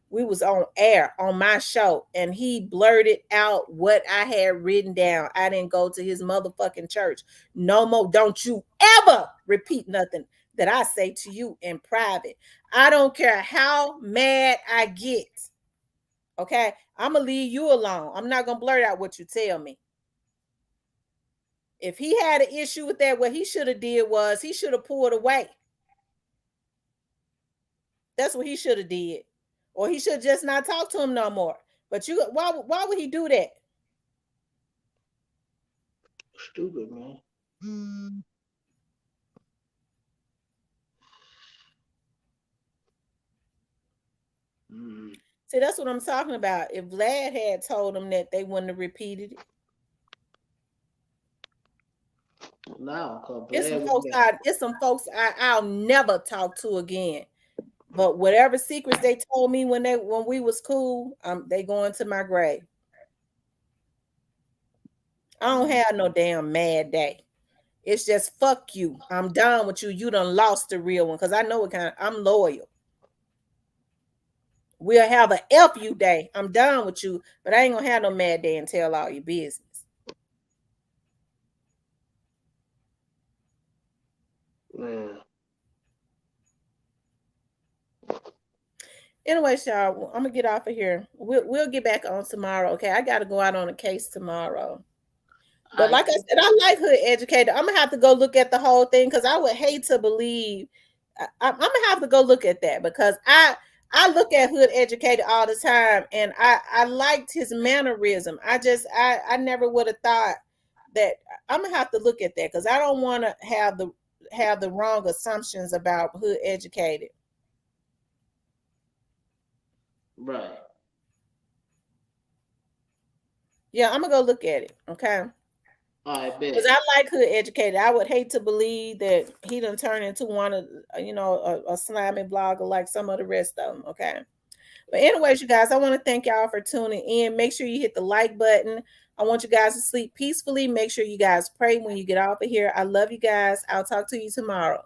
We was on air on my show, and he blurted out what I had written down. I didn't go to his motherfucking church no more. Don't you ever repeat nothing that I say to you in private. I don't care how mad I get. Okay, I'm gonna leave you alone. I'm not gonna blurt out what you tell me. If he had an issue with that, what he should have did was he should have pulled away. That's what he should have did. Or he should just not talk to him no more. But why would he do that? Stupid, man. See, that's what I'm talking about. If Vlad had told them that, they wouldn't have repeated it. No, it's some folks I'll never talk to again. But whatever secrets they told me when we was cool, they going to my grave. I don't have no damn mad day. It's just fuck you. I'm done with you. You done lost the real one because I know what kind of, I'm loyal. We'll have a F you day. I'm done with you, but I ain't gonna have no mad day and tell all your business. Man. Anyway, y'all, I'm gonna get off of here. We'll get back on tomorrow. Okay, I gotta go out on a case tomorrow. But like I said, I like Hood Educated. I'm gonna have to go look at the whole thing because I would hate to believe. I'm gonna have to go look at that because I look at Hood Educated all the time, and I liked his mannerism. I never would have thought that. I'm gonna have to look at that because I don't want to have the wrong assumptions about Hood Educated. Right. Yeah, I'm gonna go look at it. Okay. I bet. Because I like Hood Educated. I would hate to believe that he done turned into one of, a slimy blogger like some of the rest of them. Okay. But anyways, you guys, I want to thank y'all for tuning in. Make sure you hit the like button. I want you guys to sleep peacefully. Make sure you guys pray when you get off of here. I love you guys. I'll talk to you tomorrow.